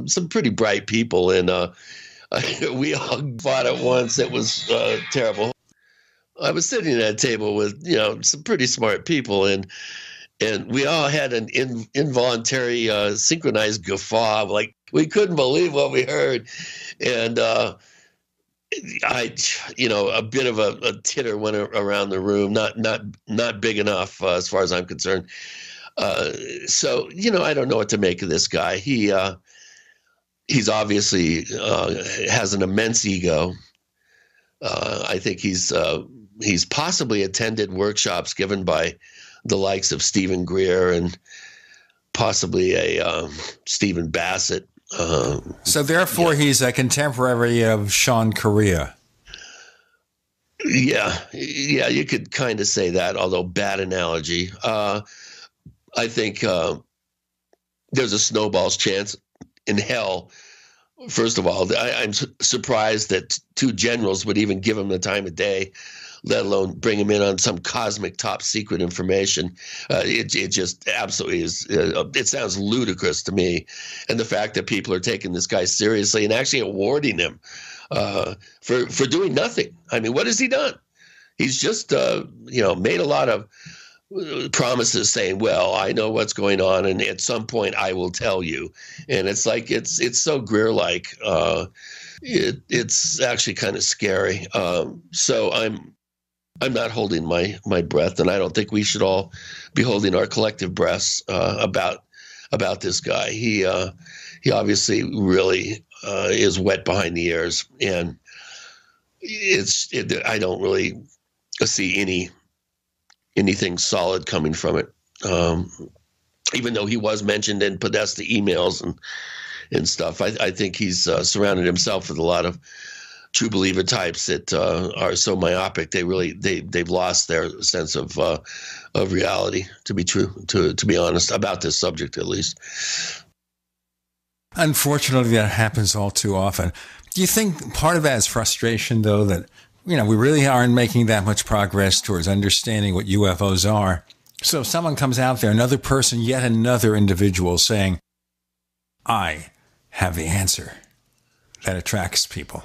some pretty bright people, and we all fought at once. It was terrible. I was sitting at a table with some pretty smart people, and we all had an involuntary synchronized guffaw. Like, we couldn't believe what we heard, and a bit of a titter went around the room, not big enough as far as I'm concerned. So I don't know what to make of this guy. He's obviously has an immense ego. I think he's possibly attended workshops given by the likes of Stephen Greer and possibly a Stephen Bassett. So therefore, he's a contemporary of Sean Correa. Yeah, you could kind of say that, although bad analogy. I think there's a snowball's chance in hell. First of all, I'm surprised that two generals would even give him the time of day, let alone bring him in on some cosmic top secret information. It just absolutely is. It sounds ludicrous to me. And the fact that people are taking this guy seriously and actually awarding him for doing nothing. I mean, what has he done? He's just, made a lot of promises saying, well, I know what's going on, and at some point I will tell you. And it's like, it's so Greer-like. It's actually kind of scary. So I'm not holding my breath, and I don't think we should all be holding our collective breaths about this guy. He obviously really is wet behind the ears, and I don't really see anything solid coming from it. Even though he was mentioned in Podesta emails and stuff, I think he's surrounded himself with a lot of true believer types that are so myopic they've lost their sense of reality. To be honest about this subject, at least. Unfortunately, that happens all too often. Do you think part of that is frustration, though, that we really aren't making that much progress towards understanding what UFOs are? So if someone comes out there, another person, yet another individual saying, I have the answer, that attracts people.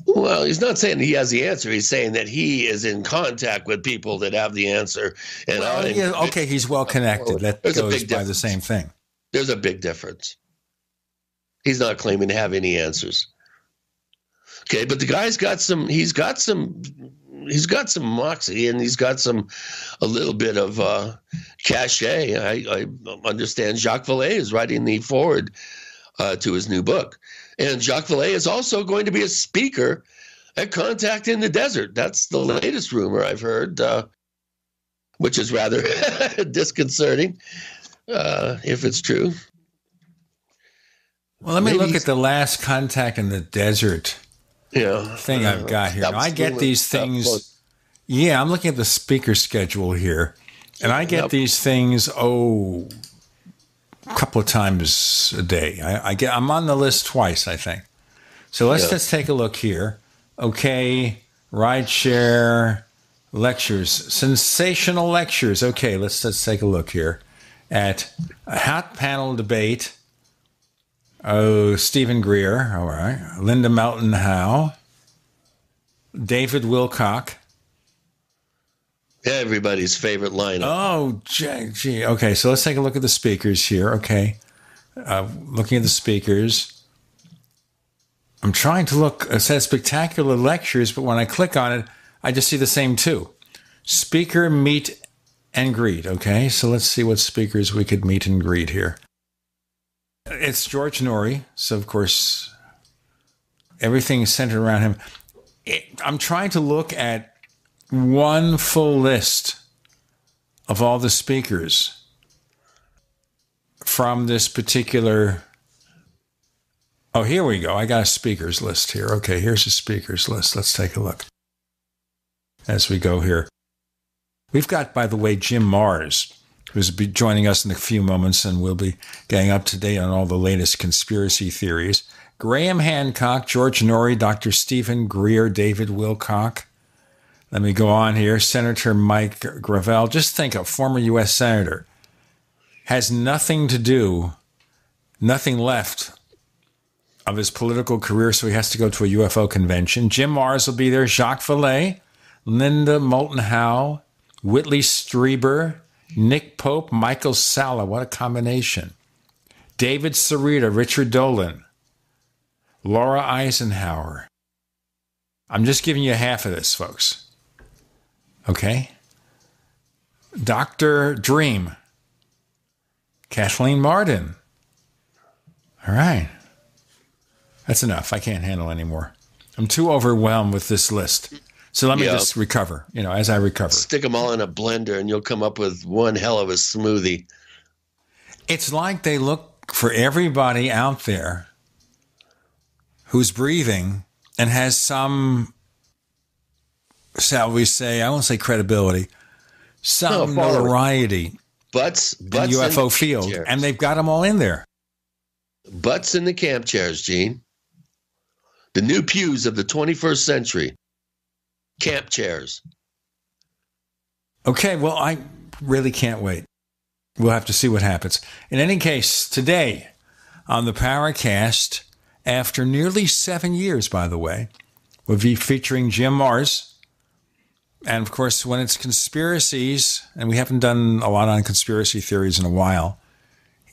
Well, he's not saying he has the answer. He's saying that he is in contact with people that have the answer. And he's well connected. That goes by the same thing. There's a big difference. He's not claiming to have any answers. Okay, but the guy's got some moxie, and he's got a little bit of cachet. I understand Jacques Vallée is writing the foreword to his new book. And Jacques Vallée is also going to be a speaker at Contact in the Desert. That's the latest rumor I've heard, which is rather disconcerting, if it's true. Well, let me look at the last Contact in the Desert thing I've got here. Now, I get these things. Yeah, I'm looking at the speaker schedule here, and I get these things, a couple of times a day. I'm on the list twice, I think. So let's just take a look here. Okay, rideshare lectures, sensational lectures. Okay, let's take a look here at a hot panel debate. Oh, Stephen Greer, all right. Linda Moulton Howe, David Wilcock. Everybody's favorite lineup. Oh, gee. Okay, so let's take a look at the speakers here. Okay, looking at the speakers. I'm trying to look. It says spectacular lectures, but when I click on it, I just see the same two. Speaker, meet, and greet. Okay, so let's see what speakers we could meet and greet here. It's George Norrie, so of course, everything is centered around him. I'm trying to look at one full list of all the speakers from this particular... Oh, here we go. I got a speakers list here. Okay, here's a speakers list. Let's take a look as we go here. We've got, by the way, Jim Mars, who's be joining us in a few moments, and we'll be getting up to date on all the latest conspiracy theories. Graham Hancock, George Norrie, Dr. Stephen Greer, David Wilcock. Let me go on here. Senator Mike Gravel. Just think, a former U.S. senator has nothing left of his political career, so he has to go to a UFO convention. Jim Marrs will be there. Jacques Vallée, Linda Moulton Howe, Whitley Strieber, Nick Pope, Michael Salla. What a combination. David Sarita, Richard Dolan, Laura Eisenhower. I'm just giving you half of this, folks. Okay? Dr. Dream, Kathleen Marden. All right. That's enough. I can't handle anymore. I'm too overwhelmed with this list. So let me just recover, as I recover. Stick them all in a blender and you'll come up with one hell of a smoothie. It's like they look for everybody out there who's breathing and has some, shall we say, I won't say credibility, some notoriety butts in the UFO field. Chairs. And they've got them all in there. Butts in the camp chairs, Gene. The new pews of the 21st century. Camp chairs. Okay, well, I really can't wait. We'll have to see what happens. In any case, today on the Paracast, after nearly 7 years, by the way, we'll be featuring Jim Marrs. And, of course, when it's conspiracies, and we haven't done a lot on conspiracy theories in a while,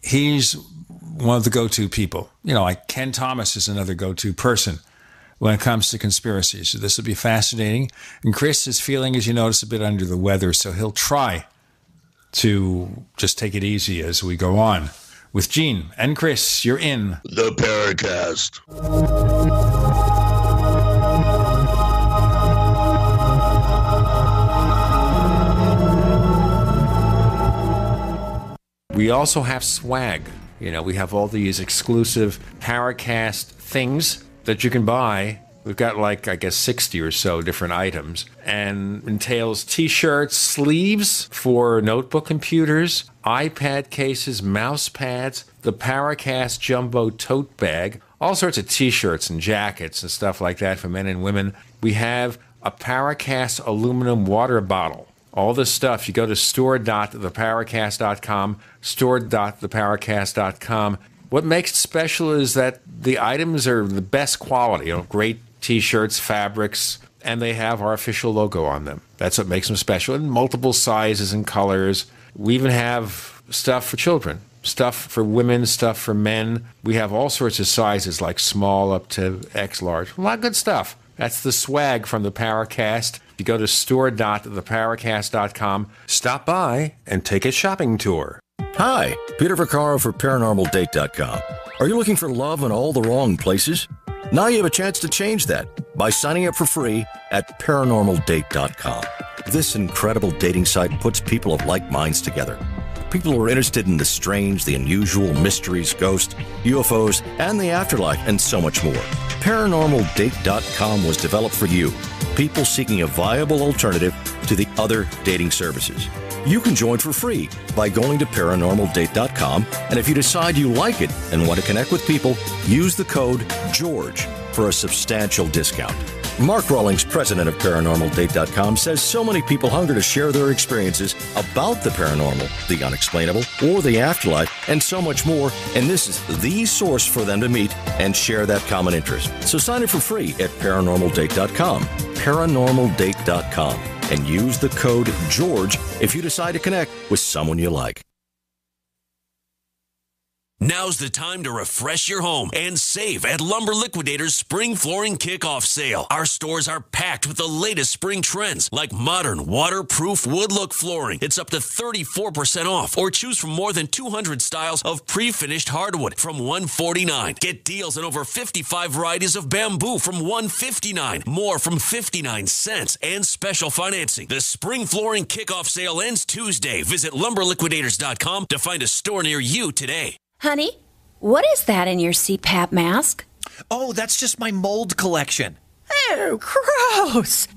he's one of the go-to people. Like Ken Thomas is another go-to person when it comes to conspiracies. So this will be fascinating. And Chris is feeling, as you notice, a bit under the weather, so he'll try to just take it easy as we go on. With Gene and Chris, you're in the Paracast. We also have swag. We have all these exclusive Paracast things that you can buy. We've got 60 or so different items, and entails t-shirts, sleeves for notebook computers, iPad cases, mouse pads, the Paracast Jumbo tote bag, all sorts of t-shirts and jackets and stuff like that for men and women. We have a Paracast aluminum water bottle. All this stuff, you go to store.theparacast.com, store.theparacast.com. What makes it special is that the items are the best quality, great t-shirts, fabrics, and they have our official logo on them. That's what makes them special, in multiple sizes and colors. We even have stuff for children, stuff for women, stuff for men. We have all sorts of sizes, like small up to X large. A lot of good stuff. That's the swag from the Paracast. You go to store.theparacast.com, stop by, and take a shopping tour. Hi, Peter Vaccaro for ParanormalDate.com. Are you looking for love in all the wrong places? Now you have a chance to change that by signing up for free at ParanormalDate.com. This incredible dating site puts people of like minds together. People who are interested in the strange, the unusual, mysteries, ghosts, UFOs, and the afterlife, and so much more. ParanormalDate.com was developed for you, people seeking a viable alternative to the other dating services. You can join for free by going to ParanormalDate.com, and if you decide you like it and want to connect with people, use the code GEORGE for a substantial discount. Mark Rawlings, president of ParanormalDate.com, says so many people hunger to share their experiences about the paranormal, the unexplainable, or the afterlife, and so much more, and this is the source for them to meet and share that common interest. So sign up for free at ParanormalDate.com, ParanormalDate.com, and use the code GEORGE if you decide to connect with someone you like. Now's the time to refresh your home and save at Lumber Liquidators Spring Flooring Kickoff Sale. Our stores are packed with the latest spring trends like modern, waterproof wood look flooring. It's up to 34% off, or choose from more than 200 styles of pre-finished hardwood from $149. Get deals on over 55 varieties of bamboo from $159, more from 59 cents, and special financing. The Spring Flooring Kickoff Sale ends Tuesday. Visit LumberLiquidators.com to find a store near you today. Honey, what is that in your CPAP mask? Oh, that's just my mold collection. Oh, gross.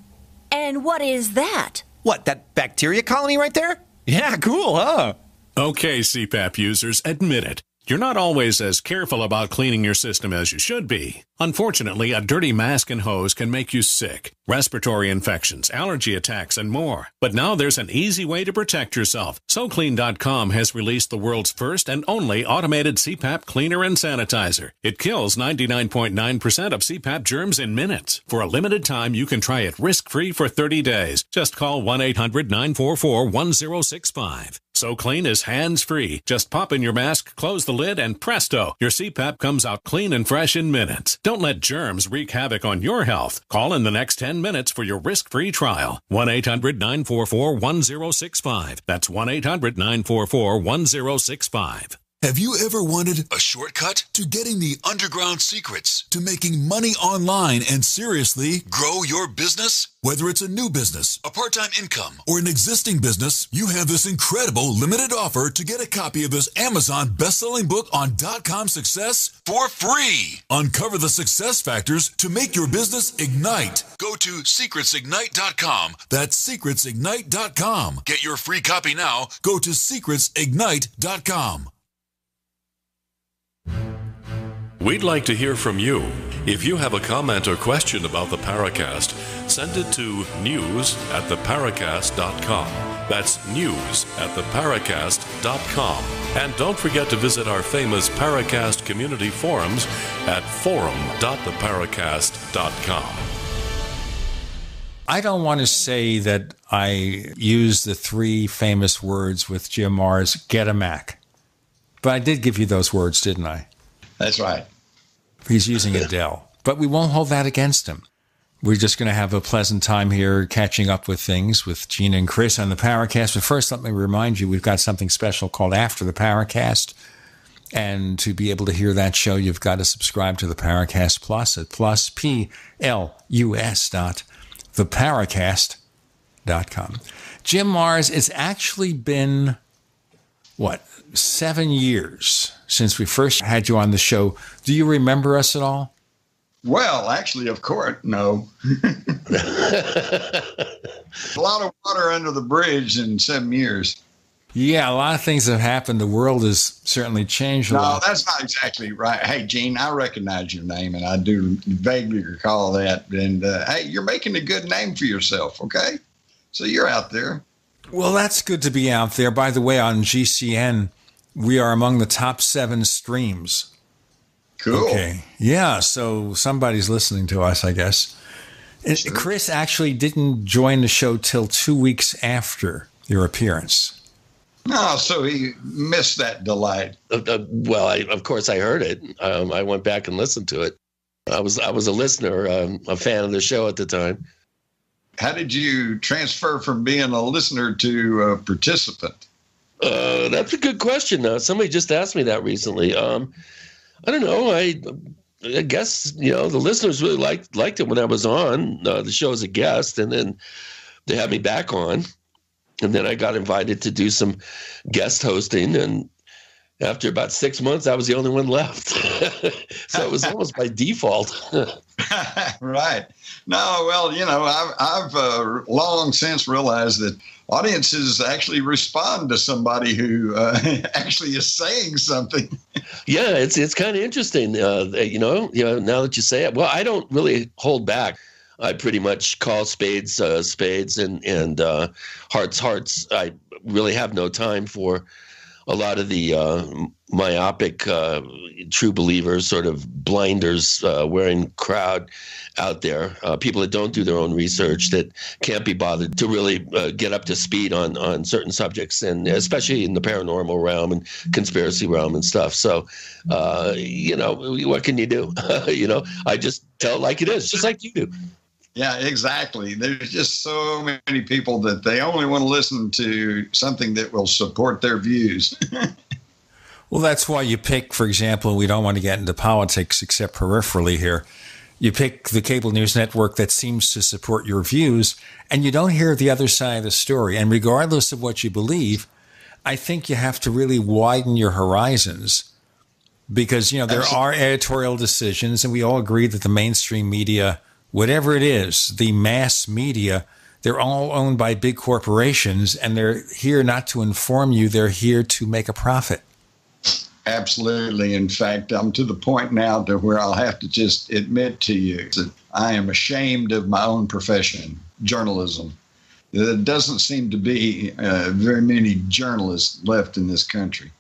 And what is that? What, that bacteria colony right there? Yeah, cool, huh? Okay, CPAP users, admit it. You're not always as careful about cleaning your system as you should be. Unfortunately, a dirty mask and hose can make you sick, respiratory infections, allergy attacks, and more. But now there's an easy way to protect yourself. SoClean.com has released the world's first and only automated CPAP cleaner and sanitizer. It kills 99.9% of CPAP germs in minutes. For a limited time, you can try it risk-free for 30 days. Just call 1-800-944-1065. So Clean is hands-free. Just pop in your mask, close the lid, and presto, your CPAP comes out clean and fresh in minutes. Don't let germs wreak havoc on your health. Call in the next 10 minutes for your risk-free trial. 1-800-944-1065. That's 1-800-944-1065. Have you ever wanted a shortcut to getting the underground secrets to making money online and seriously grow your business? Whether it's a new business, a part-time income, or an existing business, you have this incredible limited offer to get a copy of this Amazon best-selling book on .com success for free. Uncover the success factors to make your business ignite. Go to secretsignite.com. That's secretsignite.com. Get your free copy now. Go to secretsignite.com. We'd like to hear from you. If you have a comment or question about the Paracast, send it to news@theparacast.com. That's news@theparacast.com. And don't forget to visit our famous Paracast community forums at forum.theparacast.com. I don't want to say that I use the three famous words with Jim Marrs, get a Mac. But I did give you those words, didn't I? That's right. He's using a Dell. But we won't hold that against him. We're just going to have a pleasant time here catching up with things with Gina and Chris on the Paracast. But first, let me remind you, we've got something special called After the Paracast. And to be able to hear that show, you've got to subscribe to the Paracast Plus at plus.theparacast.com. Jim Marrs, it's actually been, 7 years since we first had you on the show. Do you remember us at all? Well, actually, of course, no. A lot of water under the bridge in 7 years. Yeah, a lot of things have happened. The world has certainly changed a lot. No, that's not exactly right. Hey, Gene, I recognize your name, and I do vaguely recall that. And, hey, you're making a good name for yourself, okay? So you're out there. Well, that's good to be out there. By the way, on GCN, we are among the top 7 streams. Cool. Okay. Yeah, so somebody's listening to us, I guess. Sure. Chris actually didn't join the show till 2 weeks after your appearance. No, so he missed that delight. Well, of course I heard it. I went back and listened to it. I was a listener, a fan of the show at the time. How did you transfer from being a listener to a participant? That's a good question. Somebody just asked me that recently. I don't know. I guess, the listeners really liked it when I was on the show as a guest, and then they had me back on. And then I got invited to do some guest hosting, and after about 6 months, I was the only one left. So it was almost by default. Right. No, well, I've long since realized that audiences actually respond to somebody who actually is saying something. Yeah, it's kind of interesting, now that you say it. Well, I don't really hold back. I pretty much call spades spades, and hearts. I really have no time for a lot of the myopic true believers, sort of blinders wearing crowd out there, people that don't do their own research, that can't be bothered to really get up to speed on certain subjects, and especially in the paranormal realm and conspiracy realm and stuff. So, what can you do? I just tell it like it is, just like you do. Yeah, exactly. There's just so many people that they only want to listen to something that will support their views. Well, that's why you pick, for example, we don't want to get into politics except peripherally here. You pick the cable news network that seems to support your views, and you don't hear the other side of the story. And regardless of what you believe, I think you have to really widen your horizons, because, there are editorial decisions, and we all agree that the mainstream media, whatever it is, the mass media, they're all owned by big corporations, and they're here not to inform you. They're here to make a profit. Absolutely. In fact, I'm to the point now to where I'll have to just admit to you that I am ashamed of my own profession, journalism. There doesn't seem to be very many journalists left in this country.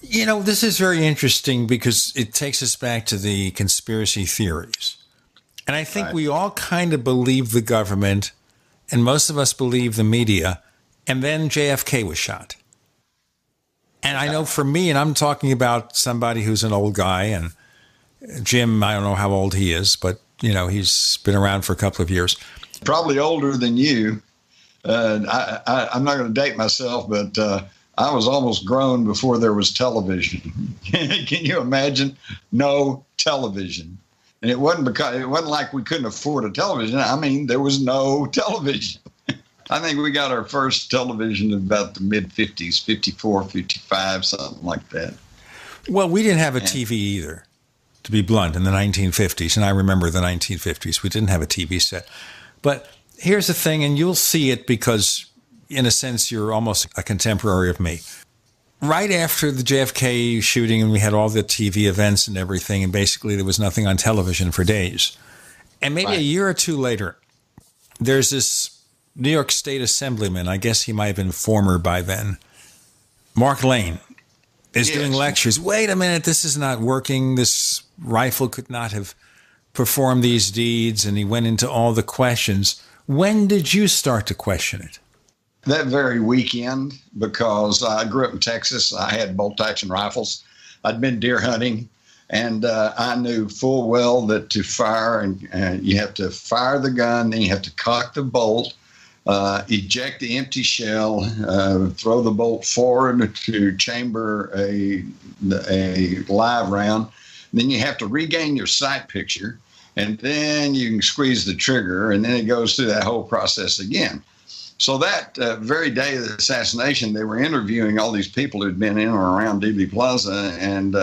You know, this is very interesting because it takes us back to the conspiracy theories. And I think we all kind of believe the government, and most of us believe the media, and then JFK was shot. And I know for me, and I'm talking about somebody who's an old guy, and Jim, I don't know how old he is, but, you know, he's been around for a couple of years. Probably older than you. I'm not going to date myself, but I was almost grown before there was television. Can you imagine? No television. And it wasn't like we couldn't afford a television. I mean, there was no television. I think we got our first television in about the mid-50s, 54, 55, something like that. Well, we didn't have a TV either, to be blunt, in the 1950s. And I remember the 1950s. We didn't have a TV set. But here's the thing, and you'll see it because, in a sense, you're almost a contemporary of me. Right after the JFK shooting, and we had all the TV events and everything, and basically there was nothing on television for days. And maybe a year or two later, there's this New York State Assemblyman, I guess he might have been former by then, Mark Lane, is doing lectures. Wait a minute, this is not working. This rifle could not have performed these deeds. And he went into all the questions. When did you start to question it? That very weekend, because I grew up in Texas. I had bolt-action rifles. I'd been deer hunting. And I knew full well that to fire, and you have to fire the gun, then you have to cock the bolt, eject the empty shell, throw the bolt forward to chamber a live round. Then you have to regain your sight picture, and then you can squeeze the trigger, and then it goes through that whole process again. So that very day of the assassination, they were interviewing all these people who'd been in or around Dealey Plaza, and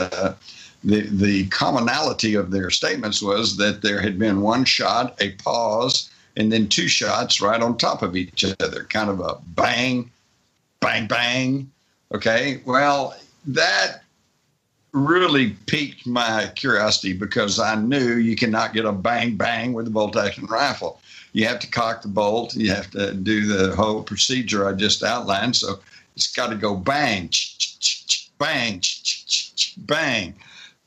the commonality of their statements was that there had been one shot, a pause, and then two shots right on top of each other, kind of a bang, bang, bang. Okay, well, that really piqued my curiosity because I knew you cannot get a bang, bang with a bolt-action rifle. You have to cock the bolt. You have to do the whole procedure I just outlined. So it's got to go bang, bang, bang.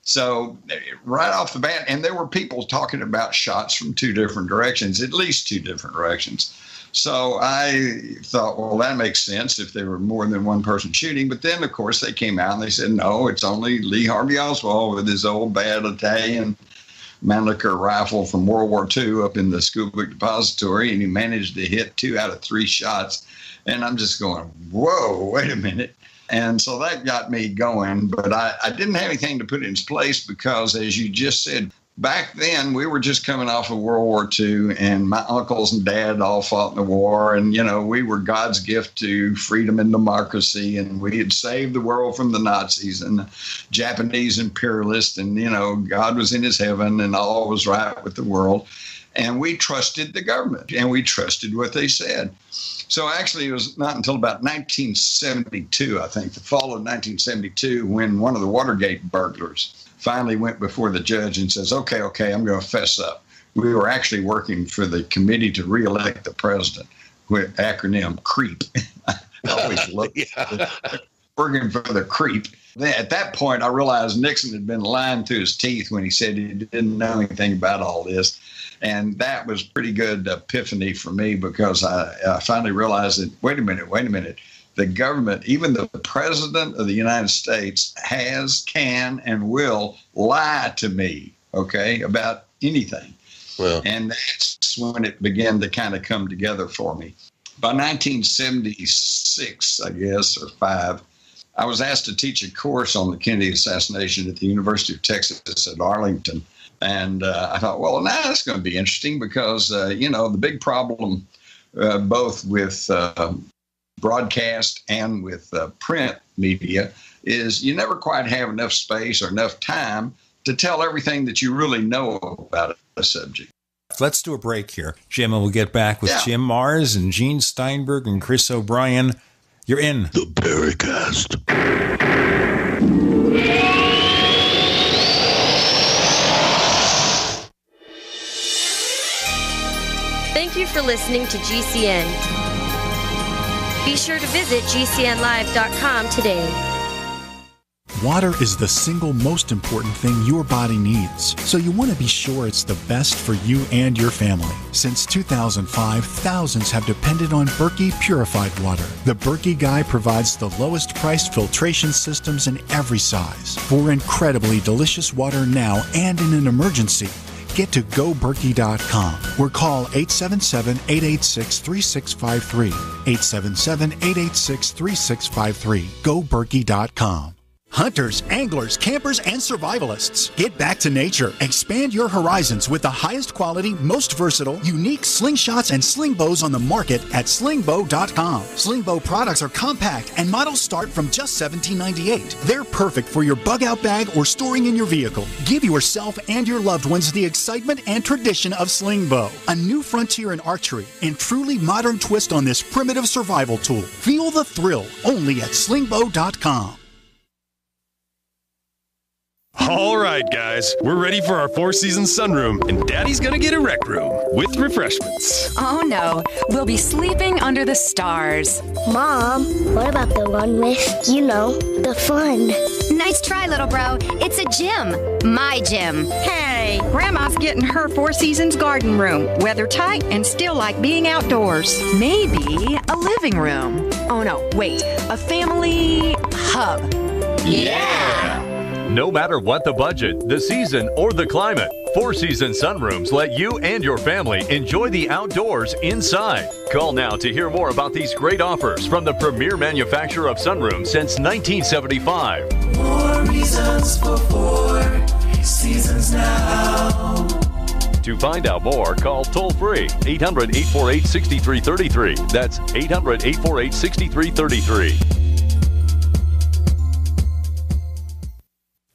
So right off the bat, and there were people talking about shots from two different directions, at least two different directions. So I thought, well, that makes sense if there were more than one person shooting. But then, of course, they came out and they said, no, it's only Lee Harvey Oswald with his old bad Italian Mannlicher rifle from World War II up in the school book depository, and he managed to hit 2 out of 3 shots. And I'm just going, whoa, wait a minute. And so that got me going, but I didn't have anything to put in its place because, as you just said, back then we were just coming off of World War II, and my uncles and dad all fought in the war, and, you know, we were God's gift to freedom and democracy, and we had saved the world from the Nazis and the Japanese imperialists, and, you know, God was in his heaven and all was right with the world. And we trusted the government, and we trusted what they said. So actually, it was not until about 1972, I think, the fall of 1972, when one of the Watergate burglars finally went before the judge and says, okay, I'm going to fess up. We were actually working for the Committee to Reelect the President, with acronym CREEP. I always loved working for the CREEP. Then at that point, I realized Nixon had been lying through his teeth when he said he didn't know anything about all this. And that was pretty good epiphany for me, because I finally realized that, wait a minute. The government, even the president of the United States, can, and will lie to me, okay, about anything. Well, and that's when it began to kind of come together for me. By 1976, I guess, or 5, I was asked to teach a course on the Kennedy assassination at the University of Texas at Arlington. And I thought, well, now that's going to be interesting because, the big problem both with broadcast and with print media is you never quite have enough space or enough time to tell everything that you really know about a subject. Let's do a break here, Jim, and we'll get back with Jim Mars and Gene Steinberg and Chris O'Brien. You're in the Paracast. Thank you for listening to GCN. Be sure to visit GCNlive.com today. Water is the single most important thing your body needs, so you want to be sure it's the best for you and your family. Since 2005, thousands have depended on Berkey purified water. The Berkey Guy provides the lowest priced filtration systems in every size. For incredibly delicious water now and in an emergency, get to GoBerkey.com or call 877-886-3653. 877-886-3653. GoBerkey.com. Hunters, anglers, campers, and survivalists, get back to nature. Expand your horizons with the highest quality, most versatile, unique slingshots and sling bows on the market at slingbow.com. Sling bow products are compact and models start from just $17.98. They're perfect for your bug out bag or storing in your vehicle. Give yourself and your loved ones the excitement and tradition of sling bow, a new frontier in archery and truly modern twist on this primitive survival tool. Feel the thrill only at slingbow.com. All right, guys, we're ready for our Four Seasons sunroom, and Daddy's gonna get a rec room with refreshments. Oh no, we'll be sleeping under the stars. Mom, what about the one with, the fun? Nice try, little bro. It's a gym. My gym. Hey, Grandma's getting her Four Seasons garden room. Weather tight and still like being outdoors. Maybe a living room. Oh no, wait, a family hub. Yeah! No matter what the budget, the season, or the climate, Four Seasons sunrooms let you and your family enjoy the outdoors inside. Call now to hear more about these great offers from the premier manufacturer of sunrooms since 1975. More reasons for Four Seasons now. To find out more, call toll-free 800-848-6333. That's 800-848-6333.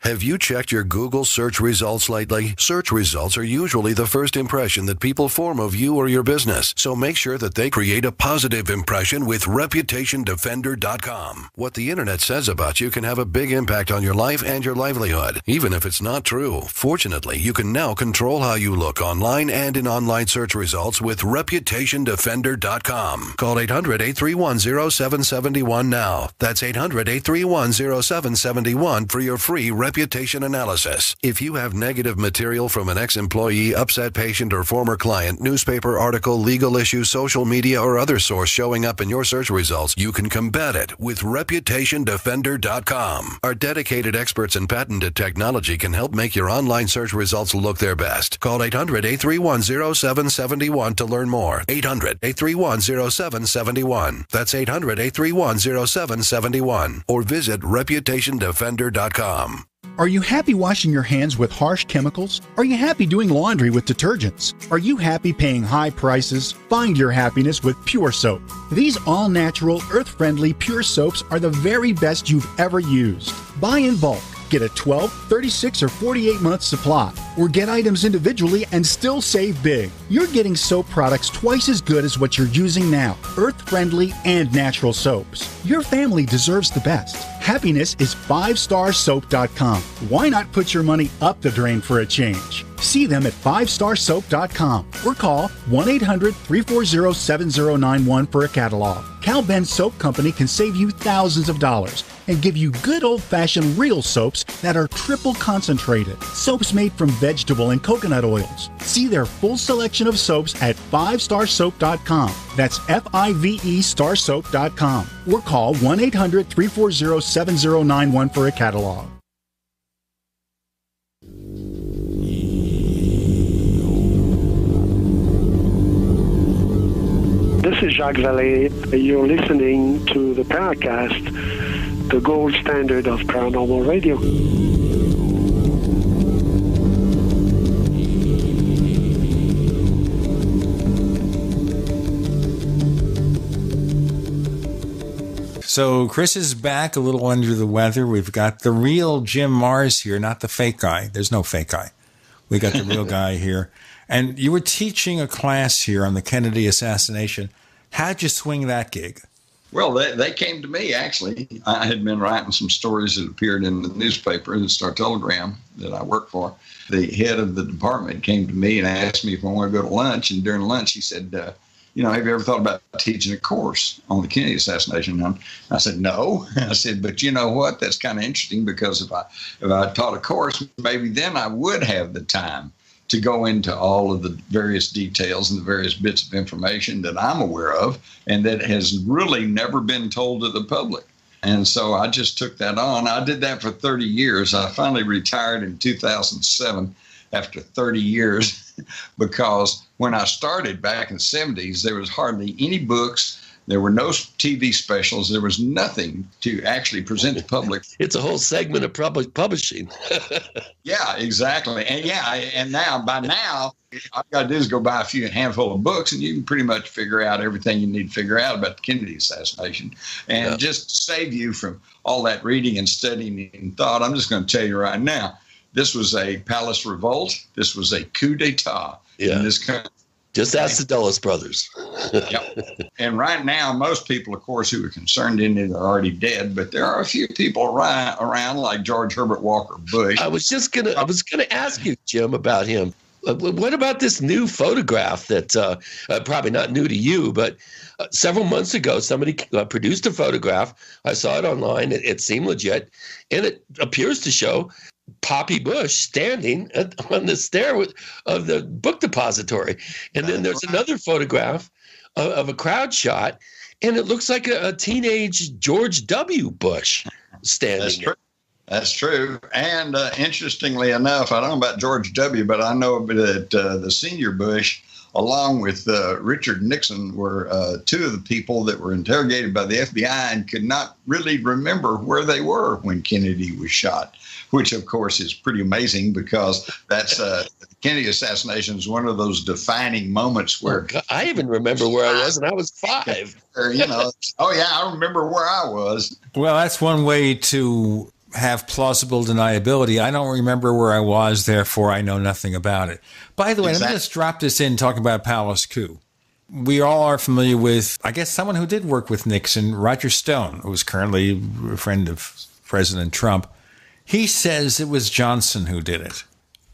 Have you checked your Google search results lately? Search results are usually the first impression that people form of you or your business, so make sure that they create a positive impression with ReputationDefender.com. What the internet says about you can have a big impact on your life and your livelihood, even if it's not true. Fortunately, you can now control how you look online and in online search results with ReputationDefender.com. Call 800-831-0771 now. That's 800-831-0771 for your free reputation analysis. If you have negative material from an ex-employee, upset patient, or former client, newspaper article, legal issue, social media, or other source showing up in your search results, you can combat it with ReputationDefender.com. Our dedicated experts in patented technology can help make your online search results look their best. Call 800-831-0771 to learn more. 800-831-0771. That's 800-831-0771. Or visit ReputationDefender.com. Are you happy washing your hands with harsh chemicals? Are you happy doing laundry with detergents? Are you happy paying high prices? Find your happiness with Pure Soap. These all-natural, earth-friendly Pure Soaps are the very best you've ever used. Buy in bulk. Get a 12, 36, or 48-month supply, or get items individually and still save big. You're getting soap products twice as good as what you're using now, earth-friendly and natural soaps. Your family deserves the best. Happiness is 5starsoap.com. Why not put your money up the drain for a change? See them at 5starsoap.com or call 1-800-340-7091 for a catalog. Cal Ben Soap Company can save you thousands of dollars and give you good old-fashioned real soaps that are triple concentrated. Soaps made from vegetable and coconut oils. See their full selection of soaps at 5starsoap.com. That's F-I-V-E starsoap.com. Or call 1-800-340-7091 for a catalog. This is Jacques Vallée. You're listening to the Paracast, the gold standard of paranormal radio. So Chris is back a little under the weather. We've got the real Jim Mars here, not the fake guy. There's no fake guy. We got the real guy here. And you were teaching a class here on the Kennedy assassination. How'd you swing that gig? Well, they came to me, actually. I had been writing some stories that appeared in the newspaper, the Star-Telegram, that I work for. The head of the department came to me and asked me if I want to go to lunch. And during lunch, he said, have you ever thought about teaching a course on the Kennedy assassination? And I said, no. I said, but you know what? That's kind of interesting, because if I taught a course, maybe then I would have the time to go into all of the various details and the various bits of information that I'm aware of and that has really never been told to the public. And so I just took that on. I did that for 30 years. I finally retired in 2007 after 30 years because when I started back in the 70s, there was hardly any books. There were no TV specials. There was nothing to actually present to the public. It's a whole segment of publishing. Yeah, exactly. And by now, all you got to do is go buy a handful of books, and you can pretty much figure out everything you need to figure out about the Kennedy assassination. And just to save you from all that reading and studying and thought, I'm just going to tell you right now, this was a palace revolt. This was a coup d'etat in this country. Just ask the Dulles brothers. Yep. And right now, most people, of course, who are concerned in it are already dead. But there are a few people around, like George Herbert Walker Bush. I was gonna ask you, Jim, about him. What about this new photograph that probably not new to you, but several months ago, somebody produced a photograph. I saw it online. It seemed legit, and it appears to show Poppy Bush standing on the stair of the book depository. And then there's another photograph of a crowd shot, and it looks like a teenage George W. Bush standing there. That's true. And interestingly enough, I don't know about George W., but I know that the senior Bush, along with Richard Nixon, were two of the people that were interrogated by the FBI and could not really remember where they were when Kennedy was shot, which, of course, is pretty amazing because that's the Kennedy assassination is one of those defining moments where I even remember where I was, and I was 5. Oh, yeah, I remember where I was. Well, that's one way to have plausible deniability. I don't remember where I was, therefore I know nothing about it. By the way, let me just drop this in, talking about Palace Coup. We all are familiar with, I guess, someone who did work with Nixon, Roger Stone, who is currently a friend of President Trump. He says it was Johnson who did it.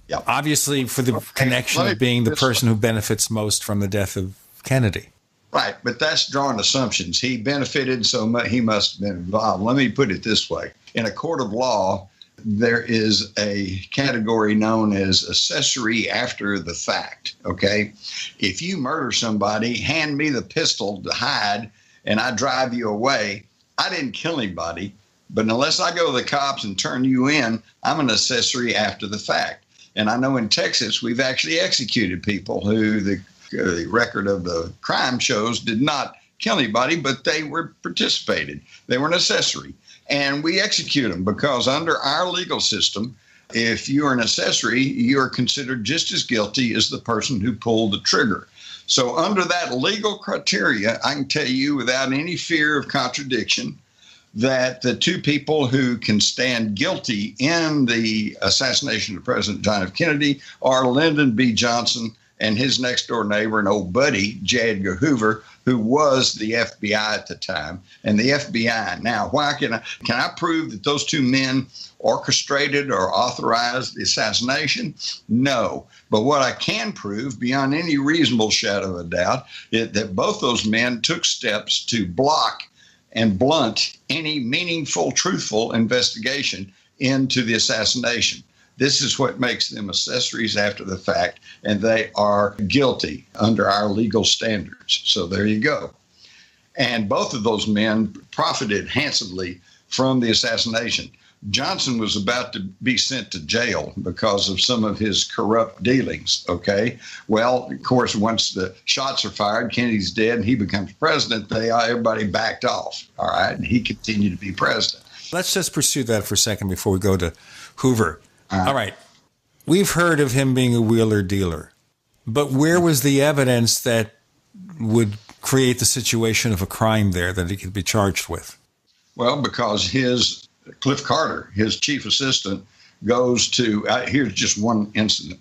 Yep. Obviously, for the connection of being the person who benefits most from the death of Kennedy. Right, but that's drawing assumptions. He benefited, so he must have been involved. Let me put it this way. In a court of law, there is a category known as accessory after the fact, okay? If you murder somebody, hand me the pistol to hide, and I drive you away, I didn't kill anybody, but unless I go to the cops and turn you in, I'm an accessory after the fact. And I know in Texas, we've actually executed people who the record of the crime shows did not kill anybody, but they were participated. They were an accessory. And we execute them because under our legal system, if you're an accessory, you're considered just as guilty as the person who pulled the trigger. So under that legal criteria, I can tell you without any fear of contradiction that the two people who can stand guilty in the assassination of President John F. Kennedy are Lyndon B. Johnson and his next door neighbor and old buddy, J. Edgar Hoover, who was the FBI at the time. And the FBI now, why can I prove that those two men orchestrated or authorized the assassination? No. But what I can prove beyond any reasonable shadow of a doubt is that both those men took steps to block and blunt any meaningful, truthful investigation into the assassination. This is what makes them accessories after the fact, and they are guilty under our legal standards. So there you go. And both of those men profited handsomely from the assassination. Johnson was about to be sent to jail because of some of his corrupt dealings, okay? Well, of course, once the shots are fired, Kennedy's dead, and he becomes president, everybody backed off, all right? And he continued to be president. Let's just pursue that for a second before we go to Hoover. All right. We've heard of him being a wheeler dealer, but where was the evidence that would create the situation of a crime there that he could be charged with? Well, because Cliff Carter, his chief assistant, goes to, here's just one incident,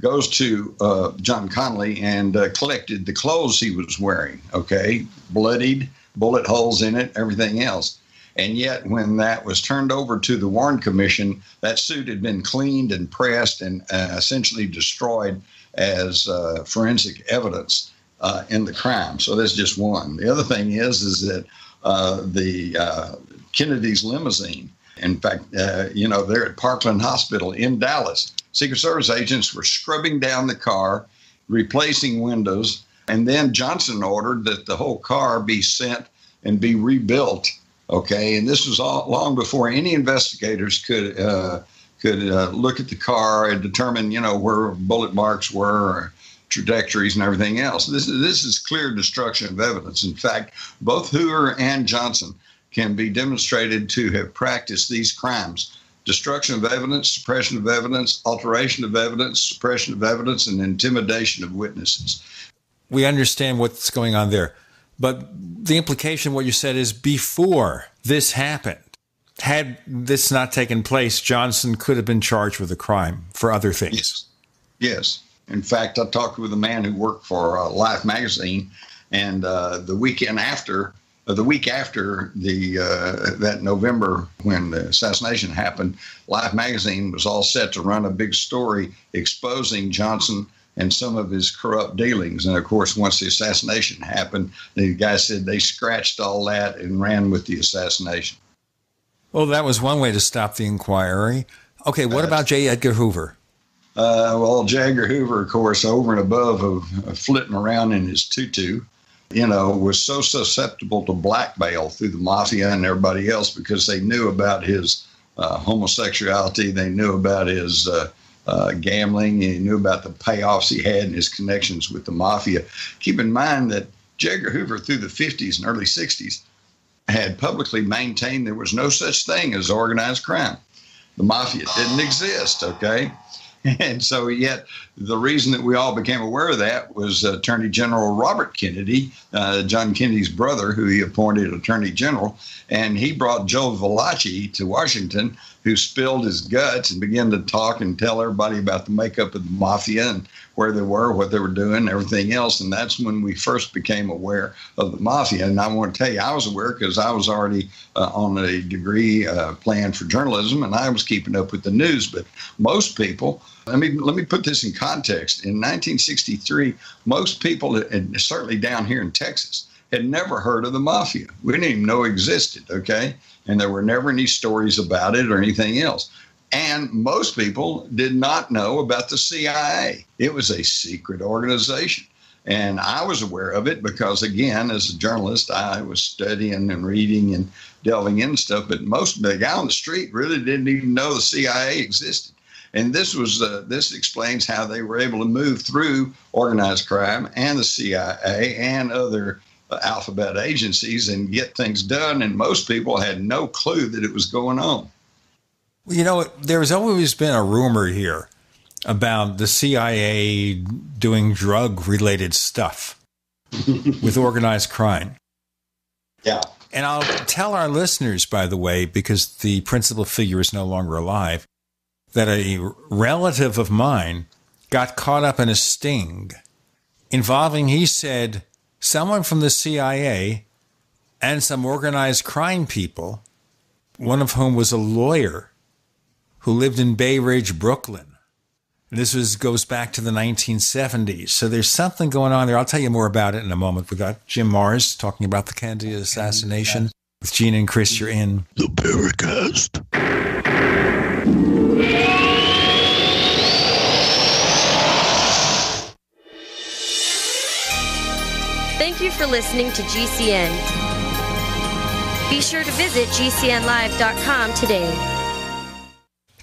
goes to John Connally and collected the clothes he was wearing, okay, bloodied, bullet holes in it, everything else. And yet, when that was turned over to the Warren Commission, that suit had been cleaned and pressed and essentially destroyed as forensic evidence in the crime. So that's just one. The other thing is that the Kennedy's limousine, in fact, they're at Parkland Hospital in Dallas. Secret Service agents were scrubbing down the car, replacing windows, and then Johnson ordered that the whole car be sent and be rebuilt. Okay, and this was all long before any investigators could look at the car and determine, where bullet marks were, or trajectories and everything else. This is clear destruction of evidence. In fact, both Hoover and Johnson can be demonstrated to have practiced these crimes: destruction of evidence, suppression of evidence, alteration of evidence, suppression of evidence, and intimidation of witnesses. We understand what's going on there. But the implication, what you said, is before this happened, had this not taken place, Johnson could have been charged with a crime for other things. Yes. In fact, I talked with a man who worked for Life magazine, and the week after that November when the assassination happened, Life magazine was all set to run a big story exposing Johnson and some of his corrupt dealings. And of course, once the assassination happened, the guy said they scratched all that and ran with the assassination. Well, that was one way to stop the inquiry. Okay, what about J. Edgar Hoover? Well, J. Edgar Hoover, of course, over and above of flitting around in his tutu, was so susceptible to blackmail through the mafia and everybody else because they knew about his homosexuality. They knew about his gambling, and he knew about the payoffs he had and his connections with the mafia. Keep in mind that J. Edgar Hoover, through the 50s and early 60s, had publicly maintained there was no such thing as organized crime. The mafia didn't exist, okay? And so yet the reason that we all became aware of that was Attorney General Robert Kennedy, John Kennedy's brother, who he appointed Attorney General. And he brought Joe Valachi to Washington, who spilled his guts and began to talk and tell everybody about the makeup of the mafia and where they were, what they were doing, everything else. And that's when we first became aware of the mafia. And I want to tell you, I was aware because I was already on a degree plan for journalism, and I was keeping up with the news. But most people, let me put this in context. In 1963, most people, and certainly down here in Texas, had never heard of the mafia. We didn't even know it existed, okay? And there were never any stories about it or anything else. And most people did not know about the CIA. It was a secret organization. And I was aware of it because, again, as a journalist, I was studying and reading and delving into stuff. But most of the guy on the street really didn't even know the CIA existed. And this explains how they were able to move through organized crime and the CIA and other alphabet agencies and get things done. And most people had no clue that it was going on. Well, there has always been a rumor here about the CIA doing drug-related stuff with organized crime. Yeah. And I'll tell our listeners, by the way, because the principal figure is no longer alive, that a relative of mine got caught up in a sting involving, he said, someone from the CIA and some organized crime people, one of whom was a lawyer who lived in Bay Ridge, Brooklyn. And this goes back to the 1970s. So there's something going on there. I'll tell you more about it in a moment. We got Jim Mars talking about the Kennedy assassination. With Gene and Chris, you're in the Paracast. Thank you for listening to GCN. Be sure to visit GCNlive.com today.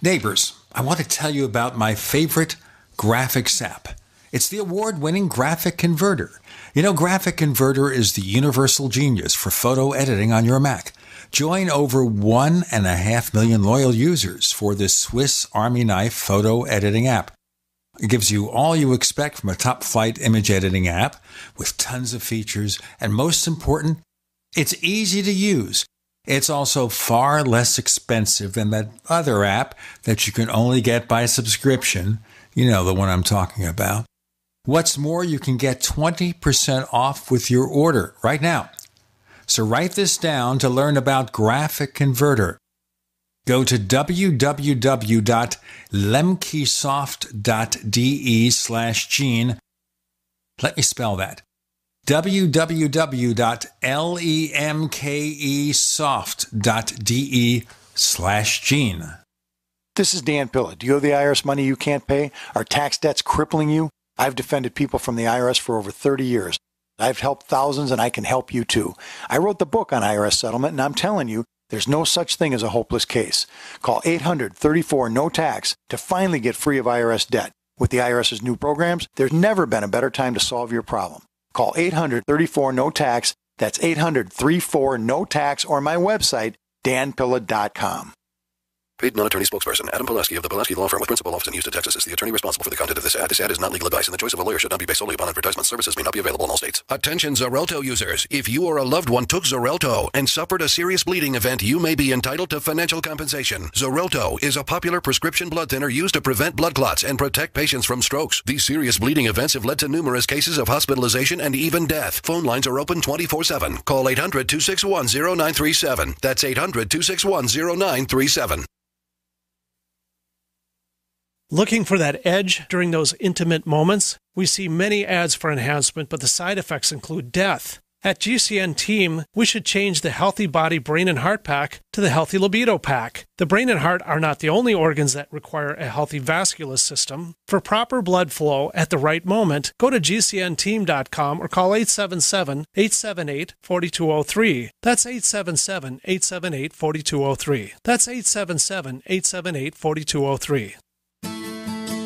Neighbors, I want to tell you about my favorite graphics app. It's the award-winning Graphic Converter. Graphic Converter is the universal genius for photo editing on your Mac. Join over 1.5 million loyal users for this Swiss Army knife photo editing app. It gives you all you expect from a top-flight image editing app with tons of features, and most important, it's easy to use. It's also far less expensive than that other app that you can only get by subscription. You know the one I'm talking about. What's more, you can get 20% off with your order right now. So write this down to learn about Graphic Converter. Go to www.lemkesoft.de/Gene. Let me spell that. www.lemkesoft.de/Gene. This is Dan Pilla. Do you owe the IRS money you can't pay? Are tax debts crippling you? I've defended people from the IRS for over 30 years. I've helped thousands, and I can help you too. I wrote the book on IRS settlement, and I'm telling you, there's no such thing as a hopeless case. Call 800-34-NO-TAX to finally get free of IRS debt. With the IRS's new programs, there's never been a better time to solve your problem. Call 800-34-NO-TAX. That's 800-34-NO-TAX, or my website, danpilla.com. Paid non-attorney spokesperson Adam Pulaski of the Pulaski Law Firm with principal office in Houston, Texas is the attorney responsible for the content of this ad. This ad is not legal advice, and the choice of a lawyer should not be based solely upon advertisement. Services may not be available in all states. Attention Xarelto users. If you or a loved one took Xarelto and suffered a serious bleeding event, you may be entitled to financial compensation. Xarelto is a popular prescription blood thinner used to prevent blood clots and protect patients from strokes. These serious bleeding events have led to numerous cases of hospitalization and even death. Phone lines are open 24/7. Call 800-261-0937. That's 800-261-0937. Looking for that edge during those intimate moments? We see many ads for enhancement, but the side effects include death. At GCN Team, we should change the Healthy Body, Brain, and Heart Pack to the Healthy Libido Pack. The brain and heart are not the only organs that require a healthy vascular system. For proper blood flow at the right moment, go to GCNteam.com or call 877-878-4203. That's 877-878-4203. That's 877-878-4203.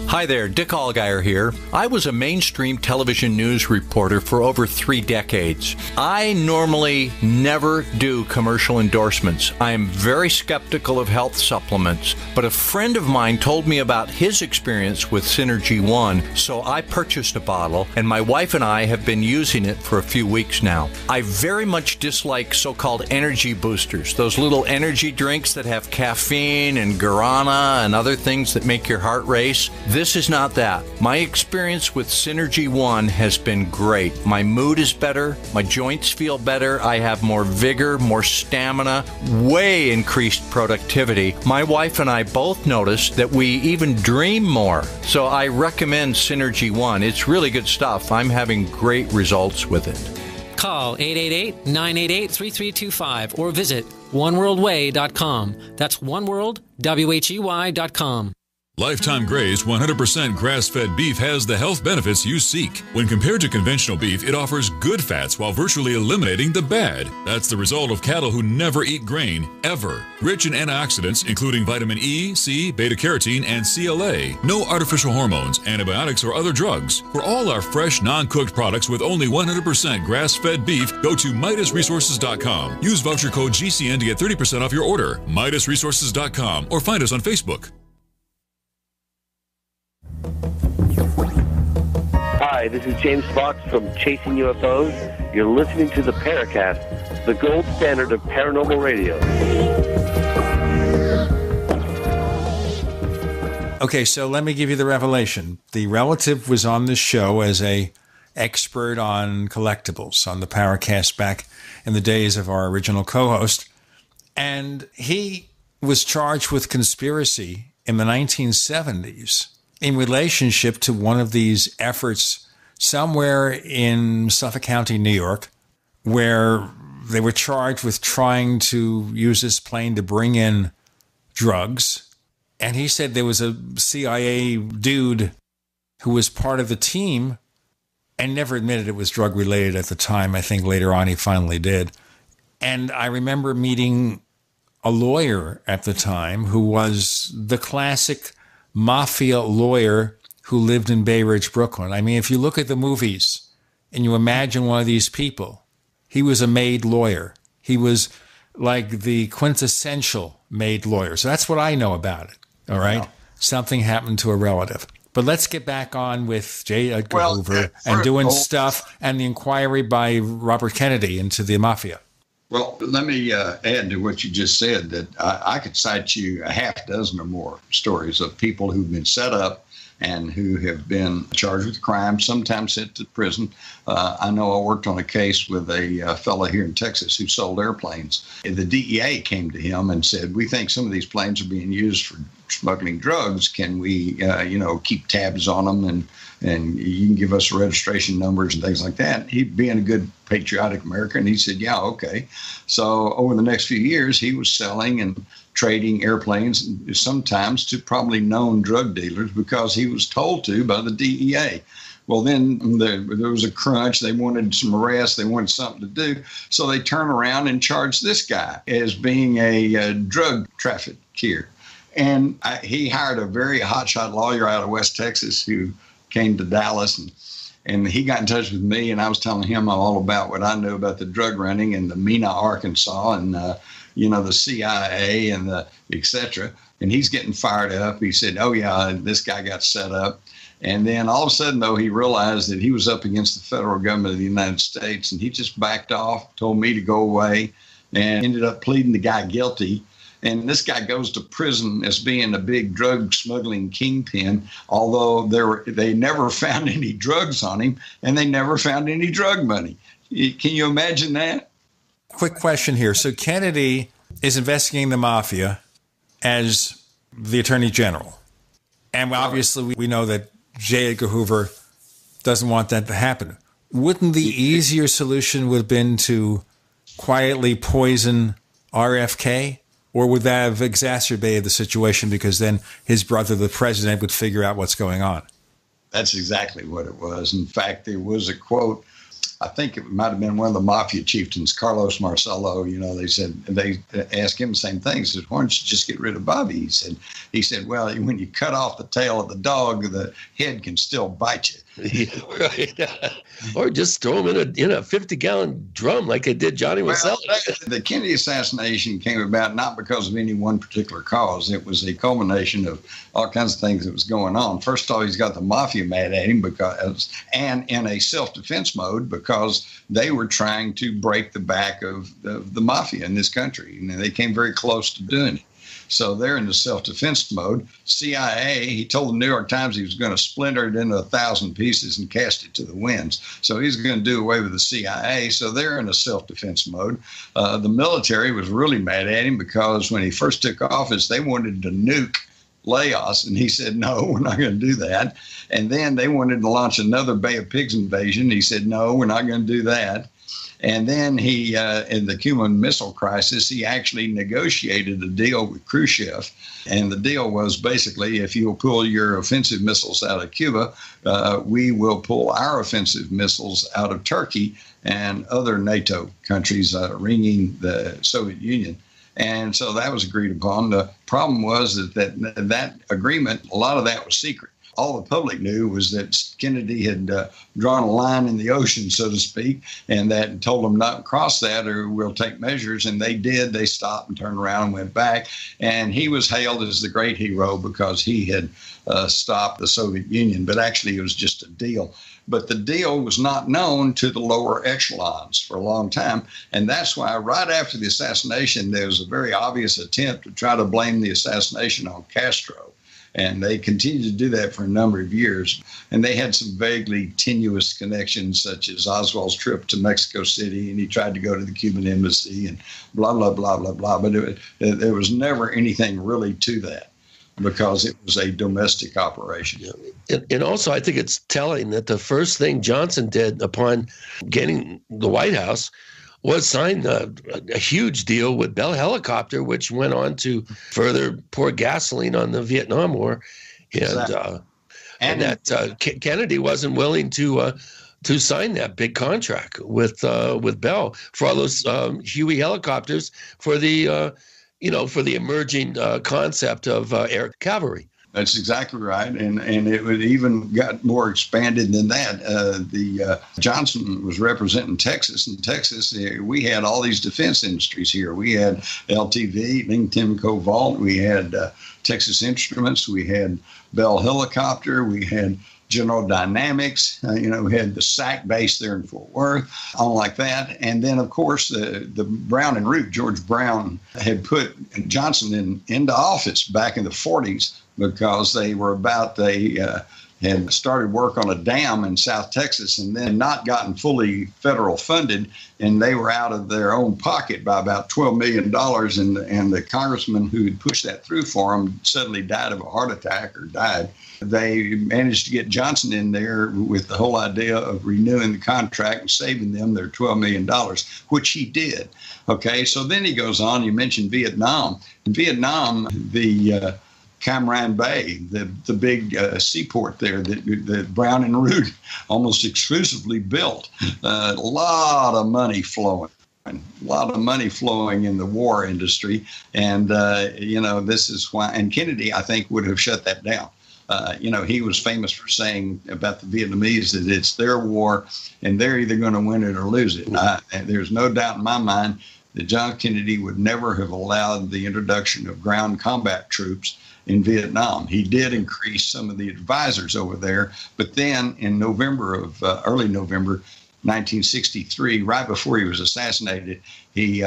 Hi there, Dick Allgaier here. I was a mainstream television news reporter for over 3 decades. I normally never do commercial endorsements. I am very skeptical of health supplements, but a friend of mine told me about his experience with Synergy One, so I purchased a bottle, and my wife and I have been using it for a few weeks now. I very much dislike so-called energy boosters, those little energy drinks that have caffeine and guarana and other things that make your heart race. This is not that. My experience with Synergy One has been great. My mood is better. My joints feel better. I have more vigor, more stamina, way increased productivity. My wife and I both noticed that we even dream more. So I recommend Synergy One. It's really good stuff. I'm having great results with it. Call 888-988-3325 or visit oneworldway.com. That's oneworldwhey.com. Lifetime Graze 100% grass-fed beef has the health benefits you seek. When compared to conventional beef, it offers good fats while virtually eliminating the bad. That's the result of cattle who never eat grain, ever. Rich in antioxidants, including vitamin E, C, beta-carotene, and CLA. No artificial hormones, antibiotics, or other drugs. For all our fresh, non-cooked products with only 100% grass-fed beef, go to MidasResources.com. Use voucher code GCN to get 30% off your order. MidasResources.com or find us on Facebook. Hi, this is James Fox from Chasing UFOs. You're listening to the Paracast, the gold standard of paranormal radio. Okay, so let me give you the revelation. The relative was on the show as a expert on collectibles on the Paracast back in the days of our original co-host, and he was charged with conspiracy in the 1970s. In relationship to one of these efforts somewhere in Suffolk County, New York, where they were charged with trying to use this plane to bring in drugs. And he said there was a CIA dude who was part of the team and never admitted it was drug-related at the time. I think later on he finally did. And I remember meeting a lawyer at the time who was the classic mafia lawyer who lived in Bay Ridge, Brooklyn. I mean, if you look at the movies and you imagine one of these people, he was a made lawyer. He was like the quintessential made lawyer. So that's what I know about it. All right. Wow. Something happened to a relative. But let's get back on with J. Edgar Hoover and doing stuff and the inquiry by Robert Kennedy into the mafia. Well, let me add to what you just said that I could cite you a half dozen or more stories of people who've been set up and who have been charged with crimes, sometimes sent to prison. I know I worked on a case with a fellow here in Texas who sold airplanes. The DEA came to him and said, we think some of these planes are being used for smuggling drugs. Can we, keep tabs on them and you can give us registration numbers and things like that. He, being a good patriotic American, he said, yeah, okay. So over the next few years, he was selling and trading airplanes, sometimes to probably known drug dealers, because he was told to by the DEA. Well, then there was a crunch. They wanted some arrests. They wanted something to do. So they turn around and charge this guy as being a drug trafficker. And he hired a very hotshot lawyer out of West Texas who came to Dallas, and he got in touch with me, and I was telling him all about what I knew about the drug running in the Mena, Arkansas, and the CIA and the et cetera. And he's getting fired up. He said, oh, yeah, this guy got set up. And then all of a sudden, though, he realized that he was up against the federal government of the United States, and he just backed off, told me to go away, and ended up pleading the guy guilty. And this guy goes to prison as being a big drug smuggling kingpin, although they never found any drugs on him, and they never found any drug money. Can you imagine that? Quick question here. So Kennedy is investigating the mafia as the Attorney General. And obviously we know that J. Edgar Hoover doesn't want that to happen. Wouldn't the easier solution would have been to quietly poison RFK? Or would that have exacerbated the situation because then his brother, the president, would figure out what's going on? That's exactly what it was. In fact, there was a quote, I think it might have been one of the mafia chieftains, Carlos Marcello. They asked him the same thing. He said, why don't you just get rid of Bobby? He said, well, when you cut off the tail of the dog, the head can still bite you. Right. Or just throw him in a 50-gallon drum like they did Johnny Marcello. The Kennedy assassination came about not because of any one particular cause. It was a culmination of all kinds of things that was going on. First of all, he's got the mafia mad at him and in a self-defense mode because they were trying to break the back of the mafia in this country. And they came very close to doing it. So they're in the self-defense mode. CIA, he told the New York Times he was going to splinter it into 1,000 pieces and cast it to the winds. So he's going to do away with the CIA. So they're in a self-defense mode. The military was really mad at him because when he first took office, they wanted to nuke Laos. And he said, no, we're not going to do that. And then they wanted to launch another Bay of Pigs invasion. He said, no, we're not going to do that. And then he, in the Cuban Missile Crisis, he actually negotiated a deal with Khrushchev. And the deal was basically, if you'll pull your offensive missiles out of Cuba, we will pull our offensive missiles out of Turkey and other NATO countries, ringing the Soviet Union. And so that was agreed upon. The problem was that agreement, a lot of that was secret. All the public knew was that Kennedy had drawn a line in the ocean, so to speak, and that told them not to cross that or we'll take measures. And they did. They stopped and turned around and went back. And he was hailed as the great hero because he had stopped the Soviet Union. But actually, it was just a deal. But the deal was not known to the lower echelons for a long time. And that's why right after the assassination, there was a very obvious attempt to try to blame the assassination on Castro. And they continued to do that for a number of years. And they had some vaguely tenuous connections, such as Oswald's trip to Mexico City, and he tried to go to the Cuban embassy and blah, blah, blah, blah, blah. But there was never anything really to that because it was a domestic operation. Yeah. And also, I think it's telling that the first thing Johnson did upon getting the White House was sign a huge deal with Bell Helicopter, which went on to further pour gasoline on the Vietnam War. And that Kennedy wasn't willing to sign that big contract with Bell for all those Huey helicopters for the emerging concept of air cavalry. That's exactly right, and it would even got more expanded than that. Johnson was representing Texas. In Texas, we had all these defense industries here. We had LTV, Lincoln Covalt. We had Texas Instruments. We had Bell Helicopter. We had General Dynamics. We had the SAC base there in Fort Worth, all like that. And then, of course, the Brown and Root, George Brown, had put Johnson into office back in the 40s because they had started work on a dam in South Texas and then not gotten fully federal funded, and they were out of their own pocket by about $12 million, and the congressman who had pushed that through for them suddenly died of a heart attack or died. They managed to get Johnson in there with the whole idea of renewing the contract and saving them their $12 million, which he did. Okay, so then he goes on, you mentioned Vietnam. In Vietnam, the Cam Ranh Bay, the big seaport there that Brown and Root almost exclusively built. A lot of money flowing. A lot of money flowing in the war industry. And, this is why. And Kennedy, I think, would have shut that down. He was famous for saying about the Vietnamese that it's their war and they're either going to win it or lose it. And there's no doubt in my mind that John Kennedy would never have allowed the introduction of ground combat troops in Vietnam. He did increase some of the advisors over there, but then in early November 1963, right before he was assassinated, he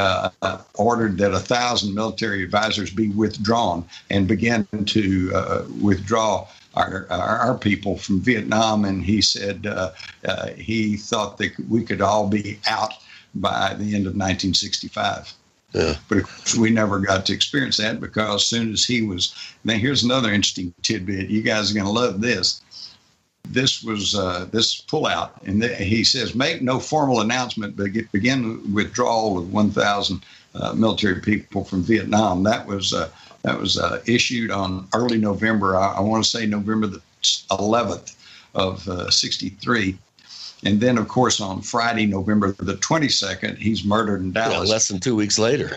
ordered that 1,000 military advisors be withdrawn and began to withdraw our people from Vietnam. And he said he thought that we could all be out by the end of 1965. Yeah. But of course, we never got to experience that because as soon as he was, now here's another interesting tidbit. You guys are going to love this. This was this pullout, and he says, make no formal announcement, but begin withdrawal of 1,000 military people from Vietnam. That was issued on early November. I want to say November the 11th of 63. And then, of course, on Friday, November the 22nd, he's murdered in Dallas. Yeah, less than 2 weeks later.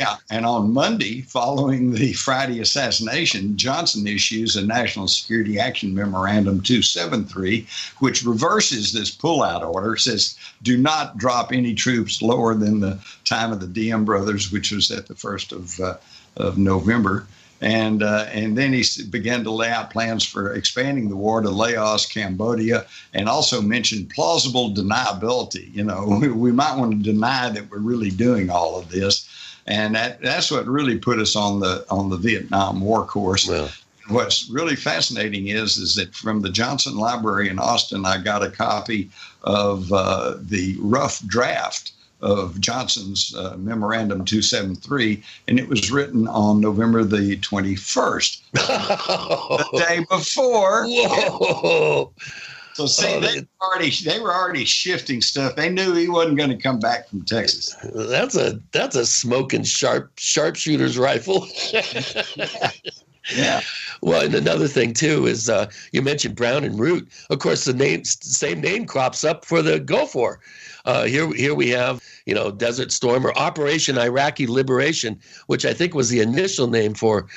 Yeah. And on Monday, following the Friday assassination, Johnson issues a National Security Action Memorandum 273, which reverses this pullout order, says do not drop any troops lower than the time of the Diem brothers, which was at the 1st of November. And then he began to lay out plans for expanding the war to Laos, Cambodia, and also mentioned plausible deniability. We might want to deny that we're really doing all of this. And that's what really put us on the Vietnam War course. Well, what's really fascinating is that from the Johnson Library in Austin, I got a copy of the rough draft of Johnson's Memorandum 273, and it was written on November the 21st, the day before. Whoa! So see, they were already shifting stuff. They knew he wasn't going to come back from Texas. That's a smoking sharpshooter's rifle. Yeah. Well, and another thing too is you mentioned Brown and Root. Of course, the same name crops up for the Gulf War. Here we have, Desert Storm or Operation Iraqi Liberation, which I think was the initial name for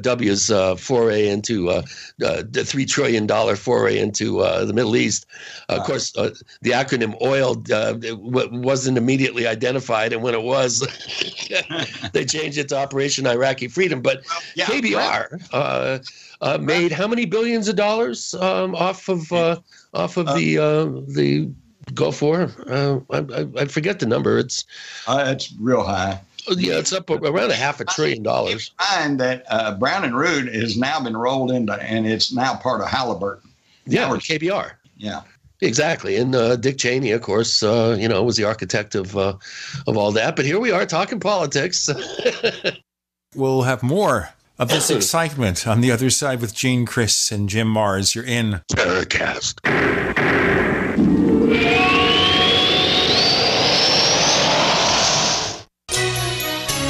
W's foray into the $3 trillion foray into the Middle East. Of course, the acronym OIL wasn't immediately identified, and when it was, they changed it to Operation Iraqi Freedom. But KBR made how many billions of dollars off of the Gulf War? I forget the number. It's real high. Yeah, it's up around $500 billion. Find that Brown and Root has now been rolled into, and it's now part of Halliburton. Yeah, or KBR. Yeah, exactly. And Dick Cheney, of course, was the architect of all that. But here we are talking politics. We'll have more of this excitement on the other side with Gene Chris and Jim Mars. You're in Paracast.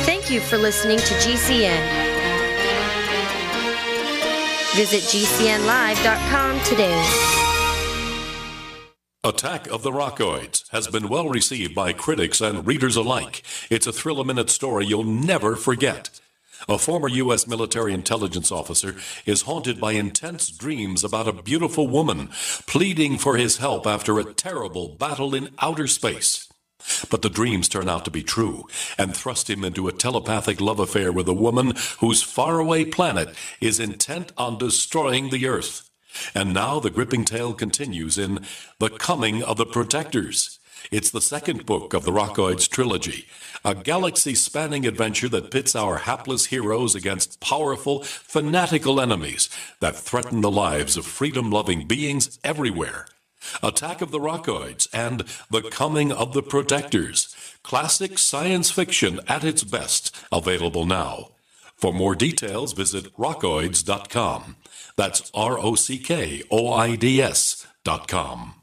Thank you for listening to GCN. Visit GCNlive.com today. Attack of the Rockoids has been well received by critics and readers alike. It's a thrill-a-minute story you'll never forget. A former U.S. military intelligence officer is haunted by intense dreams about a beautiful woman pleading for his help after a terrible battle in outer space. But the dreams turn out to be true and thrust him into a telepathic love affair with a woman whose faraway planet is intent on destroying the Earth. And now the gripping tale continues in The Coming of the Protectors. It's the second book of the Rockoids trilogy, a galaxy-spanning adventure that pits our hapless heroes against powerful, fanatical enemies that threaten the lives of freedom-loving beings everywhere. Attack of the Rockoids and The Coming of the Protectors. Classic science fiction at its best, available now. For more details, visit rockoids.com. That's ROCKOIDS.com.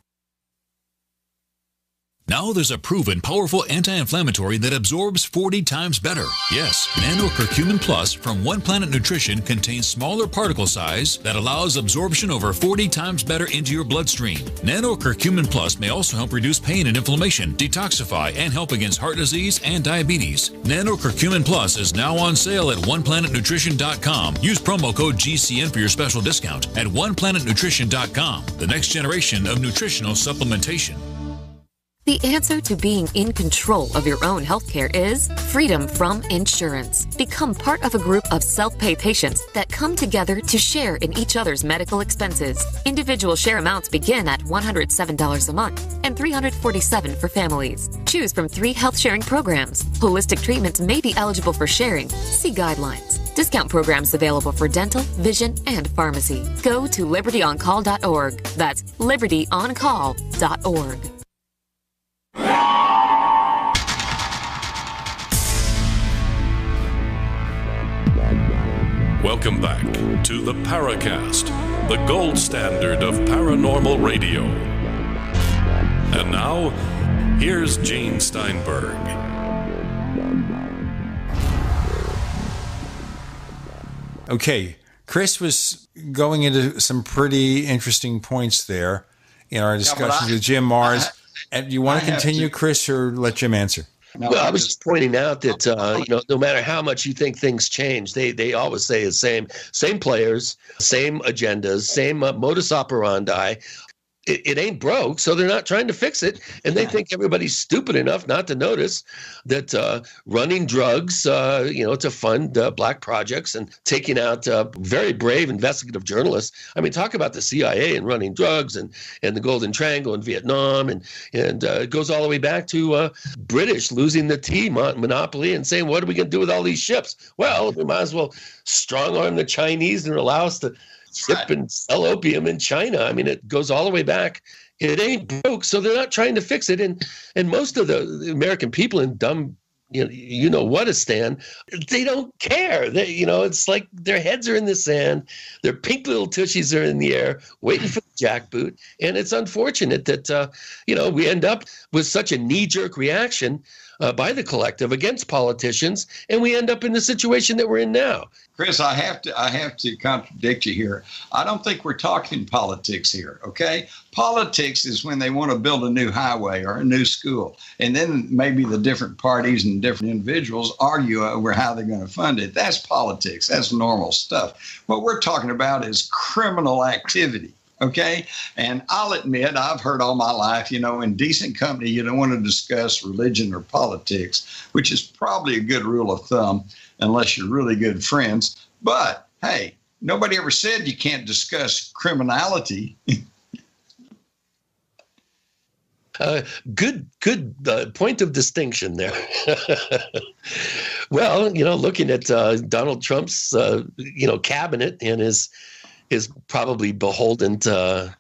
Now there's a proven powerful anti-inflammatory that absorbs 40 times better. Yes, Nano Curcumin Plus from One Planet Nutrition contains smaller particle size that allows absorption over 40 times better into your bloodstream. Nano Curcumin Plus may also help reduce pain and inflammation, detoxify, and help against heart disease and diabetes. Nano Curcumin Plus is now on sale at OnePlanetNutrition.com. Use promo code GCN for your special discount at OnePlanetNutrition.com, the next generation of nutritional supplementation. The answer to being in control of your own healthcare is freedom from insurance. Become part of a group of self-pay patients that come together to share in each other's medical expenses. Individual share amounts begin at $107 a month and $347 for families. Choose from 3 health-sharing programs. Holistic treatments may be eligible for sharing. See guidelines. Discount programs available for dental, vision, and pharmacy. Go to libertyoncall.org. That's libertyoncall.org. Welcome back to the Paracast, the gold standard of paranormal radio. And now, here's Gene Steinberg. Okay, Chris was going into some pretty interesting points there in our discussion with Jim Mars. And do you want to continue, Chris, or let Jim answer? No, well, I was just pointing out that no matter how much you think things change, they always say the same players, same agendas, same modus operandi. It ain't broke, so they're not trying to fix it, and they think everybody's stupid enough not to notice that running drugs, to fund black projects and taking out very brave investigative journalists. I mean, talk about the CIA and running drugs and the Golden Triangle in Vietnam, and it goes all the way back to British losing the tea monopoly and saying, what are we going to do with all these ships? Well, we might as well strong-arm the Chinese and allow us to ship and sell opium in China. I mean, it goes all the way back. It ain't broke, so they're not trying to fix it. And most of the American people in dumb, what-a-stan, they don't care. It's like their heads are in the sand. Their pink little tushies are in the air, waiting for the jackboot. And it's unfortunate that, we end up with such a knee-jerk reaction by the collective against politicians, and we end up in the situation that we're in now. Chris, I have to contradict you here. I don't think we're talking politics here, okay? Politics is when they want to build a new highway or a new school, and then maybe the different parties and different individuals argue over how they're going to fund it. That's politics. That's normal stuff. What we're talking about is criminal activity. Okay. And I'll admit, I've heard all my life, in decent company, you don't want to discuss religion or politics, which is probably a good rule of thumb unless you're really good friends. But hey, nobody ever said you can't discuss criminality. Good point of distinction there. Well, looking at Donald Trump's, cabinet and his probably beholden to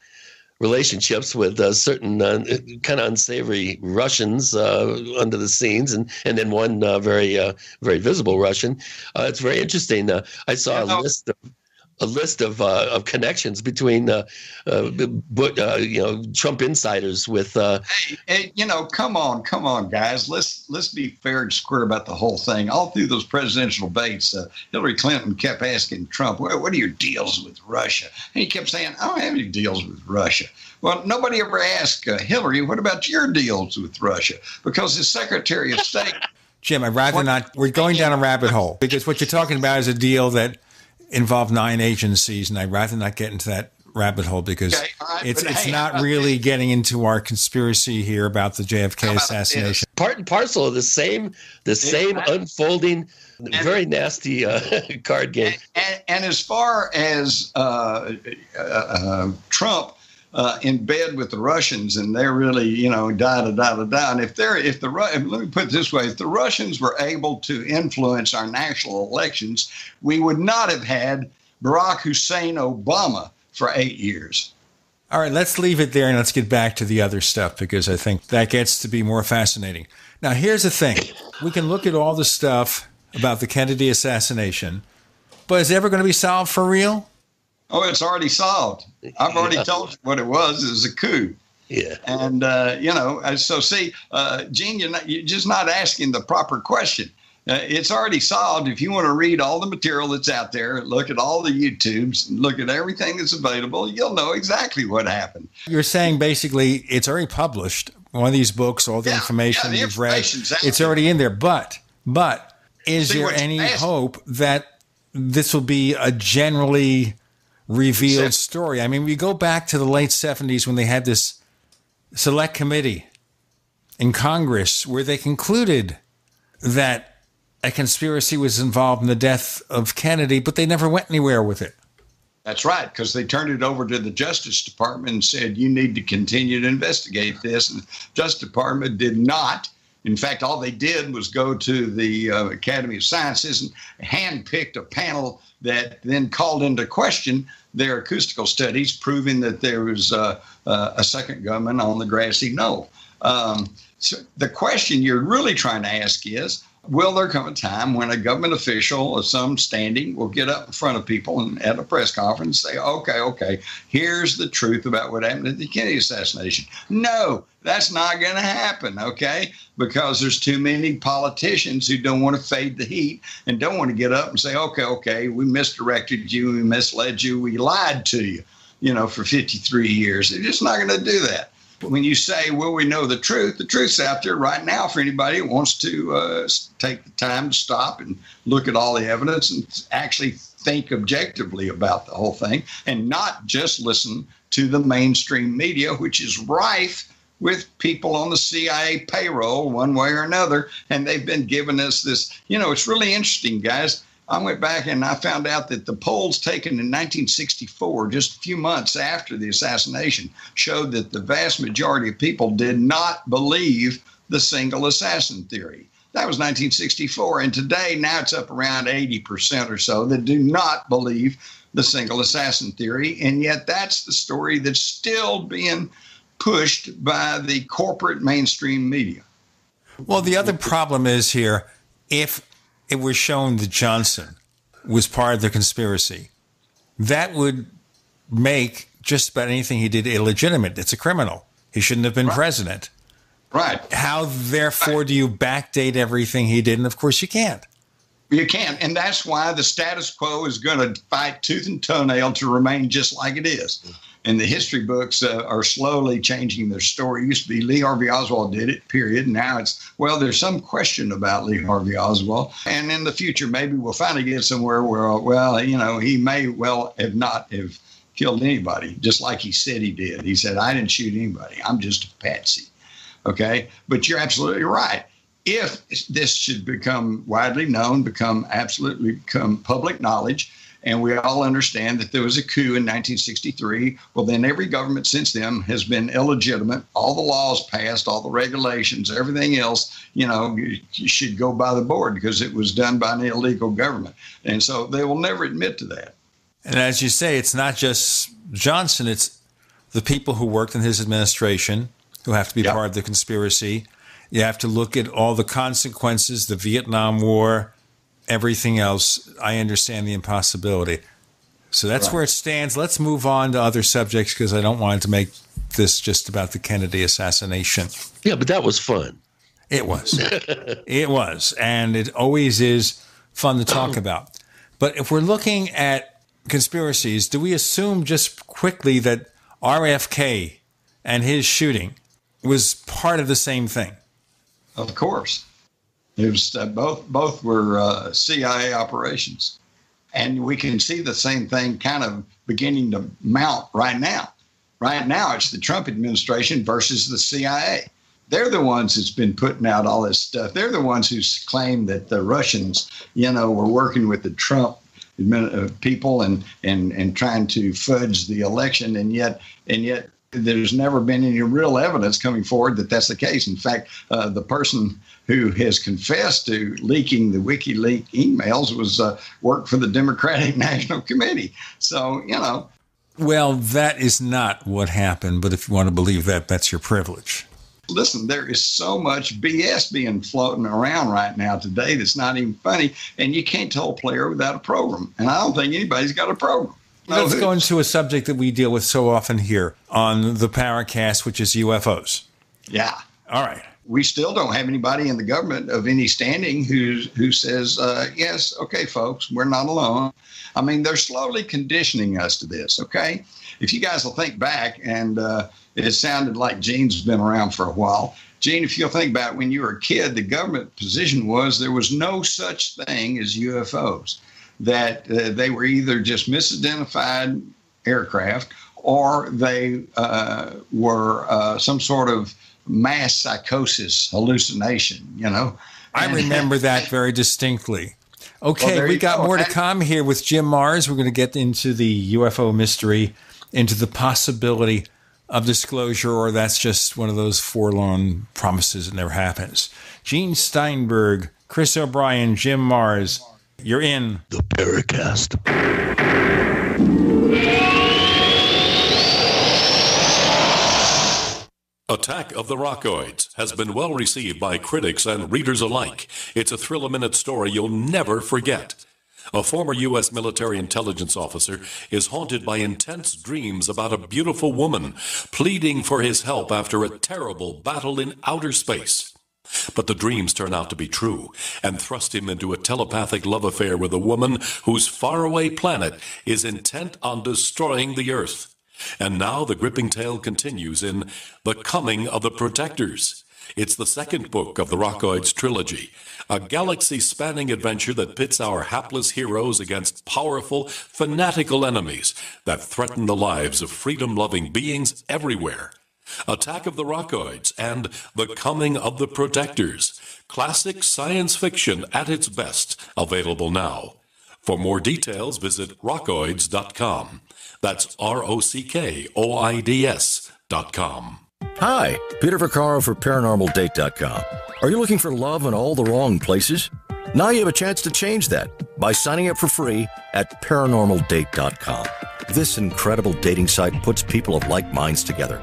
relationships with certain kind of unsavory Russians under the scenes, and then one very visible Russian. It's very interesting. I saw a list of connections between Trump insiders with. Come on, guys. Let's be fair and square about the whole thing. All through those presidential debates, Hillary Clinton kept asking Trump, "What are your deals with Russia?" And he kept saying, "I don't have any deals with Russia." Well, nobody ever asked Hillary, "What about your deals with Russia?" Because the Secretary of State. Jim, I'd rather not. We're going down a rabbit hole because what you're talking about is a deal that involve 9 agencies, and I'd rather not get into that rabbit hole because it's not really getting into our conspiracy here about the JFK assassination. Part and parcel of the same unfolding, very nasty card game. And as far as Trump in bed with the Russians, and they're really, da-da-da-da-da. And let me put it this way, if the Russians were able to influence our national elections, we would not have had Barack Hussein Obama for 8 years. All right, let's leave it there and let's get back to the other stuff, because I think that gets to be more fascinating. Now, here's the thing. We can look at all the stuff about the Kennedy assassination, but is it ever going to be solved for real? Oh, it's already solved. I've already told you what it was. It was a coup. Yeah. And, so see, Gene, you're just not asking the proper question. It's already solved. If you want to read all the material that's out there, look at all the YouTubes, and look at everything that's available, you'll know exactly what happened. You're saying basically it's already published. One of these books, all the information you've read, it's already in there. But is there any hope that this will be a generally revealed story? I mean, we go back to the late 70s when they had this select committee in Congress where they concluded that a conspiracy was involved in the death of Kennedy, but they never went anywhere with it. That's right, because they turned it over to the Justice Department and said, you need to continue to investigate this. And the Justice Department did not. In fact, all they did was go to the Academy of Sciences and handpicked a panel that then called into question their acoustical studies, proving that there was a second gunman on the grassy knoll. So the question you're really trying to ask is, will there come a time when a government official of some standing will get up in front of people and at a press conference say, okay, here's the truth about what happened at the Kennedy assassination? No, that's not going to happen, okay? Because there's too many politicians who don't want to fade the heat and don't want to get up and say, okay, we misdirected you, we misled you, we lied to you, for 53 years. They're just not going to do that. When you say, will we know the truth's out there right now for anybody who wants to take the time to stop and look at all the evidence and actually think objectively about the whole thing and not just listen to the mainstream media, which is rife with people on the CIA payroll one way or another. And they've been giving us this, it's really interesting, guys. I went back and I found out that the polls taken in 1964, just a few months after the assassination, showed that the vast majority of people did not believe the single assassin theory. That was 1964. And today, now it's up around 80% or so that do not believe the single assassin theory. And yet that's the story that's still being pushed by the corporate mainstream media. Well, the other problem is here, if it was shown that Johnson was part of the conspiracy, that would make just about anything he did illegitimate. It's a criminal. He shouldn't have been president. Right. How, therefore, do you backdate everything he did? And, of course, you can't. You can't. And that's why the status quo is going to fight tooth and toenail to remain just like it is. And the history books are slowly changing their story. It used to be Lee Harvey Oswald did it, period. Now it's, there's some question about Lee Harvey Oswald. And in the future, maybe we'll finally get somewhere where, he may well have not have killed anybody, just like he said he did. He said, I didn't shoot anybody. I'm just a patsy. Okay? But you're absolutely right. If this should become widely known, become public knowledge, and we all understand that there was a coup in 1963, well, then every government since then has been illegitimate. All the laws passed, all the regulations, everything else, should go by the board because it was done by an illegal government. And so they will never admit to that. And as you say, it's not just Johnson, it's the people who worked in his administration who have to be part of the conspiracy. You have to look at all the consequences, the Vietnam War, everything else. I understand the impossibility. So that's where it stands. Let's move on to other subjects because I don't want to make this just about the Kennedy assassination. Yeah, but that was fun. It was. It was. And it always is fun to talk about. But if we're looking at conspiracies, do we assume just quickly that RFK and his shooting was part of the same thing? Of course. It was both were CIA operations. And we can see the same thing kind of beginning to mount right now. Right now, it's the Trump administration versus the CIA. They're the ones that's been putting out all this stuff. They're the ones who claim that the Russians, were working with the Trump people and trying to fudge the election. And yet There's never been any real evidence coming forward that that's the case. In fact, the person who has confessed to leaking the WikiLeaks emails was worked for the Democratic National Committee. So, Well, that is not what happened, but if you want to believe that, that's your privilege. Listen, there is so much BS being floating around right now today that's not even funny, and you can't tell a player without a program. And I don't think anybody's got a program. Let's go into a subject that we deal with so often here on the Paracast, which is UFOs. Yeah. All right. We still don't have anybody in the government of any standing who says, yes, okay, folks, we're not alone. I mean, they're slowly conditioning us to this, okay? If you guys will think back, and it sounded like Gene's been around for a while. Gene, if you'll think about when you were a kid, the government position was there was no such thing as UFOs, that they were either just misidentified aircraft or they were some sort of mass psychosis hallucination, I remember that very distinctly. Okay, we got more to come here with Jim Marrs. We're going to get into the UFO mystery, into the possibility of disclosure, or that's just one of those forlorn promises that never happens. Gene Steinberg, Chris O'Brien, Jim Marrs, you're in the Paracast. Attack of the Rockoids has been well received by critics and readers alike. It's a thrill-a-minute story you'll never forget. A former U.S. military intelligence officer is haunted by intense dreams about a beautiful woman pleading for his help after a terrible battle in outer space. But the dreams turn out to be true and thrust him into a telepathic love affair with a woman whose faraway planet is intent on destroying the Earth. And now the gripping tale continues in The Coming of the Protectors. It's the second book of the Rockoids trilogy, a galaxy-spanning adventure that pits our hapless heroes against powerful, fanatical enemies that threaten the lives of freedom-loving beings everywhere. Attack of the Rockoids and The Coming of the Protectors. Classic science fiction at its best, available now. For more details, visit rockoids.com. That's ROCKOIDS.com. Hi, Peter Vaccaro for ParanormalDate.com. Are you looking for love in all the wrong places? Now you have a chance to change that by signing up for free at ParanormalDate.com. This incredible dating site puts people of like minds together.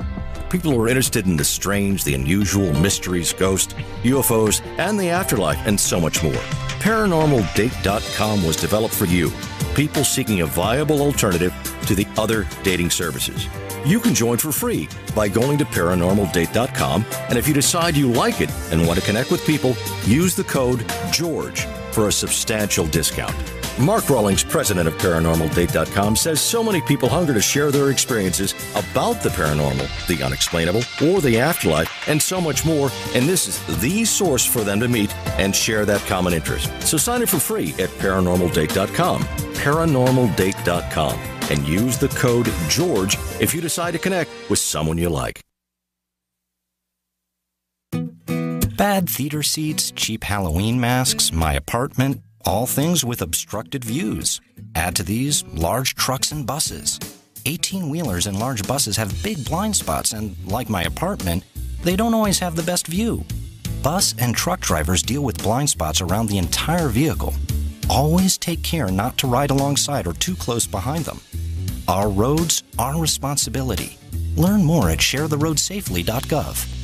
People who are interested in the strange, the unusual, mysteries, ghosts, UFOs, and the afterlife, and so much more. ParanormalDate.com was developed for you, people seeking a viable alternative to the other dating services. You can join for free by going to ParanormalDate.com, and if you decide you like it and want to connect with people, use the code GEORGE for a substantial discount. Mark Rawlings, president of ParanormalDate.com, says so many people hunger to share their experiences about the paranormal, the unexplainable, or the afterlife, and so much more, and this is the source for them to meet and share that common interest. So sign up for free at ParanormalDate.com, ParanormalDate.com, and use the code GEORGE if you decide to connect with someone you like. Bad theater seats, cheap Halloween masks, my apartment, all things with obstructed views. Add to these large trucks and buses. 18-wheelers and large buses have big blind spots, and like my apartment, they don't always have the best view. Bus and truck drivers deal with blind spots around the entire vehicle. Always take care not to ride alongside or too close behind them. Our roads, our responsibility. Learn more at sharetheroadsafely.gov.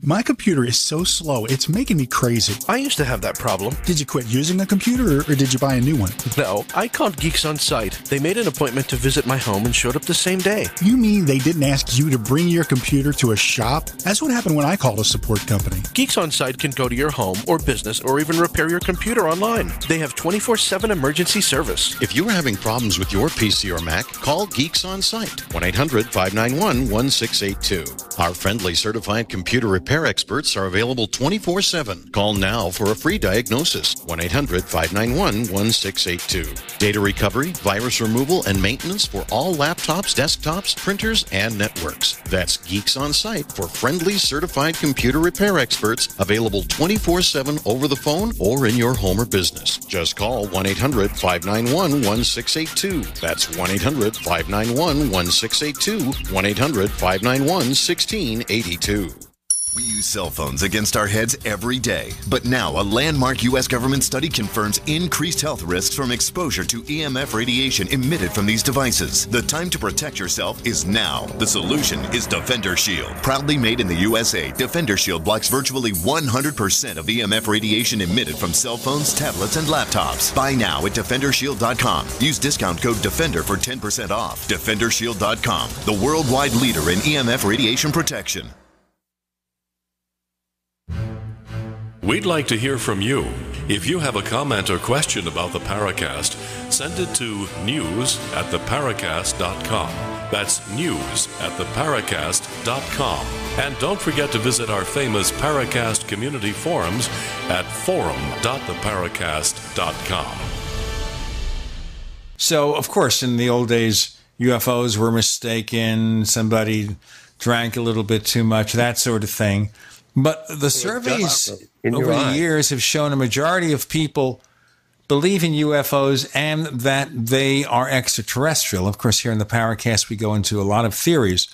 My computer is so slow, it's making me crazy. I used to have that problem. Did you quit using the computer, or did you buy a new one? No, I called Geeks On Site. They made an appointment to visit my home and showed up the same day. You mean they didn't ask you to bring your computer to a shop? That's what happened when I called a support company. Geeks On Site can go to your home or business or even repair your computer online. They have 24/7 emergency service. If you are having problems with your PC or Mac, call Geeks On Site, 1-800-591-1682. Our friendly certified computer repair experts are available 24/7. Call now for a free diagnosis. 1-800-591-1682. Data recovery, virus removal, and maintenance for all laptops, desktops, printers, and networks. That's Geeks on Site for friendly certified computer repair experts, available 24/7 over the phone or in your home or business. Just call 1-800-591-1682. That's 1-800-591-1682. 1-800-591-1682. We use cell phones against our heads every day. But now, a landmark U.S. government study confirms increased health risks from exposure to EMF radiation emitted from these devices. The time to protect yourself is now. The solution is Defender Shield. Proudly made in the USA, Defender Shield blocks virtually 100% of EMF radiation emitted from cell phones, tablets, and laptops. Buy now at DefenderShield.com. Use discount code DEFENDER for 10% off. DefenderShield.com, the worldwide leader in EMF radiation protection. We'd like to hear from you. If you have a comment or question about the Paracast, send it to news@theparacast.com. That's news@theparacast.com. And don't forget to visit our famous Paracast community forums at forum.theparacast.com. So, of course, in the old days, UFOs were mistaken, somebody drank a little bit too much, that sort of thing. But the surveys over the years have shown a majority of people believe in UFOs and that they are extraterrestrial. Of course, here in the Paracast, we go into a lot of theories.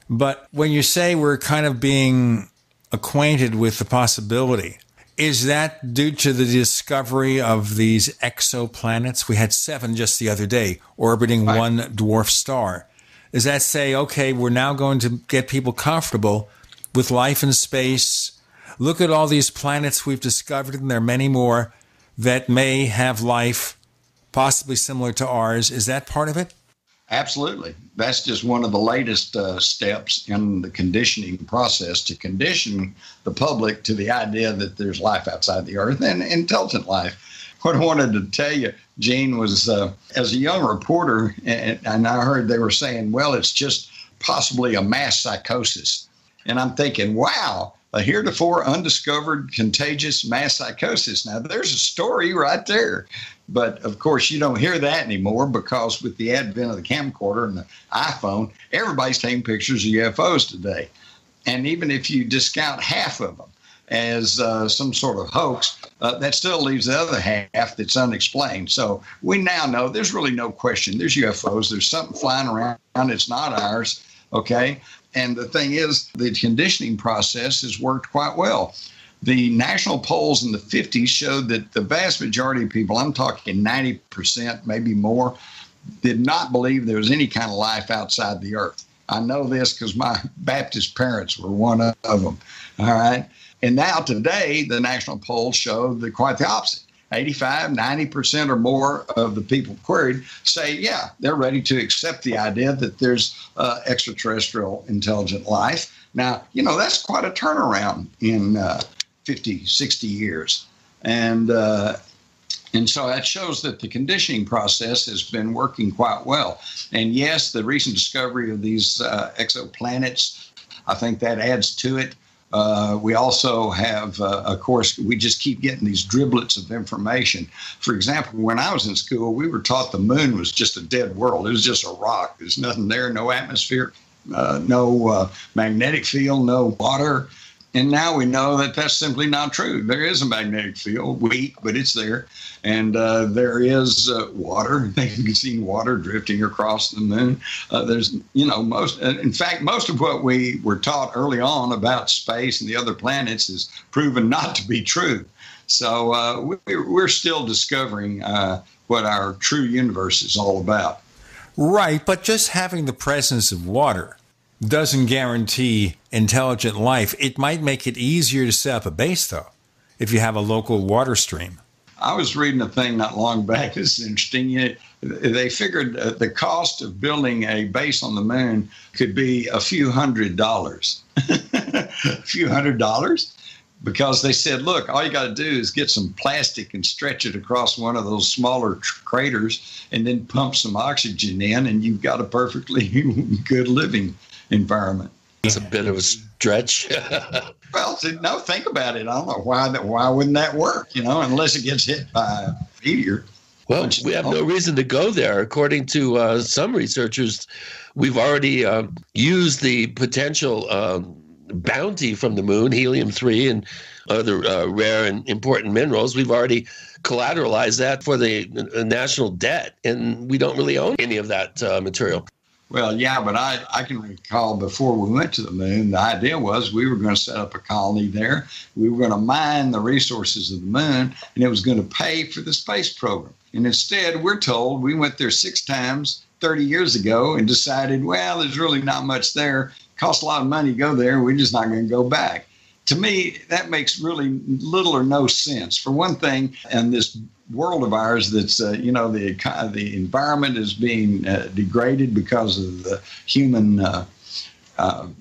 But when you say we're kind of being acquainted with the possibility, is that due to the discovery of these exoplanets? We had 7 just the other day orbiting one dwarf star. Does that say, okay, we're now going to get people comfortable with life in space? Look at all these planets we've discovered, and there are many more that may have life possibly similar to ours. Is that part of it? Absolutely. That's just one of the latest steps in the conditioning process to condition the public to the idea that there's life outside the Earth and intelligent life. What I wanted to tell you, Gene, was as a young reporter, and I heard they were saying, well, it's just possibly a mass psychosis. And I'm thinking, wow, a heretofore undiscovered contagious mass psychosis. Now, there's a story right there. But, of course, you don't hear that anymore because with the advent of the camcorder and the iPhone, everybody's taking pictures of UFOs today. And even if you discount half of them as some sort of hoax, that still leaves the other half that's unexplained. So we now know there's really no question. There's UFOs. There's something flying around. It's not ours. Okay. And the thing is, the conditioning process has worked quite well. The national polls in the 50s showed that the vast majority of people, I'm talking 90%, maybe more, did not believe there was any kind of life outside the Earth. I know this because my Baptist parents were one of them. All right. And now today, the national polls show that quite the opposite. 85, 90% or more of the people queried say, yeah, they're ready to accept the idea that there's extraterrestrial intelligent life. Now, you know, that's quite a turnaround in 50, 60 years. And so that shows that the conditioning process has been working quite well. And yes, the recent discovery of these exoplanets, I think that adds to it. We also have, of course, we just keep getting these driblets of information. For example, when I was in school, we were taught the moon was just a dead world. It was just a rock. There's nothing there, no atmosphere, no magnetic field, no water. And now we know that that's simply not true. There is a magnetic field, weak, but it's there. And there is water. You can see water drifting across the moon. There's, you know, in fact, most of what we were taught early on about space and the other planets is proven not to be true. So we're still discovering what our true universe is all about. Right, but just having the presence of water doesn't guarantee intelligent life. It might make it easier to set up a base, though, if you have a local water stream. I was reading a thing not long back. This is interesting. They figured the cost of building a base on the moon could be a few $100s. A few $100s? Because they said, look, all you got to do is get some plastic and stretch it across one of those smaller craters and then pump some oxygen in, and you've got a perfectly good living environment. It's a bit of a stretch. Well, no, think about it. I don't know why wouldn't that work, unless it gets hit by a meteor. Well, we have no reason to go there. According to some researchers, we've already used the potential bounty from the moon, helium-3 and other rare and important minerals. We've already collateralized that for the national debt, and we don't really own any of that material. Well, yeah, but I can recall before we went to the moon, the idea was we were going to set up a colony there. We were going to mine the resources of the moon, and it was going to pay for the space program. And instead, we're told we went there 6 times 30 years ago and decided, well, there's really not much there. It costs a lot of money to go there. We're just not going to go back. To me, that makes really little or no sense. For one thing, in this world of ours that's, the environment is being degraded because of the human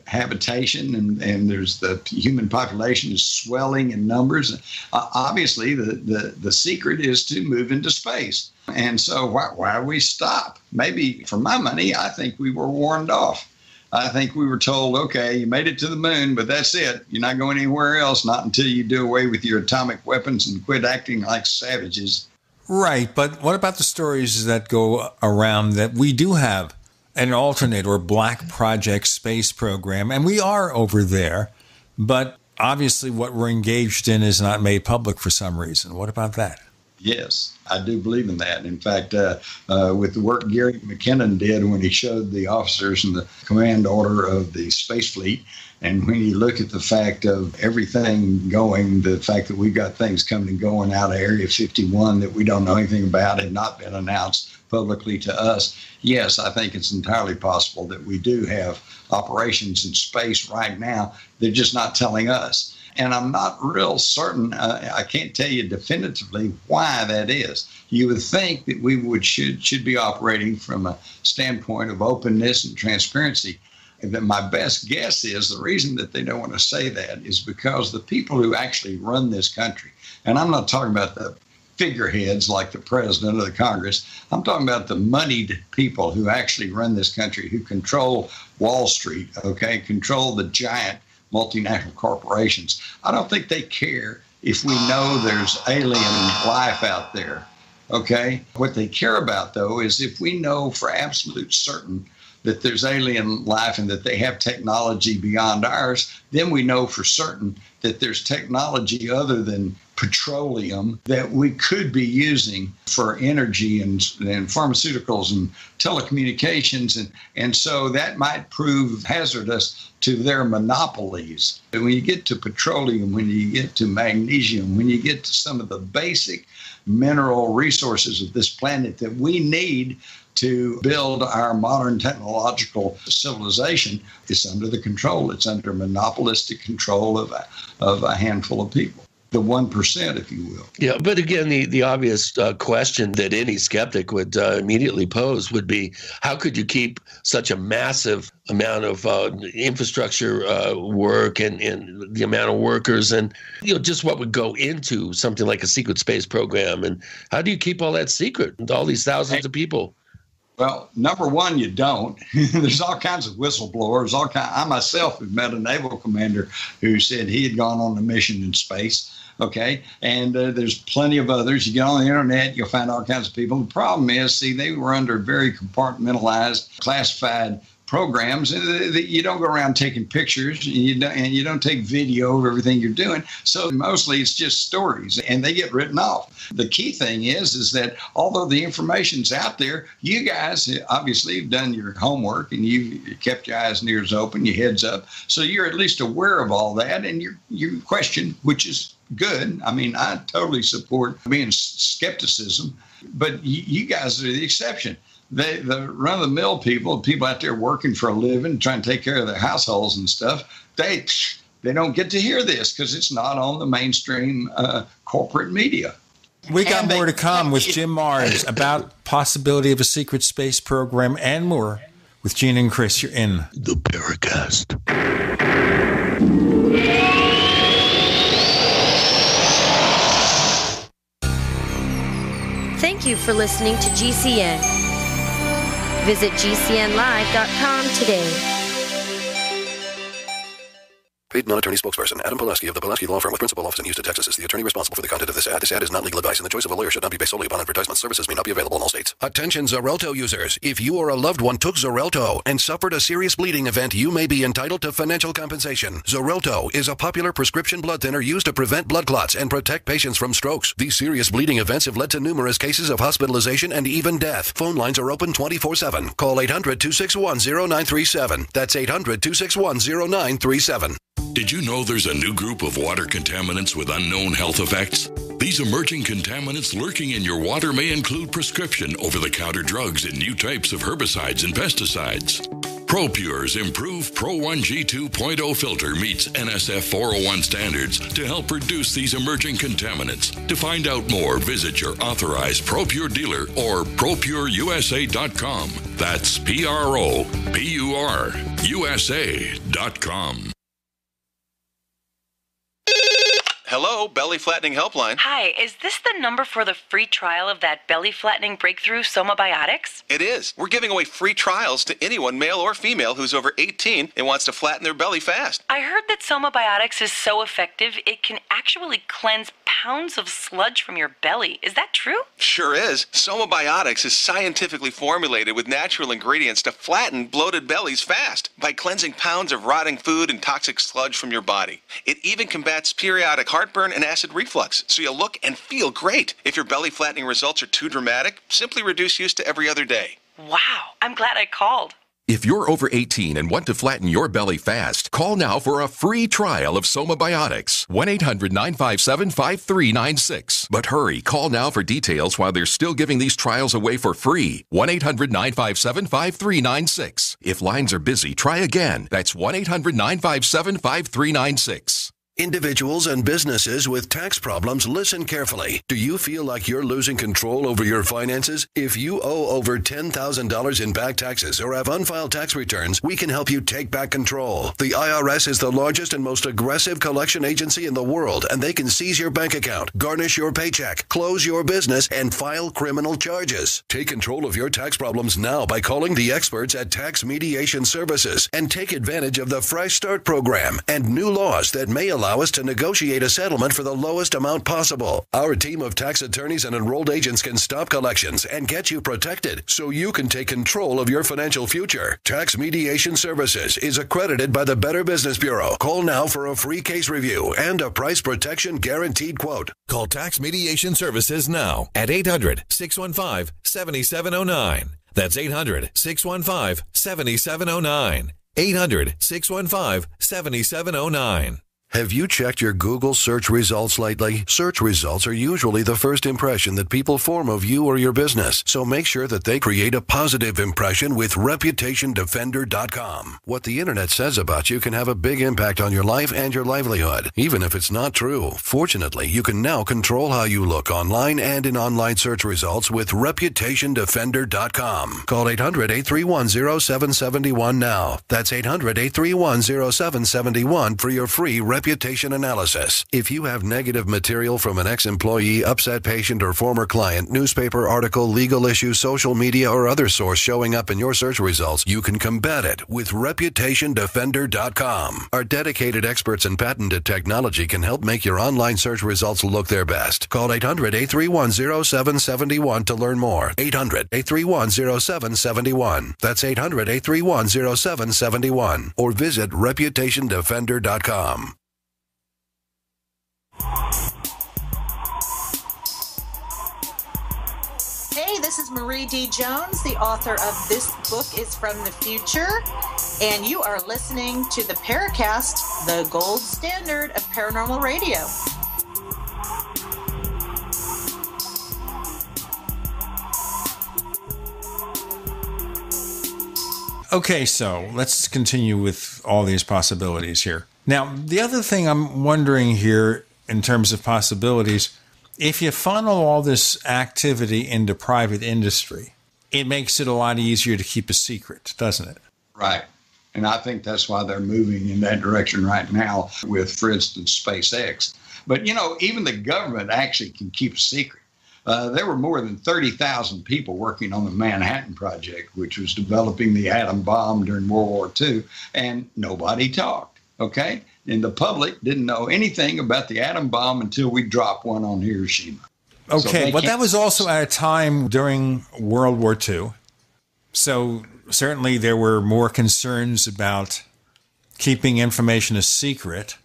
habitation, and there's the human population is swelling in numbers. Obviously, the secret is to move into space. And so why we stop? Maybe, for my money, I think we were warned off. I think we were told, okay, you made it to the moon, but that's it. You're not going anywhere else, not until you do away with your atomic weapons and quit acting like savages. Right, but what about the stories that go around that we do have an alternate or black project space program, and we are over there, but obviously what we're engaged in is not made public for some reason. What about that? Yes, I do believe in that. In fact, with the work Gary McKinnon did when he showed the officers in the command order of the space fleet, and when you look at the fact of everything going, the fact that we've got things coming and going out of Area 51 that we don't know anything about and not been announced publicly to us, yes, I think it's entirely possible that we do have operations in space right now. They're just not telling us. And I'm not real certain, I can't tell you definitively why that is. You would think that we should be operating from a standpoint of openness and transparency. And that my best guess is the reason that they don't want to say that is because the people who actually run this country, and I'm not talking about the figureheads like the president or the Congress, I'm talking about the moneyed people who actually run this country, who control Wall Street, okay, control the giant multinational corporations. I don't think they care if we know there's alien life out there, okay? What they care about, though, is if we know for absolute certain that there's alien life and that they have technology beyond ours, then we know for certain that there's technology other than petroleum that we could be using for energy and pharmaceuticals and telecommunications. And so that might prove hazardous to their monopolies. And when you get to petroleum, when you get to magnesium, when you get to some of the basic mineral resources of this planet that we need to build our modern technological civilization, it's under the control. It's under monopolistic control of a handful of people. The 1%, if you will. Yeah, but again, the obvious question that any skeptic would immediately pose would be, how could you keep such a massive amount of infrastructure work and the amount of workers and just what would go into something like a secret space program? And how do you keep all that secret and all these thousands of people? Well, number one, you don't. There's all kinds of whistleblowers. I myself have met a naval commander who said he had gone on a mission in space. Okay, and there's plenty of others. You get on the internet, you'll find all kinds of people. The problem is, they were under very compartmentalized, classified programs that you don't go around taking pictures and you don't take video of everything you're doing. So mostly it's just stories and they get written off. The key thing is that although the information's out there, you guys obviously have done your homework and you've kept your eyes and ears open, your heads up. So you're at least aware of all that and you question, which is good. I mean, I totally support being skepticism, but you guys are the exception. The run-of-the-mill people out there working for a living, trying to take care of their households and stuff, they don't get to hear this because it's not on the mainstream corporate media. We got more to come with Jim Marrs about possibility of a secret space program and more with Gene and Chris. You're in the Paracast. Thank you for listening to GCN. Visit GCNlive.com today. Paid non-attorney spokesperson, Adam Pulaski of the Pulaski Law Firm with principal office in Houston, Texas, is the attorney responsible for the content of this ad. This ad is not legal advice, and the choice of a lawyer should not be based solely upon advertisement. Services may not be available in all states. Attention Xarelto users. If you or a loved one took Xarelto and suffered a serious bleeding event, you may be entitled to financial compensation. Xarelto is a popular prescription blood thinner used to prevent blood clots and protect patients from strokes. These serious bleeding events have led to numerous cases of hospitalization and even death. Phone lines are open 24/7. Call 800-261-0937. That's 800-261-0937. Did you know there's a new group of water contaminants with unknown health effects? These emerging contaminants lurking in your water may include prescription over-the-counter drugs and new types of herbicides and pesticides. ProPure's improved Pro 1G 2.0 filter meets NSF 401 standards to help reduce these emerging contaminants. To find out more, visit your authorized ProPure dealer or ProPureUSA.com. That's PROPURUSA.com. Hello, Belly Flattening Helpline. Hi, is this the number for the free trial of that belly flattening breakthrough Somabiotics? It is. We're giving away free trials to anyone, male or female, who's over 18 and wants to flatten their belly fast. I heard that Somabiotics is so effective it can actually cleanse pounds of sludge from your belly. Is that true? Sure is. Somabiotics is scientifically formulated with natural ingredients to flatten bloated bellies fast by cleansing pounds of rotting food and toxic sludge from your body. It even combats periodic heartburn and acid reflux, so you'll look and feel great. If your belly flattening results are too dramatic, simply reduce use to every other day. Wow, I'm glad I called. If you're over 18 and want to flatten your belly fast, call now for a free trial of Somabiotics. 1-800-957-5396. But hurry, call now for details while they're still giving these trials away for free. 1-800-957-5396. If lines are busy, try again. That's 1-800-957-5396. Individuals and businesses with tax problems, listen carefully. Do you feel like you're losing control over your finances? If you owe over $10,000 in back taxes or have unfiled tax returns, we can help you take back control. The IRS is the largest and most aggressive collection agency in the world, and they can seize your bank account, garnish your paycheck, close your business, and file criminal charges. Take control of your tax problems now by calling the experts at Tax Mediation Services and take advantage of the Fresh Start program and new laws that may allow us to negotiate a settlement for the lowest amount possible. Our team of tax attorneys and enrolled agents can stop collections and get you protected so you can take control of your financial future. Tax Mediation Services is accredited by the Better Business Bureau. Call now for a free case review and a price protection guaranteed quote. Call Tax Mediation Services now at 800-615-7709. That's 800-615-7709. 800-615-7709. Have you checked your Google search results lately? Search results are usually the first impression that people form of you or your business, so make sure that they create a positive impression with ReputationDefender.com. What the internet says about you can have a big impact on your life and your livelihood, even if it's not true. Fortunately, you can now control how you look online and in online search results with ReputationDefender.com. Call 800-831-0771 now. That's 800-831-0771 for your free reputation analysis. If you have negative material from an ex-employee, upset patient, or former client, newspaper article, legal issue, social media, or other source showing up in your search results, you can combat it with ReputationDefender.com. Our dedicated experts and patented technology can help make your online search results look their best. Call 800-831-0771 to learn more. 800-831-0771. That's 800-831-0771. Or visit ReputationDefender.com. Hey, this is Marie D. Jones, the author of This Book is from the Future, and you are listening to the Paracast, the gold standard of paranormal radio. Okay, so let's continue with all these possibilities here. Now, the other thing I'm wondering here in terms of possibilities, if you funnel all this activity into private industry, it makes it a lot easier to keep a secret, doesn't it? Right. And I think that's why they're moving in that direction right now with, for instance, SpaceX. But, you know, even the government actually can keep a secret. There were more than 30,000 people working on the Manhattan Project, which was developing the atom bomb during World War II, and nobody talked. okay? And the public didn't know anything about the atom bomb until we dropped one on Hiroshima. Okay, but that was also at a time during World War II. So certainly there were more concerns about keeping information a secret.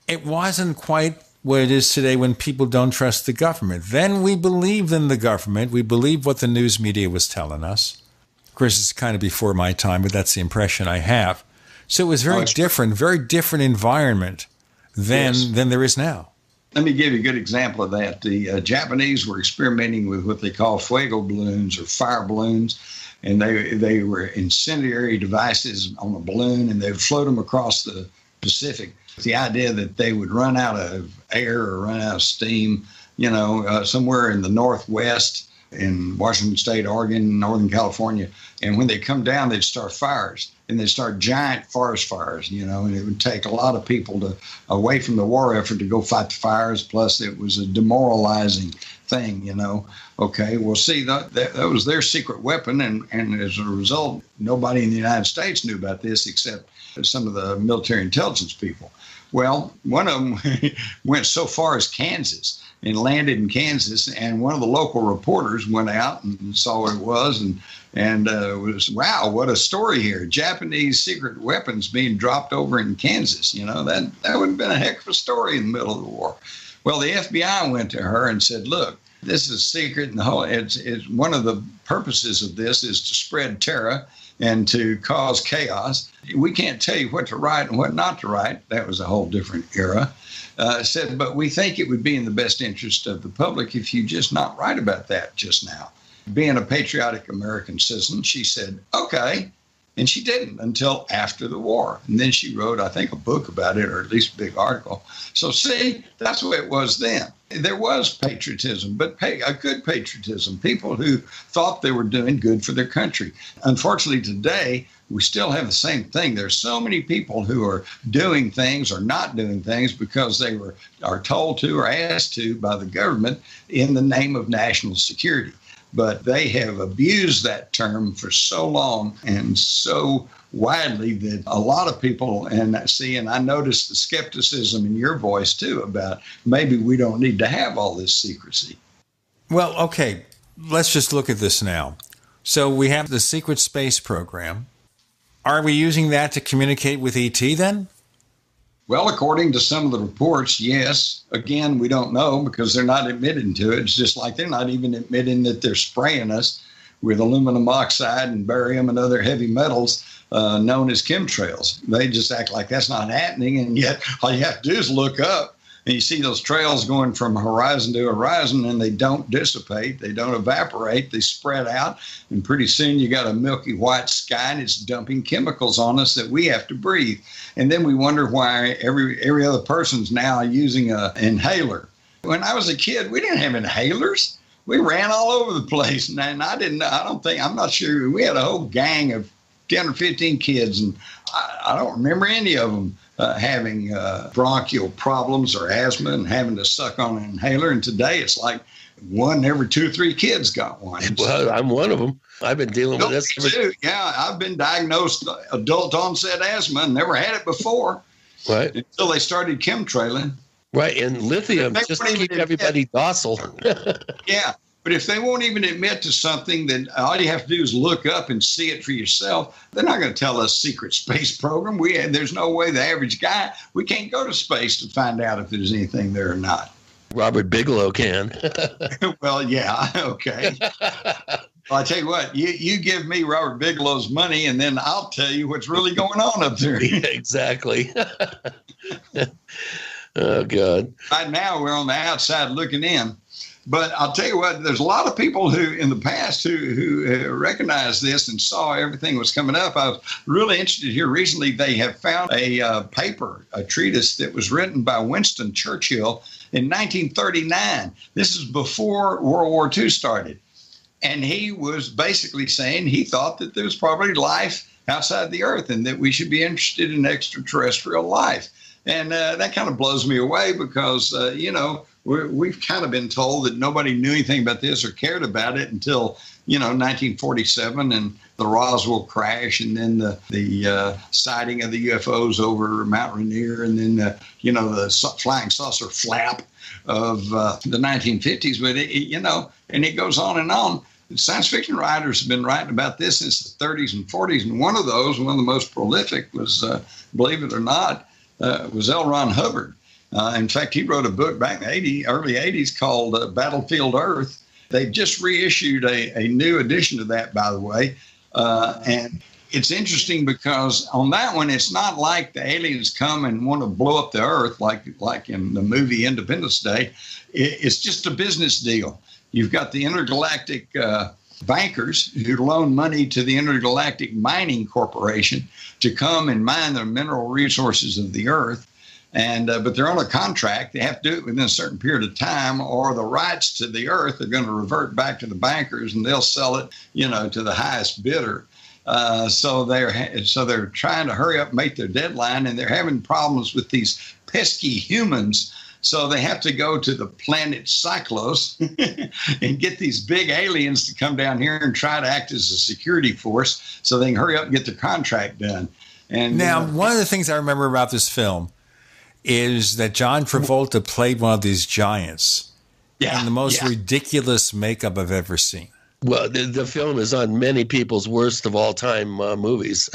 It wasn't quite what it is today when people don't trust the government. Then we believed in the government. We believed what the news media was telling us. Of course, it's kind of before my time, but that's the impression I have. So it was very different environment than there is now. Let me give you a good example of that. The Japanese were experimenting with what they call fuego balloons or fire balloons, and they were incendiary devices on a balloon, and they would float them across the Pacific. The idea that they would run out of air or run out of steam, somewhere in the Northwest, in Washington State, Oregon, Northern California. And when they come down, they'd start fires, and they'd start giant forest fires, and it would take a lot of people away from the war effort to go fight the fires. Plus, it was a demoralizing thing, Okay, well, see, that was their secret weapon. And as a result, nobody in the United States knew about this except some of the military intelligence people. Well, one of them went so far as Kansas and landed in Kansas, and one of the local reporters went out and saw what it was, and was, wow, what a story here. Japanese secret weapons being dropped over in Kansas. That would have been a heck of a story in the middle of the war. Well, the FBI went to her and said, look, this is secret, and it's one of the purposes of this is to spread terror and to cause chaos. We can't tell you what to write and what not to write. That was a whole different era. Said, but we think it would be in the best interest of the public if you just not write about that just now. Being a patriotic American citizen, she said, okay. And she didn't until after the war. And then she wrote, I think, a book about it, or at least a big article. So see, that's the way it was then. There was patriotism, but a good patriotism, people who thought they were doing good for their country. Unfortunately, today, we still have the same thing. There's so many people who are doing things or not doing things because they are told to or asked to by the government in the name of national security. But they have abused that term for so long and so widely that a lot of people, and I noticed the skepticism in your voice too about maybe we don't need to have all this secrecy. Well, okay, let's just look at this now. So we have the secret space program. Are we using that to communicate with ET then? Well, according to some of the reports, yes. Again, we don't know because they're not admitting to it. It's just like they're not even admitting that they're spraying us with aluminum oxide and barium and other heavy metals known as chemtrails. They just act like that's not happening, and yet all you have to do is look up, and you see those trails going from horizon to horizon, and they don't dissipate, they don't evaporate, they spread out, and pretty soon you got a milky white sky, and it's dumping chemicals on us that we have to breathe. And then we wonder why every other person's now using an inhaler. When I was a kid, we didn't have inhalers. We ran all over the place, and I'm not sure. We had a whole gang of 10 or 15 kids, and I don't remember any of them having bronchial problems or asthma and having to suck on an inhaler. And today it's like 1 every 2 or 3 kids got one. Well, I'm one of them. I've been dealing with this. Too. Yeah, I've been diagnosed adult onset asthma and never had it before. Right. Until they started chemtrailing. Right, and lithium just to keep everybody docile. Yeah, but if they won't even admit to something, then all you have to do is look up and see it for yourself. They're not going to tell us secret space program. There's no way the average guy, we can't go to space to find out if there's anything there or not. Robert Bigelow can. Well, yeah, okay. Well, I tell you what, you give me Robert Bigelow's money, and then I'll tell you what's really going on up there. Exactly. Oh, God. Right now, we're on the outside looking in. But I'll tell you what, there's a lot of people who in the past who recognized this and saw everything was coming up. I was really interested here recently. They have found a paper, a treatise that was written by Winston Churchill in 1939. This is before World War II started. And he was basically saying he thought that there was probably life outside the Earth and that we should be interested in extraterrestrial life. And that kind of blows me away because, we've kind of been told that nobody knew anything about this or cared about it until, 1947 and the Roswell crash, and then the sighting of the UFOs over Mount Rainier, and then, the flying saucer flap of the 1950s. But, and it goes on and on. Science fiction writers have been writing about this since the 30s and 40s. And one of the most prolific was, believe it or not, was L. Ron Hubbard. In fact, he wrote a book back in the early 80s called Battlefield Earth. They just reissued a new edition of that, by the way. And it's interesting because on that one, it's not like the aliens come and want to blow up the Earth like in the movie Independence Day. It's just a business deal. You've got the intergalactic bankers who loan money to the Intergalactic Mining Corporation to come and mine the mineral resources of the Earth. And but they're on a contract. They have to do it within a certain period of time, or the rights to the Earth are going to revert back to the bankers, and they'll sell it, to the highest bidder. So they're trying to hurry up, make their deadline, and they're having problems with these pesky humans. So they have to go to the planet Cyclos and get these big aliens to come down here and try to act as a security force so they can hurry up and get their contract done. And now, one of the things I remember about this film is that John Travolta played one of these giants. Yeah, and the most ridiculous makeup I've ever seen. Well, the film is on many people's worst of all time movies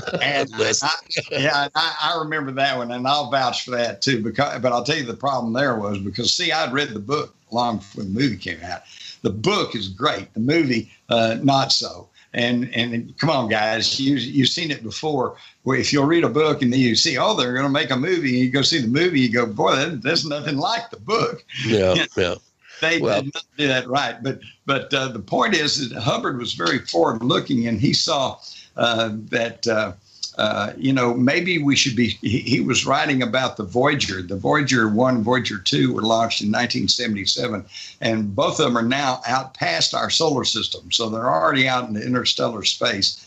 list. I remember that one, and I'll vouch for that too. But I'll tell you the problem there was because I'd read the book long before the movie came out. The book is great, the movie not so. And come on, guys, you've seen it before. Where if you'll read a book and then you see, they're going to make a movie, and you go see the movie, you go, boy, there's nothing like the book. Yeah. They did not do that right. But the point is that Hubbard was very forward-looking, and he saw that, maybe we should be – he was writing about the Voyager. The Voyager 1 and Voyager 2 were launched in 1977, and both of them are now out past our solar system. So they're already out in the interstellar space.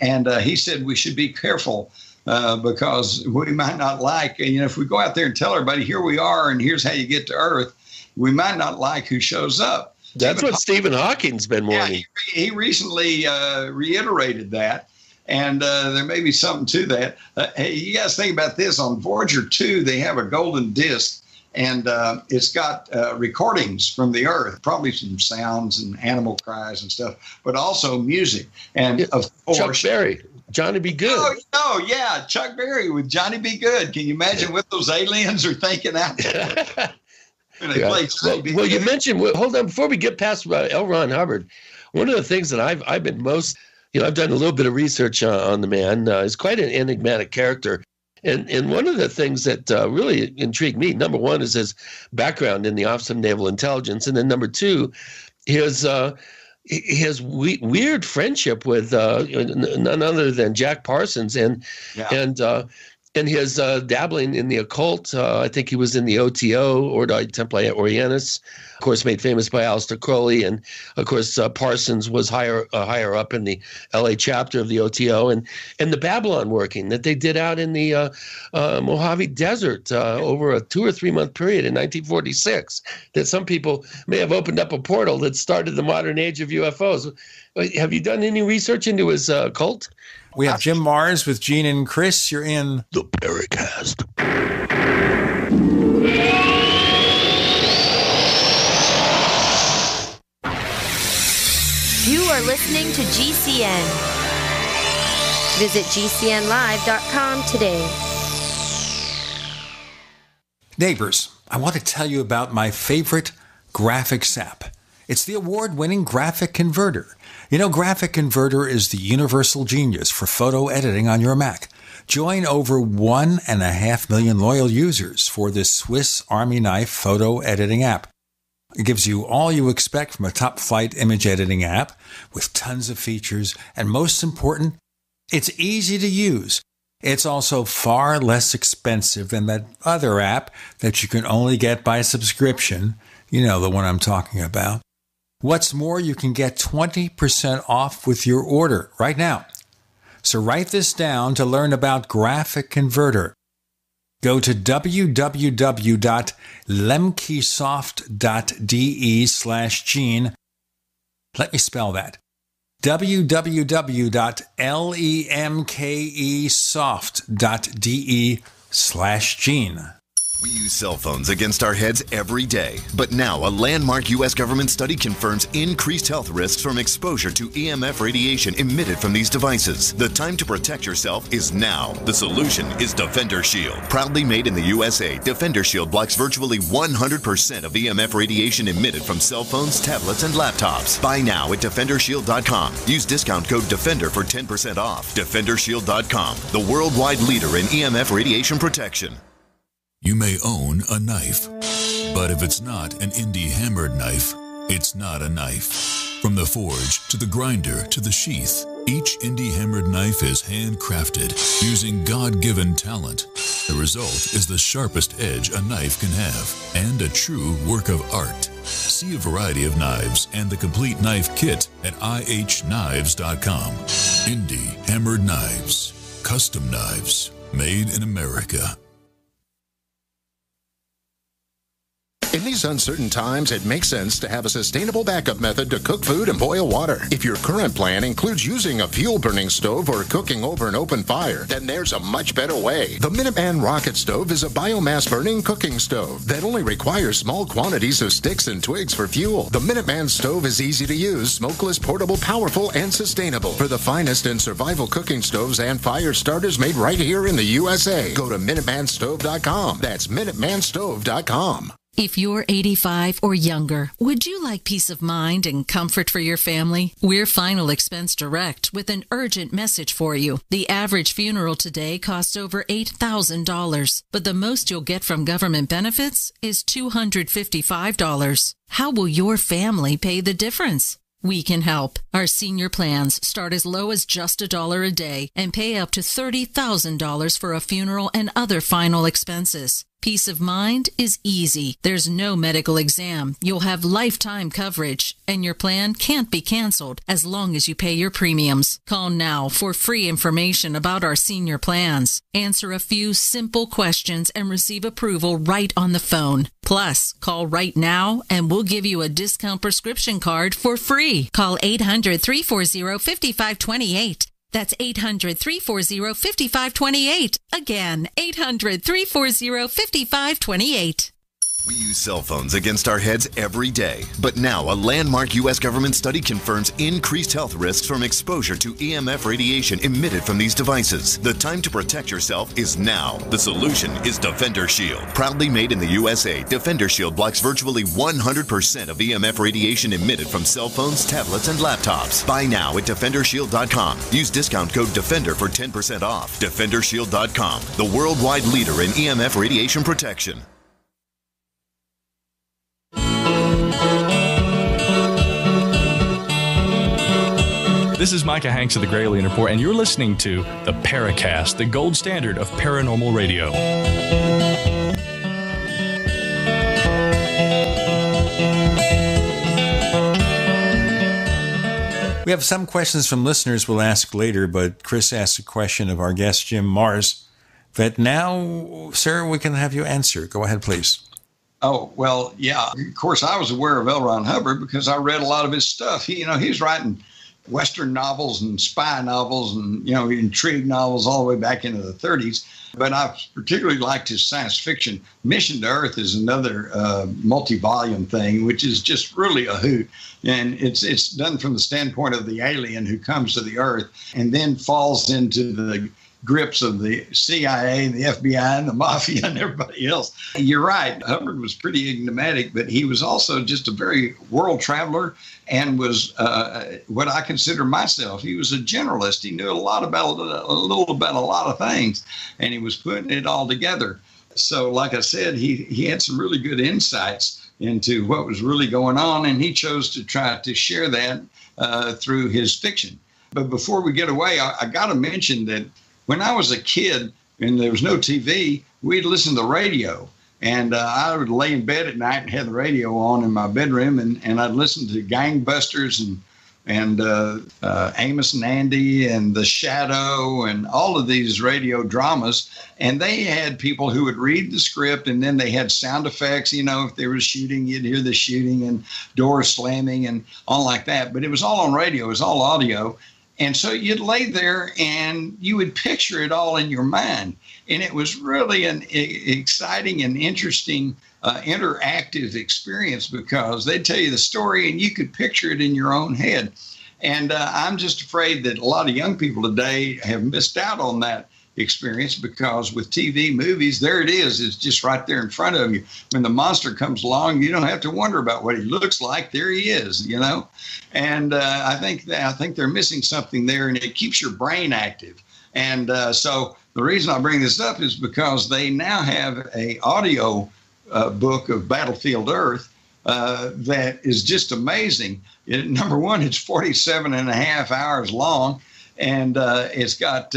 And he said we should be careful because we might not like – if we go out there and tell everybody, here we are and here's how you get to Earth, we might not like who shows up. That's what Stephen Hawking's been warning. He recently reiterated that, and there may be something to that. Hey, you guys think about this. On Voyager 2, they have a golden disc, and it's got recordings from the Earth, probably some sounds and animal cries and stuff, but also music. And, of course, Chuck Berry. Johnny B. Good. Chuck Berry with Johnny B. Good. Can you imagine what those aliens are thinking out there? Well, you mentioned, hold on, before we get past L. Ron Hubbard, one of the things that I've been most, I've done a little bit of research on the man. He's quite an enigmatic character. And one of the things that really intrigued me, number one, is his background in the Office of Naval Intelligence. And then number two, his weird friendship with none other than Jack Parsons and his dabbling in the occult. I think he was in the OTO, Ordo Templi Orientis, of course, made famous by Aleister Crowley. And, of course, Parsons was higher up in the L.A. chapter of the OTO. And the Babylon working that they did out in the Mojave Desert over a 2 or 3 month period in 1946, that some people may have opened up a portal that started the modern age of UFOs. Have you done any research into his cult? We have Jim Mars with Gene and Chris. You're in the Paracast. You are listening to GCN. Visit GCNlive.com today. Neighbors, I want to tell you about my favorite graphics app. It's the award-winning Graphic Converter. Graphic Converter is the universal genius for photo editing on your Mac. Join over 1.5 million loyal users for this Swiss Army knife photo editing app. It gives you all you expect from a top-flight image editing app with tons of features, and most important, it's easy to use. It's also far less expensive than that other app that you can only get by subscription. You know the one I'm talking about. What's more, you can get 20% off with your order right now. So write this down to learn about Graphic Converter. Go to www.lemkesoft.de/Gene. Let me spell that. www.lemkesoft.de/Gene. We use cell phones against our heads every day. But now a landmark U.S. government study confirms increased health risks from exposure to EMF radiation emitted from these devices. The time to protect yourself is now. The solution is Defender Shield. Proudly made in the USA, Defender Shield blocks virtually 100% of EMF radiation emitted from cell phones, tablets, and laptops. Buy now at DefenderShield.com. Use discount code DEFENDER for 10% off. DefenderShield.com, the worldwide leader in EMF radiation protection. You may own a knife, but if it's not an indie hammered knife, it's not a knife. From the forge to the grinder to the sheath, each indie hammered knife is handcrafted using God-given talent. The result is the sharpest edge a knife can have and a true work of art. See a variety of knives and the complete knife kit at IHKnives.com. Indie hammered knives, custom knives, made in America. In these uncertain times, it makes sense to have a sustainable backup method to cook food and boil water. If your current plan includes using a fuel-burning stove or cooking over an open fire, then there's a much better way. The Minuteman Rocket Stove is a biomass-burning cooking stove that only requires small quantities of sticks and twigs for fuel. The Minuteman Stove is easy to use, smokeless, portable, powerful, and sustainable. For the finest in survival cooking stoves and fire starters made right here in the USA, go to MinutemanStove.com. That's MinutemanStove.com. If you're 85 or younger, would you like peace of mind and comfort for your family? We're Final Expense Direct with an urgent message for you. The average funeral today costs over $8,000, but the most you'll get from government benefits is $255. How will your family pay the difference? We can help. Our senior plans start as low as just $1 a day and pay up to $30,000 for a funeral and other final expenses. Peace of mind is easy. There's no medical exam. You'll have lifetime coverage, and your plan can't be canceled as long as you pay your premiums. Call now for free information about our senior plans. Answer a few simple questions and receive approval right on the phone. Plus, call right now and we'll give you a discount prescription card for free. Call 800-340-5528. That's 800-340-5528. Again, 800-340-5528. We use cell phones against our heads every day. But now a landmark U.S. government study confirms increased health risks from exposure to EMF radiation emitted from these devices. The time to protect yourself is now. The solution is Defender Shield. Proudly made in the USA, Defender Shield blocks virtually 100% of EMF radiation emitted from cell phones, tablets, and laptops. Buy now at DefenderShield.com. Use discount code DEFENDER for 10% off. DefenderShield.com, the worldwide leader in EMF radiation protection. This is Micah Hanks of the Gralien Report, and you're listening to the Paracast, the gold standard of paranormal radio. We have some questions from listeners we'll ask later, but Chris asked a question of our guest, Jim Mars, that now, sir, we can have you answer. Go ahead, please. Oh, well, yeah. Of course, I was aware of L. Ron Hubbard because I read a lot of his stuff. He's writing Western novels and spy novels and, intrigue novels all the way back into the 30s. But I particularly liked his science fiction. Mission to Earth is another multi-volume thing, which is just really a hoot. And it's done from the standpoint of the alien who comes to the Earth and then falls into the grips of the CIA, the FBI, and the Mafia, and everybody else. You're right. Hubbard was pretty enigmatic, but he was also just a very world traveler and was what I consider myself. He was a generalist. He knew a little about a lot of things, and he was putting it all together. So, like I said, he had some really good insights into what was really going on, and he chose to try to share that through his fiction. But before we get away, I got to mention that when I was a kid and there was no TV, we'd listen to the radio. And I would lay in bed at night and have the radio on in my bedroom, and I'd listen to gangbusters and and Amos and Andy and The Shadow and all of these radio dramas. And they had people who would read the script, and then they had sound effects. You know, if there was shooting, you'd hear the shooting and doors slamming and all like that. But it was all on radio. It was all audio. And so you'd lay there and you would picture it all in your mind. And it was really an exciting and interesting interactive experience, because they'd tell you the story and you could picture it in your own head. And I'm just afraid that a lot of young people today have missed out on that experience, because with TV movies, there it is. It's just right there in front of you. When the monster comes along, you don't have to wonder about what he looks like. There he is, you know. And I think they're missing something there, and it keeps your brain active. And so the reason I bring this up is because they now have a audio book of Battlefield Earth that is just amazing. Number one, it's 47 and a half hours long, and it's got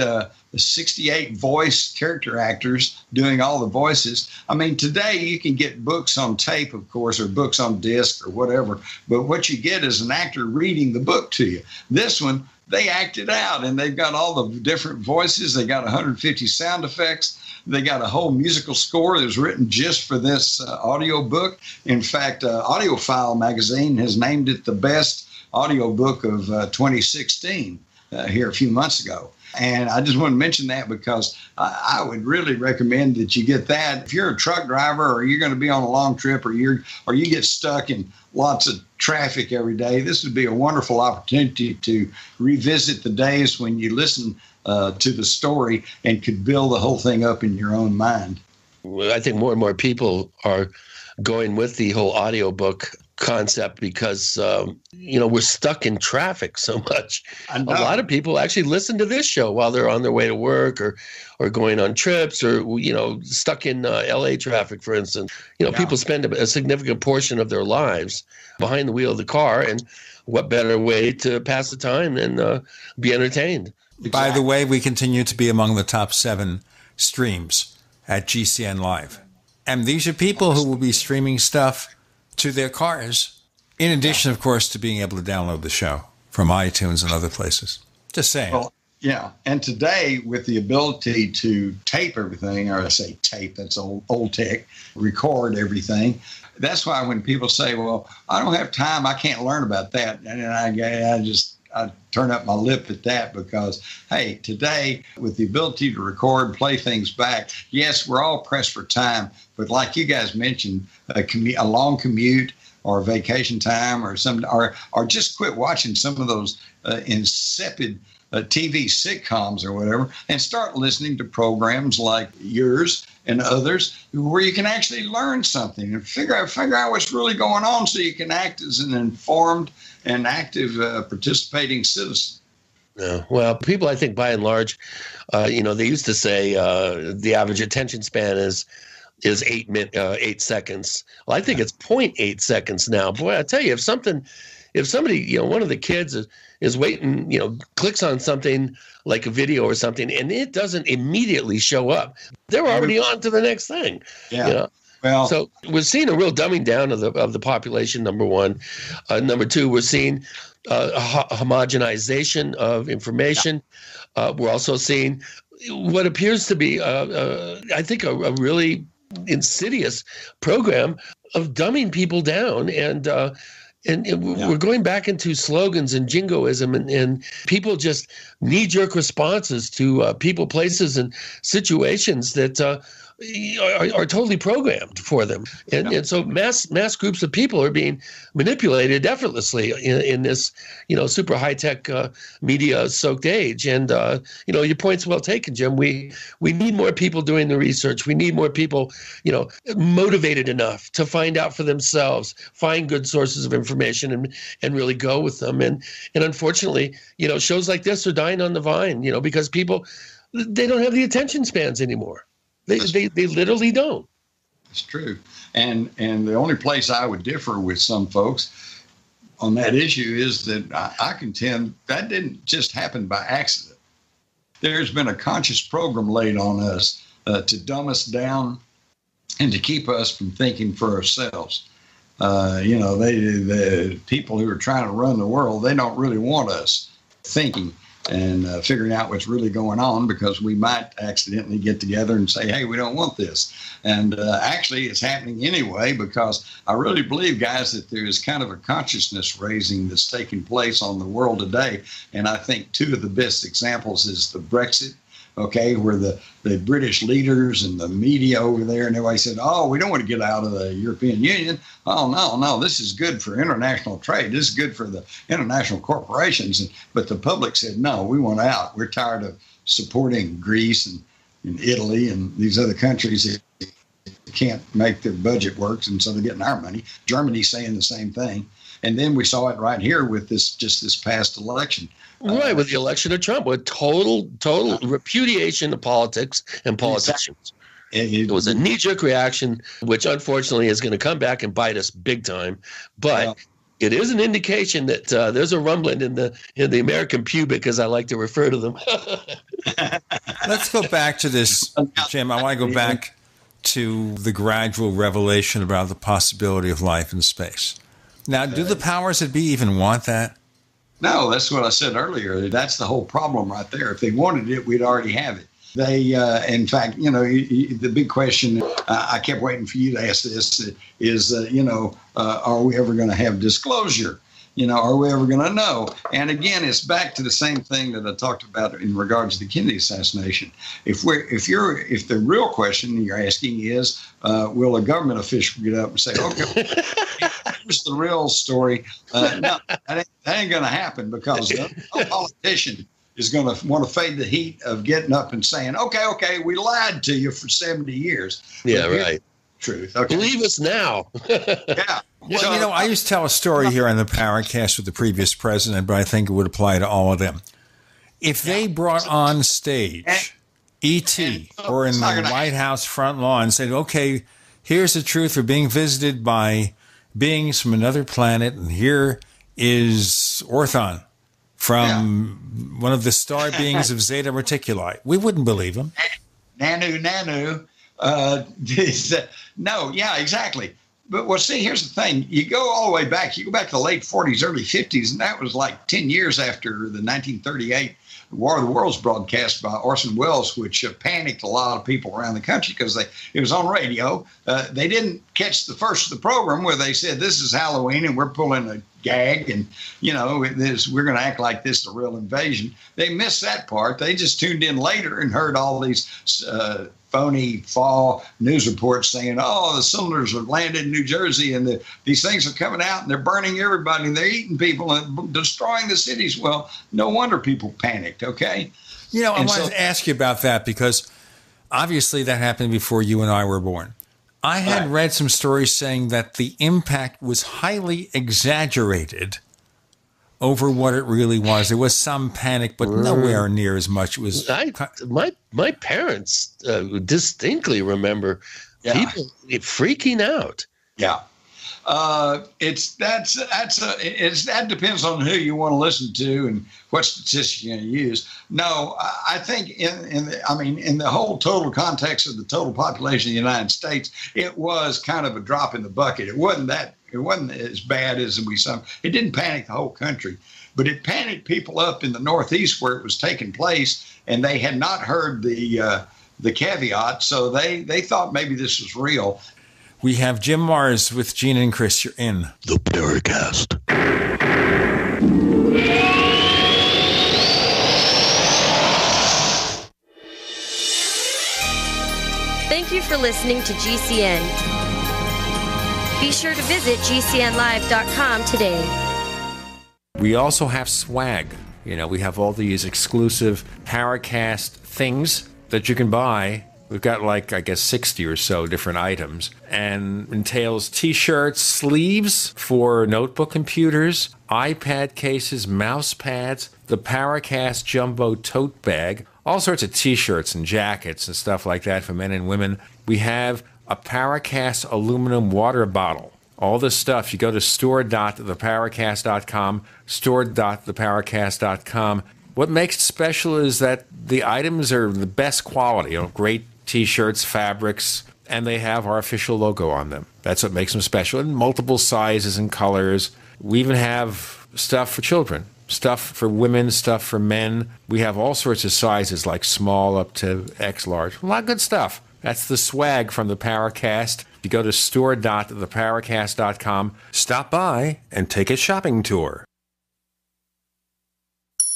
68 voice character actors doing all the voices. I mean, today you can get books on tape, of course, or books on disc or whatever, but what you get is an actor reading the book to you. This one, they act it out, and they've got all the different voices. They got 150 sound effects. They got a whole musical score that was written just for this audio book. In fact, AudioFile magazine has named it the best audio book of 2016 here a few months ago. And I just want to mention that because I would really recommend that you get that. If you're a truck driver, or you're going to be on a long trip, or you get stuck in lots of traffic every day, this would be a wonderful opportunity to revisit the days when you listen to the story and could build the whole thing up in your own mind. I think more and more people are going with the whole audiobook concept because, we're stuck in traffic so much. A lot of people actually listen to this show while they're on their way to work or going on trips or, stuck in LA traffic, for instance. People spend a significant portion of their lives behind the wheel of the car. And what better way to pass the time than be entertained? Exactly. By the way, we continue to be among the top 7 streams at GCN Live. And these are people who will be streaming stuff to their cars, in addition, of course, to being able to download the show from iTunes and other places. Just saying. Well, yeah. And today, with the ability to tape everything, or I say tape, that's old tech, record everything. That's why when people say, well, I don't have time, I can't learn about that. And I turn up my lip at that because, hey, today, with the ability to record, play things back, yes, we're all pressed for time. But like you guys mentioned, a long commute or vacation time or just quit watching some of those insipid TV sitcoms or whatever and start listening to programs like yours and others where you can actually learn something and figure out what's really going on so you can act as an informed and active participating citizen. Yeah. Well, people, I think by and large, they used to say the average attention span is 8 seconds. Well, I think it's 0.8 seconds now. Boy, I tell you, if somebody, one of the kids is waiting, clicks on something like a video or something, and it doesn't immediately show up, they're already on to the next thing. Yeah. Well, so we're seeing a real dumbing down of the population. Number one, number two, we're seeing homogenization of information. Yeah. We're also seeing what appears to be, I think, a really insidious program of dumbing people down, and we're going back into slogans and jingoism, and people just knee-jerk responses to people, places, and situations that are totally programmed for them. And so mass groups of people are being manipulated effortlessly in this, super high-tech media-soaked age. And, your point's well taken, Jim. We need more people doing the research. We need more people, motivated enough to find out for themselves, find good sources of information and really go with them. And unfortunately, shows like this are dying on the vine, because people, they don't have the attention spans anymore. They literally don't. It's true. And the only place I would differ with some folks on that issue is that I contend that didn't just happen by accident. There's been a conscious program laid on us to dumb us down and to keep us from thinking for ourselves. The people who are trying to run the world, they don't really want us thinking and figuring out what's really going on, because we might accidentally get together and say, hey, we don't want this. And actually, it's happening anyway, because I really believe, guys, that there is kind of a consciousness raising that's taking place on the world today. And I think two of the best examples is the Brexit, okay, where the British leaders and the media over there and everybody said, oh, we don't want to get out of the European Union. Oh, no, this is good for international trade. This is good for the international corporations. But the public said, no, we want out. We're tired of supporting Greece and Italy and these other countries that can't make their budget work, and so they're getting our money. Germany's saying the same thing. And then we saw it right here with this past election. Right, with the election of Trump, with total repudiation of politics and politicians. Exactly. It was a knee-jerk reaction, which unfortunately is going to come back and bite us big time. But it is an indication that there's a rumbling in the American pubic, as I like to refer to them. Let's go back to this, Jim. I want to go back to the gradual revelation about the possibility of life in space. Now, do the powers that be even want that? No, that's what I said earlier. That's the whole problem right there. If they wanted it, we'd already have it. They, in fact, the big question, I kept waiting for you to ask this, is, are we ever going to have disclosure? Are we ever going to know? And again, it's back to the same thing that I talked about in regards to the Kennedy assassination. If the real question you're asking is, will a government official get up and say, okay, here's the real story? No, that ain't going to happen, because no politician is going to want to fade the heat of getting up and saying, okay, we lied to you for 70 years. Yeah, right. Truth. Okay. Believe us now. Yeah. Well, I used to tell a story here on the Paracast with the previous president, but I think it would apply to all of them. If they brought on stage E.T. or in the White House front lawn and said, okay, here's the truth, we're being visited by beings from another planet, and here is Orthon from one of the star beings of Zeta Reticuli, we wouldn't believe them. Nanu. No, yeah, exactly. But, well, see, here's the thing. You go all the way back. You go back to the late 40s, early 50s, and that was like 10 years after the 1938 War of the Worlds broadcast by Orson Welles, which panicked a lot of people around the country because it was on radio. They didn't catch the first of the program where they said, this is Halloween and we're pulling a gag and, we're going to act like this is a real invasion. They missed that part. They just tuned in later and heard all these phony fall news reports saying, the cylinders have landed in New Jersey and these things are coming out and they're burning everybody and they're eating people and destroying the cities. Well, no wonder people panicked, okay? I wanted to ask you about that, because obviously that happened before you and I were born. I had read some stories saying that the impact was highly exaggerated over what it really was. There was some panic, but nowhere near as much. It was my parents distinctly remember people freaking out. Yeah. That depends on who you want to listen to and what statistics you're going to use. No, I think in the whole total context of the total population of the United States, it was kind of a drop in the bucket. It wasn't as bad as we saw. It didn't panic the whole country, but it panicked people up in the Northeast where it was taking place, and they had not heard the caveat, so they thought maybe this was real. We have Jim Mars with Gene and Chris. You're in the Paracast. Thank you for listening to GCN. Be sure to visit GCNlive.com today. We also have swag. We have all these exclusive Paracast things that you can buy. We've got 60 or so different items, and entails T-shirts, sleeves for notebook computers, iPad cases, mouse pads, the Paracast Jumbo tote bag, all sorts of T-shirts and jackets and stuff like that for men and women. We have a Paracast aluminum water bottle. All this stuff, you go to store.theparacast.com, store.theparacast.com. What makes it special is that the items are the best quality, great T-shirts, fabrics, and they have our official logo on them. That's what makes them special, in multiple sizes and colors. We even have stuff for children, stuff for women, stuff for men. We have all sorts of sizes, like small up to X large. A lot of good stuff. That's the swag from the Paracast. If you go to store.theparacast.com, stop by and take a shopping tour.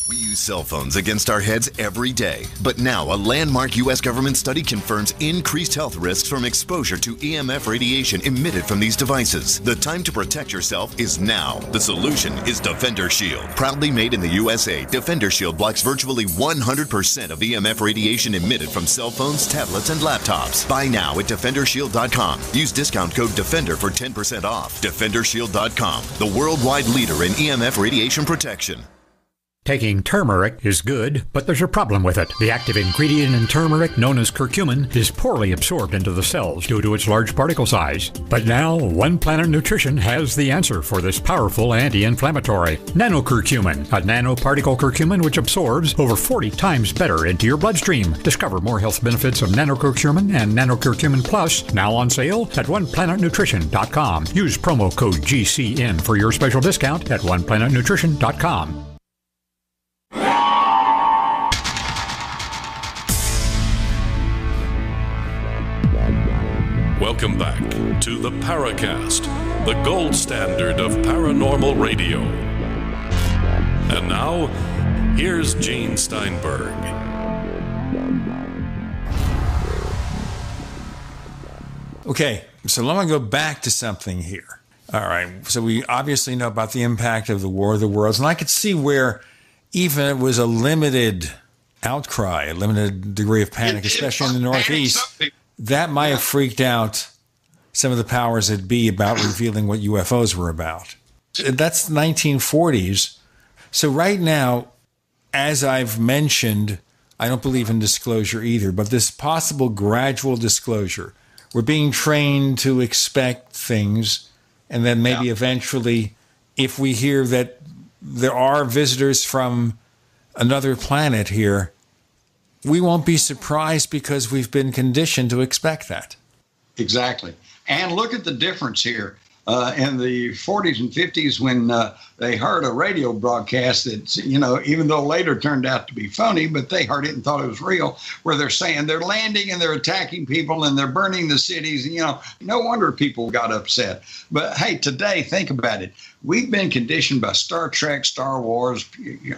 We use cell phones against our heads every day. But now a landmark U.S. government study confirms increased health risks from exposure to EMF radiation emitted from these devices. The time to protect yourself is now. The solution is Defender Shield. Proudly made in the USA, Defender Shield blocks virtually 100% of EMF radiation emitted from cell phones, tablets, and laptops. Buy now at DefenderShield.com. Use discount code DEFENDER for 10% off. DefenderShield.com, the worldwide leader in EMF radiation protection. Taking turmeric is good, but there's a problem with it. The active ingredient in turmeric, known as curcumin, is poorly absorbed into the cells due to its large particle size. But now, One Planet Nutrition has the answer for this powerful anti-inflammatory. Nanocurcumin, a nanoparticle curcumin which absorbs over 40 times better into your bloodstream. Discover more health benefits of nanocurcumin and nanocurcumin plus, now on sale at OnePlanetNutrition.com. Use promo code GCN for your special discount at OnePlanetNutrition.com. Welcome back to the Paracast, the gold standard of paranormal radio. And now, here's Gene Steinberg. Okay, so let me go back to something here. All right, so we obviously know about the impact of the War of the Worlds, and I could see where even it was a limited outcry, a limited degree of panic, especially in the Northeast, that might have freaked out some of the powers that be about revealing what UFOs were about. That's the 1940s. So right now, as I've mentioned, I don't believe in disclosure either, but this possible gradual disclosure. We're being trained to expect things, and then maybe eventually, if we hear that there are visitors from another planet here, we won't be surprised because we've been conditioned to expect that. Exactly. And look at the difference here. In the 40s and 50s, when they heard a radio broadcast that, even though later turned out to be phony, but they heard it and thought it was real, where they're saying they're landing and they're attacking people and they're burning the cities. No wonder people got upset. But hey, today, think about it. We've been conditioned by Star Trek, Star Wars.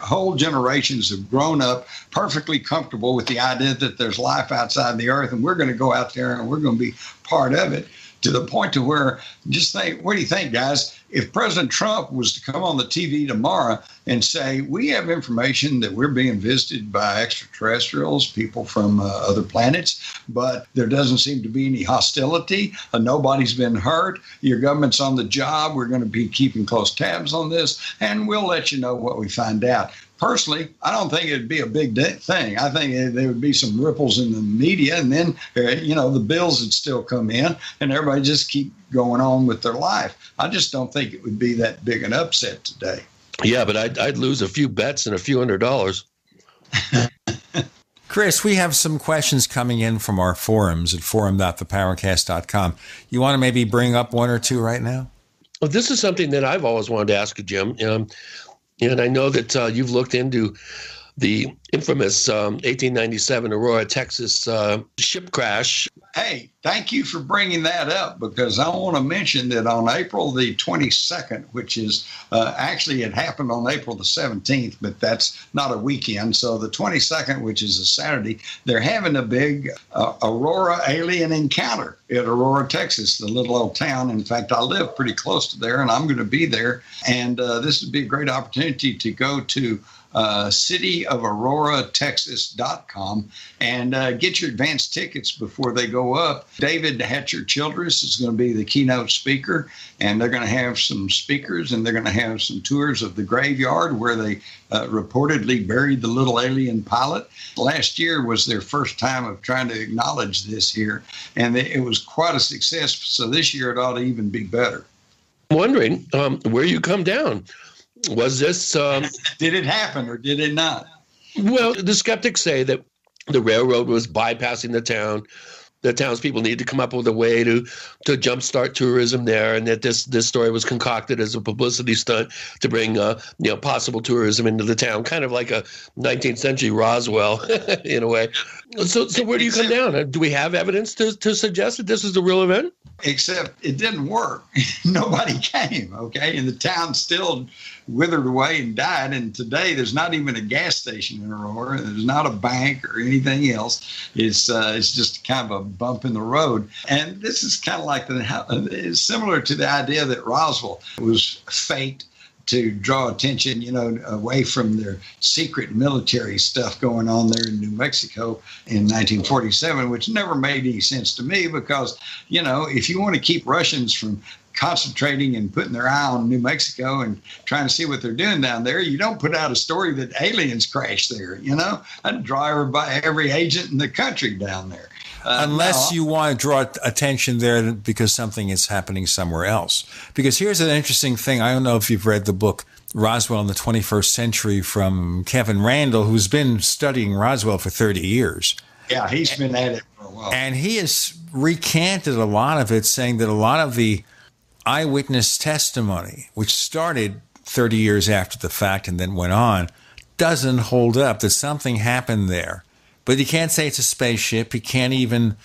Whole generations have grown up perfectly comfortable with the idea that there's life outside the Earth, and we're going to go out there and we're going to be part of it. To the point to where, just think, what do you think, guys? If President Trump was to come on the TV tomorrow and say, we have information that we're being visited by extraterrestrials, people from other planets, but there doesn't seem to be any hostility, nobody's been hurt, your government's on the job, we're going to be keeping close tabs on this, and we'll let you know what we find out. Personally, I don't think it'd be a big thing. I think there would be some ripples in the media, and then, the bills would still come in, and everybody just keep going on with their life. I just don't think it would be that big an upset today. Yeah, but I'd lose a few bets and a few $100s. Chris, we have some questions coming in from our forums at forum.theparacast.com. You want to maybe bring up one or two right now? Well, this is something that I've always wanted to ask you, Jim. And I know that you've looked into the infamous 1897 Aurora, Texas ship crash. Hey, thank you for bringing that up, because I want to mention that on April the 22nd, which is actually it happened on April the 17th, but that's not a weekend. So the 22nd, which is a Saturday, they're having a big Aurora alien encounter at Aurora, Texas, the little old town. In fact, I live pretty close to there, and I'm going to be there. And this would be a great opportunity to go to cityofaurora.texas.com and get your advance tickets before they go up. David Hatcher Childress is going to be the keynote speaker, and they're going to have some speakers, and they're going to have some tours of the graveyard where they reportedly buried the little alien pilot. Last year was their first time of trying to acknowledge this here, and it was quite a success. So this year it ought to even be better. I'm wondering where you come down. Was this... did it happen or did it not? Well, the skeptics say that the railroad was bypassing the town, the townspeople need to come up with a way to jumpstart tourism there, and that this story was concocted as a publicity stunt to bring possible tourism into the town, kind of like a 19th century Roswell in a way. So where do you come down? Do we have evidence to suggest that this is a real event? Except it didn't work. Nobody came, okay? And the town still withered away and died. And today there's not even a gas station in Aurora. There's not a bank or anything else. It's just kind of a bump in the road. And this is kind of like it's similar to the idea that Roswell was faked to draw attention, away from their secret military stuff going on there in New Mexico in 1947, which never made any sense to me because, if you want to keep Russians from concentrating and putting their eye on New Mexico and trying to see what they're doing down there, you don't put out a story that aliens crashed there, I'd draw every agent in the country down there. Unless you want to draw attention there because something is happening somewhere else. Because here's an interesting thing. I don't know if you've read the book Roswell in the 21st Century from Kevin Randall, who's been studying Roswell for 30 years. Yeah, he's been at it for a while. And he has recanted a lot of it, saying that a lot of the eyewitness testimony, which started 30 years after the fact and then went on, doesn't hold up, that something happened there. But he can't say it's a spaceship. He can't even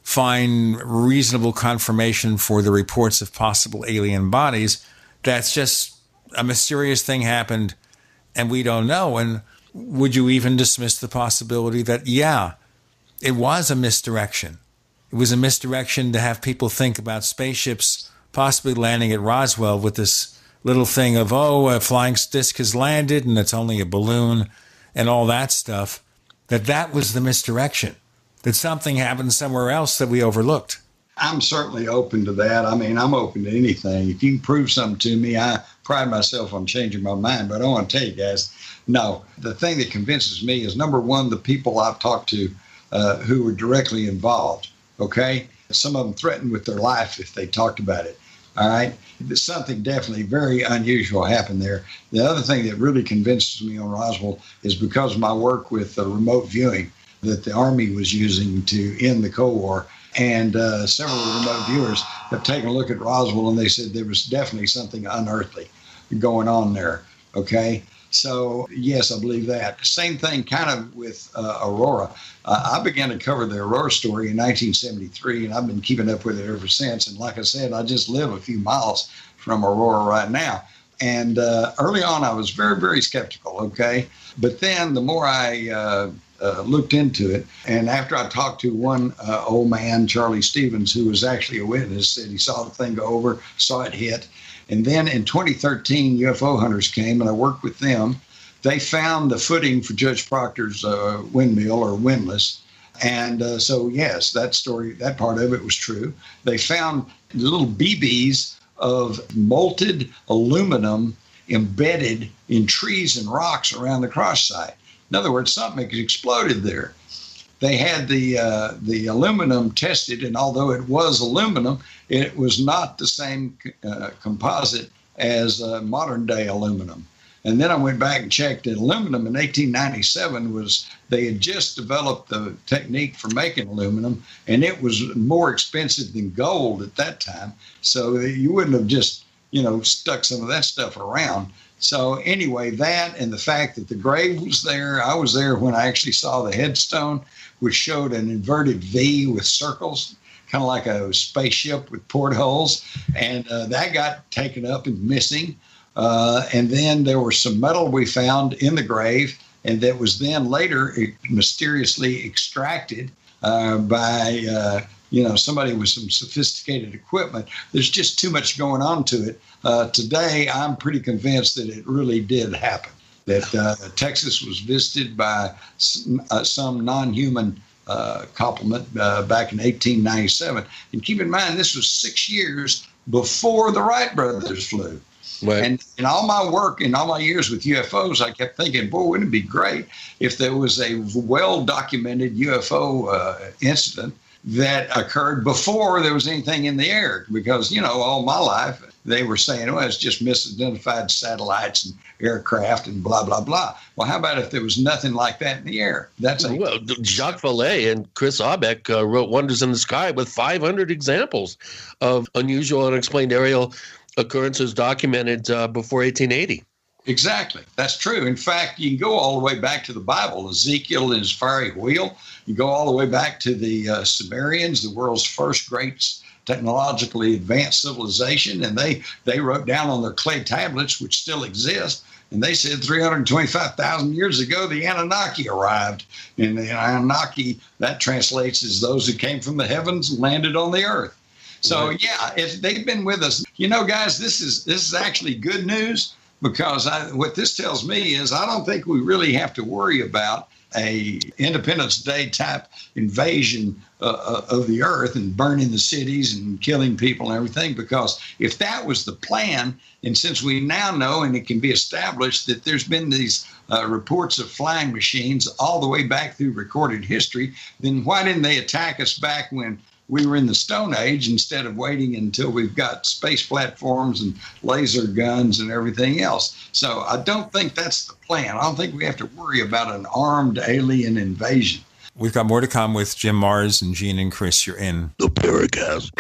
find reasonable confirmation for the reports of possible alien bodies. That's just a mysterious thing happened, and we don't know. And would you even dismiss the possibility that, it was a misdirection? It was a misdirection to have people think about spaceships possibly landing at Roswell with this little thing of, a flying disc has landed and it's only a balloon and all that stuff. That was the misdirection, that something happened somewhere else that we overlooked. I'm certainly open to that. I mean, I'm open to anything. If you can prove something to me, I pride myself on changing my mind. But I want to tell you guys, no, the thing that convinces me is, number one, the people I've talked to who were directly involved, okay? Some of them threatened with their life if they talked about it, all right? Something definitely very unusual happened there. The other thing that really convinces me on Roswell is because of my work with remote viewing that the Army was using to end the Cold War. And several remote viewers have taken a look at Roswell, and they said there was definitely something unearthly going on there, okay? So, yes, I believe that. Same thing kind of with Aurora. I began to cover the Aurora story in 1973, and I've been keeping up with it ever since. And like I said, I just live a few miles from Aurora right now. And early on, I was very, very skeptical, okay? But then the more I looked into it, and after I talked to one old man, Charlie Stevens, who was actually a witness, said he saw the thing go over, saw it hit. And then in 2013, UFO hunters came, and I worked with them. They found the footing for Judge Proctor's windmill or windlass. And so, yes, that part of it was true. They found little BBs of molted aluminum embedded in trees and rocks around the cross site. In other words, something had exploded there. They had the aluminum tested, and although it was aluminum, it was not the same composite as modern day aluminum. And then I went back and checked that aluminum in 1897 they had just developed the technique for making aluminum, and it was more expensive than gold at that time. So you wouldn't have just, stuck some of that stuff around. So anyway, that and the fact that the grave was there, I was there when I actually saw the headstone, which showed an inverted V with circles, kind of like a spaceship with portholes. And that got taken up and missing. And then there was some metal we found in the grave, and that was then later mysteriously extracted by somebody with some sophisticated equipment. There's just too much going on to it. Today, I'm pretty convinced that it really did happen, that Texas was visited by some non-human complement back in 1897. And keep in mind, this was 6 years before the Wright brothers flew. Right. And in all my work, in all my years with UFOs, I kept thinking, boy, wouldn't it be great if there was a well-documented UFO incident that occurred before there was anything in the air. Because, all my life, they were saying, well, it's just misidentified satellites and aircraft and blah, blah, blah. Well, how about if there was nothing like that in the air? Well, Jacques Vallée and Chris Aubeck wrote Wonders in the Sky with 500 examples of unusual unexplained aerial occurrences documented before 1880. Exactly. That's true. In fact, you can go all the way back to the Bible, Ezekiel and his fiery wheel. You go all the way back to the Sumerians, the world's first great technologically advanced civilization. And they wrote down on their clay tablets, which still exist, and they said 325,000 years ago, the Anunnaki arrived. And the Anunnaki, that translates as those who came from the heavens and landed on the earth. So, yeah, they've been with us. Guys, this is actually good news, because what this tells me is I don't think we really have to worry about a Independence Day type invasion of the earth and burning the cities and killing people and everything, because if that was the plan, and since we now know and it can be established that there's been these reports of flying machines all the way back through recorded history, then why didn't they attack us back when we were in the Stone Age instead of waiting until we've got space platforms and laser guns and everything else? So I don't think that's the plan. I don't think we have to worry about an armed alien invasion. We've got more to come with Jim Mars and Gene and Chris. You're in the Paracast.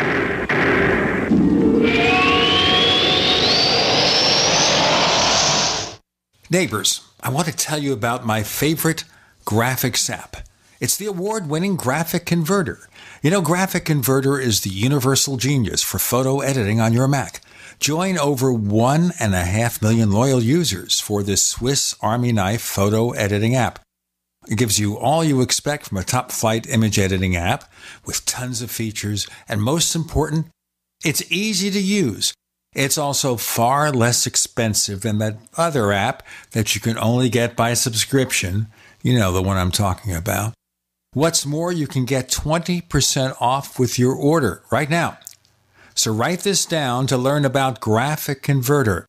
Neighbors, I want to tell you about my favorite graphics app. It's the award-winning Graphic Converter. Graphic Converter is the universal genius for photo editing on your Mac. Join over 1.5 million loyal users for this Swiss Army knife photo editing app. It gives you all you expect from a top-flight image editing app with tons of features, and most important, it's easy to use. It's also far less expensive than that other app that you can only get by subscription. You know the one I'm talking about. What's more, you can get 20% off with your order right now. So write this down to learn about Graphic Converter.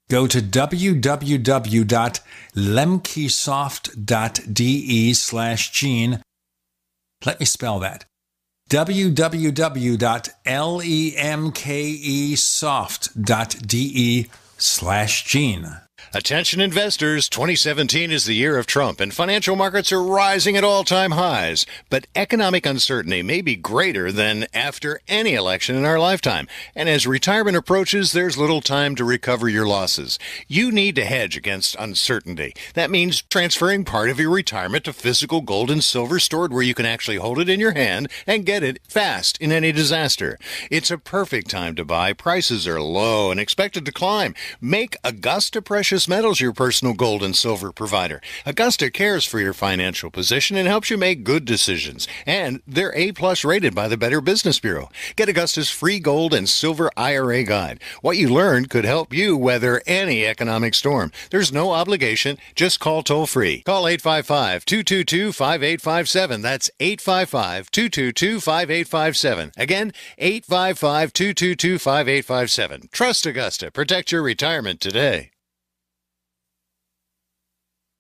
Go to www.lemkesoft.de/Gene. Let me spell that. www.lemkesoft.de/Gene. Attention investors, 2017 is the year of Trump, and financial markets are rising at all-time highs. But economic uncertainty may be greater than after any election in our lifetime. And as retirement approaches, there's little time to recover your losses. You need to hedge against uncertainty. That means transferring part of your retirement to physical gold and silver stored where you can actually hold it in your hand and get it fast in any disaster. It's a perfect time to buy. Prices are low and expected to climb. Make Augusta Precious Metals your personal gold and silver provider. Augusta cares for your financial position and helps you make good decisions. And they're A+ rated by the Better Business Bureau. Get Augusta's free gold and silver IRA guide. What you learned could help you weather any economic storm. There's no obligation. Just call toll-free. Call 855-222-5857. That's 855-222-5857. Again, 855-222-5857. Trust Augusta. Protect your retirement today.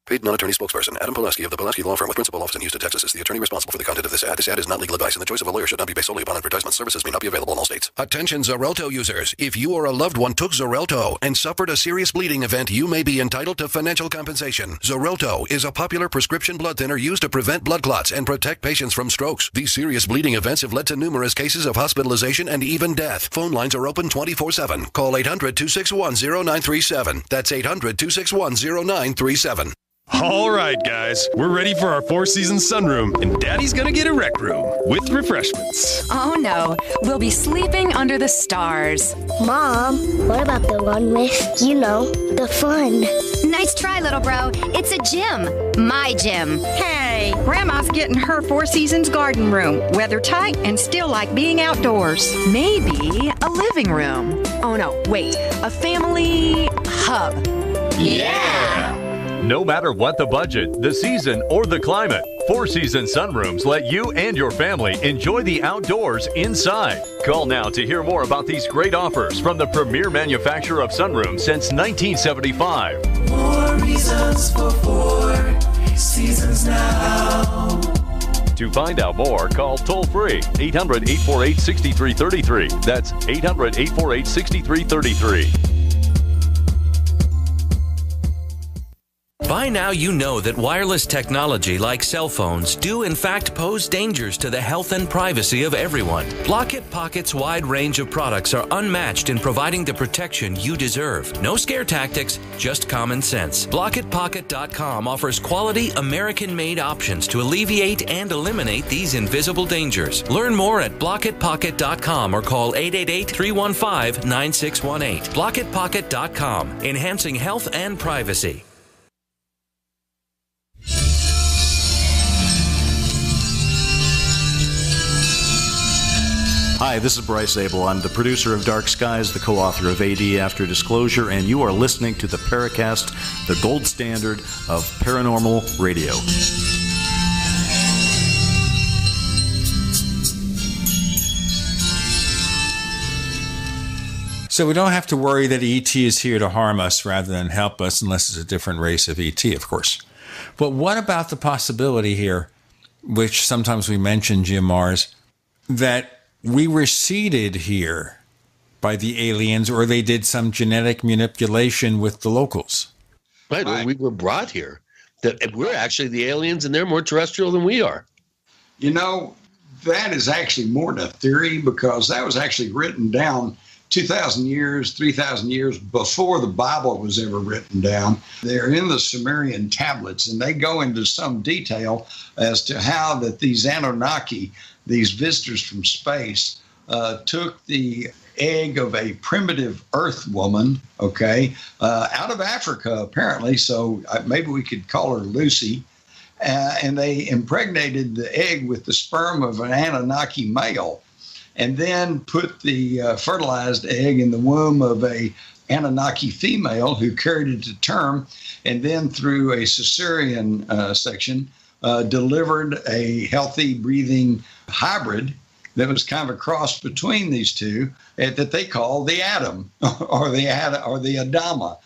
Paid non-attorney spokesperson Adam Pulaski of the Pulaski Law Firm with principal office in Houston, Texas is the attorney responsible for the content of this ad. This ad is not legal advice, and the choice of a lawyer should not be based solely upon advertisement. Services may not be available in all states. Attention Xarelto users. If you or a loved one took Xarelto and suffered a serious bleeding event, you may be entitled to financial compensation. Xarelto is a popular prescription blood thinner used to prevent blood clots and protect patients from strokes. These serious bleeding events have led to numerous cases of hospitalization and even death. Phone lines are open 24/7. Call 800-261-0937. That's 800-261-0937. All right, guys, we're ready for our Four Seasons sunroom, and Daddy's gonna get a rec room with refreshments. Oh no, we'll be sleeping under the stars. Mom, what about the one with, the fun? Nice try, little bro. It's a gym. My gym. Hey, Grandma's getting her Four Seasons garden room. Weather tight and still like being outdoors. Maybe a living room. Oh no, wait, a family hub. Yeah! No matter what the budget, the season, or the climate, Four Seasons sunrooms let you and your family enjoy the outdoors inside. Call now to hear more about these great offers from the premier manufacturer of sunrooms since 1975. More reasons for Four Seasons now. To find out more, call toll-free 800-848-6333. That's 800-848-6333. By now you know that wireless technology like cell phones do in fact pose dangers to the health and privacy of everyone. Blockit Pocket's wide range of products are unmatched in providing the protection you deserve. No scare tactics, just common sense. BlockitPocket.com offers quality American-made options to alleviate and eliminate these invisible dangers. Learn more at BlockitPocket.com or call 888-315-9618. BlockitPocket.com, enhancing health and privacy. Hi, this is Bryce Abel. I'm the producer of Dark Skies, the co-author of AD After Disclosure, and you are listening to the Paracast, the gold standard of paranormal radio. So we don't have to worry that ET is here to harm us rather than help us, unless it's a different race of ET, of course. But what about the possibility here, which sometimes we mention, Jim Mars, that we were seeded here by the aliens, or they did some genetic manipulation with the locals? Right, or we were brought here. That we're actually the aliens, and they're more terrestrial than we are. You know, that is actually more than a theory, because that was actually written down 2,000 years, 3,000 years before the Bible was ever written down. They're in the Sumerian tablets, and they go into some detail as to how that these Anunnaki, these visitors from space, took the egg of a primitive Earth woman, out of Africa, apparently, so maybe we could call her Lucy, and they impregnated the egg with the sperm of an Anunnaki male, and then put the fertilized egg in the womb of a Anunnaki female who carried it to term, and then through a cesarean section, delivered a healthy, breathing hybrid that was kind of a cross between these two that they call the Adam or the Adama.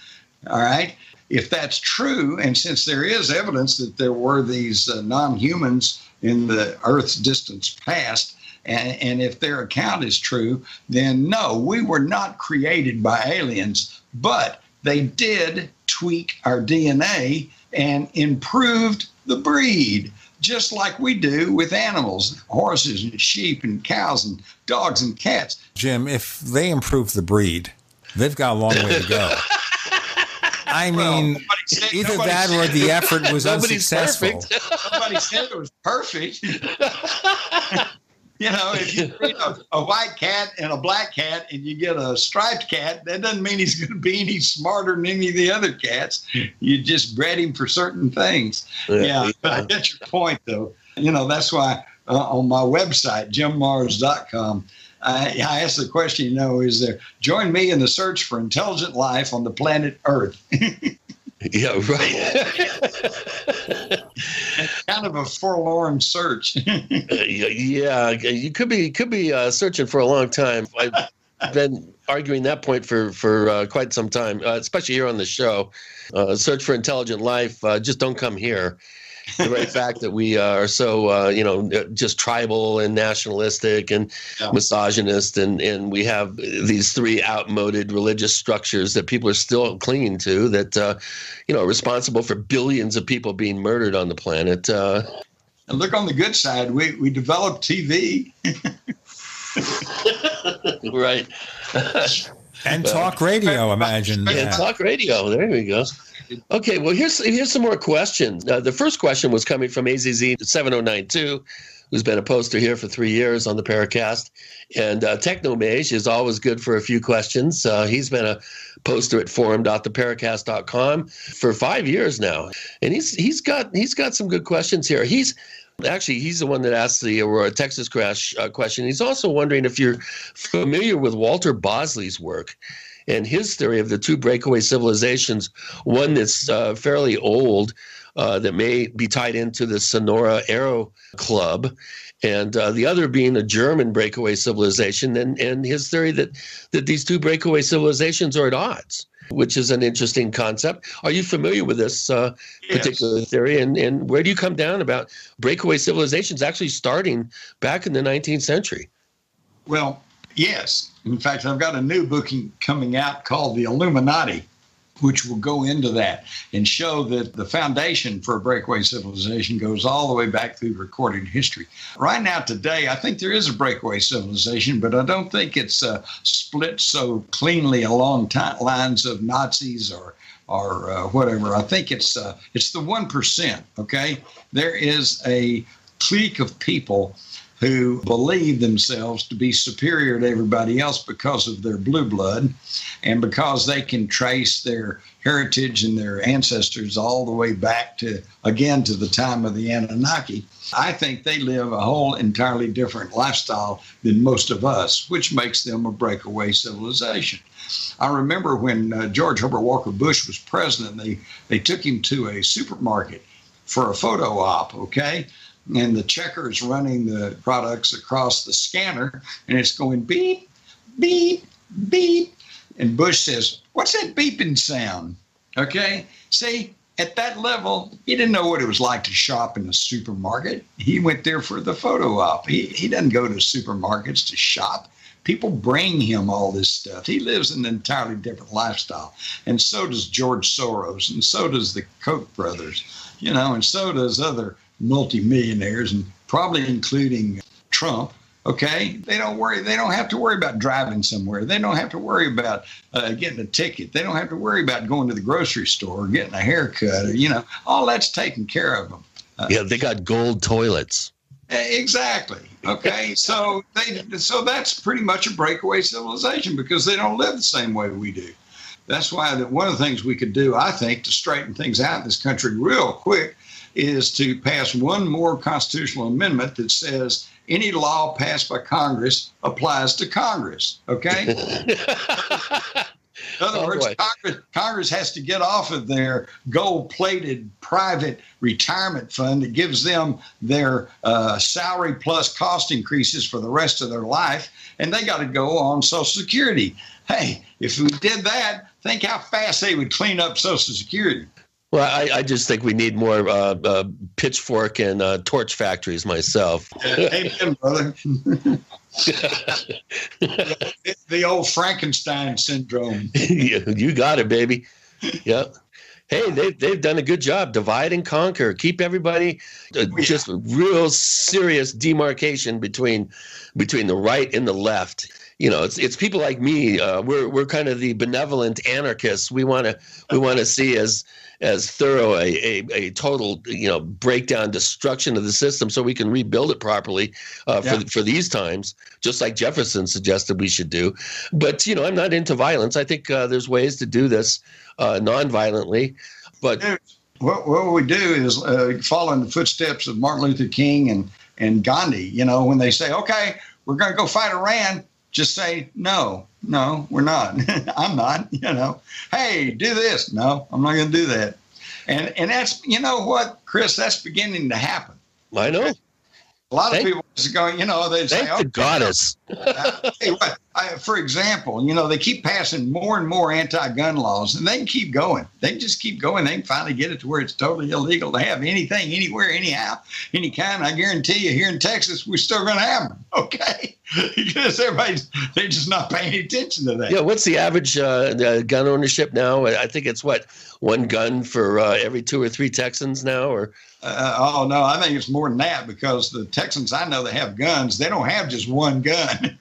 All right. If that's true, and since there is evidence that there were these non-humans in the Earth's distant past, and if their account is true, then no, we were not created by aliens, but they did tweak our DNA and improved the breed, just like we do with animals, horses and sheep and cows and dogs and cats. Jim, if they improve the breed, they've got a long way to go. I mean, either that or the effort was unsuccessful. Nobody said it was perfect. You know, if you breed a white cat and a black cat and you get a striped cat, that doesn't mean he's going to be any smarter than any of the other cats. You just bred him for certain things. Yeah, but I get your point, though. You know, that's why on my website, jimmars.com, I asked the question, you know, is there, join me in the search for intelligent life on the planet Earth. Yeah, right. It's kind of a forlorn search. Yeah, you could be searching for a long time. I've been arguing that point for quite some time, especially here on the show. Search for intelligent life. Just don't come here. The very fact that we are so, just tribal and nationalistic and misogynist, and we have these three outmoded religious structures that people are still clinging to that, are responsible for billions of people being murdered on the planet. And look on the good side, we developed TV. Right. And talk radio, imagine. And talk radio. There we go. Okay, well, here's some more questions. The first question was coming from AZZ7092, who's been a poster here for 3 years on the Paracast. And Technomage is always good for a few questions. He's been a poster at forum.theparacast.com for 5 years now. And he's got some good questions here. He's the one that asked the Aurora, Texas crash question. He's also wondering if you're familiar with Walter Bosley's work and his theory of the two breakaway civilizations, one that's fairly old, that may be tied into the Sonora Aero Club, and the other being a German breakaway civilization, and his theory that these two breakaway civilizations are at odds, which is an interesting concept. Are you familiar with this particular theory, and where do you come down about breakaway civilizations actually starting back in the 19th century? Well, yes. In fact, I've got a new book coming out called The Illuminati, which will go into that and show that the foundation for a breakaway civilization goes all the way back through recorded history. Right now, today, I think there is a breakaway civilization, but I don't think it's split so cleanly along lines of Nazis or whatever. I think it's the 1%, okay? There is a clique of people who believe themselves to be superior to everybody else because of their blue blood and because they can trace their heritage and their ancestors all the way back to the time of the Anunnaki. I think they live a whole entirely different lifestyle than most of us, which makes them a breakaway civilization. I remember when George Herbert Walker Bush was president, they took him to a supermarket for a photo op, okay? And the checker is running the products across the scanner, and it's going beep, beep, beep. And Bush says, "What's that beeping sound?" Okay? See, at that level, he didn't know what it was like to shop in a supermarket. He went there for the photo op. He doesn't go to supermarkets to shop. People bring him all this stuff. He lives an entirely different lifestyle. And so does George Soros, and so does the Koch brothers, and so does other multimillionaires, and probably including Trump. Okay, they don't have to worry about driving somewhere. They don't have to worry about getting a ticket. They don't have to worry about going to the grocery store or getting a haircut, or all that's taken care of them. They got gold toilets. Exactly. Okay, so that's pretty much a breakaway civilization because they don't live the same way we do. That's why one of the things we could do, I think, to straighten things out in this country real quick is to pass one more constitutional amendment that says any law passed by Congress applies to Congress, okay? In other words, Congress has to get off of their gold-plated private retirement fund that gives them their salary plus cost increases for the rest of their life, and they got to go on Social Security. Hey, if we did that, think how fast they would clean up Social Security. Well, I just think we need more pitchfork and torch factories myself. Amen, brother. The old Frankenstein syndrome. You got it, baby. Yep. Hey, they've done a good job. Divide and conquer. Keep everybody just real serious demarcation between the right and the left. It's people like me. We're kind of the benevolent anarchists. We want to see as thorough a total breakdown, destruction of the system, so we can rebuild it properly for these times, just like Jefferson suggested we should do. But I'm not into violence. I think there's ways to do this non-violently. But what we do is follow in the footsteps of Martin Luther King and Gandhi. When they say, "Okay, we're going to go fight Iran," just say, no, we're not. I'm not, Hey, do this. No, I'm not going to do that. And that's, what, Chris, that's beginning to happen. I know. A lot of people just going, they say, thank the goddess. Hey, what? For example, they keep passing more and more anti-gun laws, and they can keep going. They can just keep going. They can finally get it to where it's totally illegal to have anything, anywhere, anyhow, any kind. I guarantee you, here in Texas, we're still going to have them. Okay, because they're just not paying attention to that. Yeah, what's the average gun ownership now? I think it's one gun for every 2 or 3 Texans now, or. Oh, no, I think it's more than that because the Texans I know that have guns, they don't have just one gun.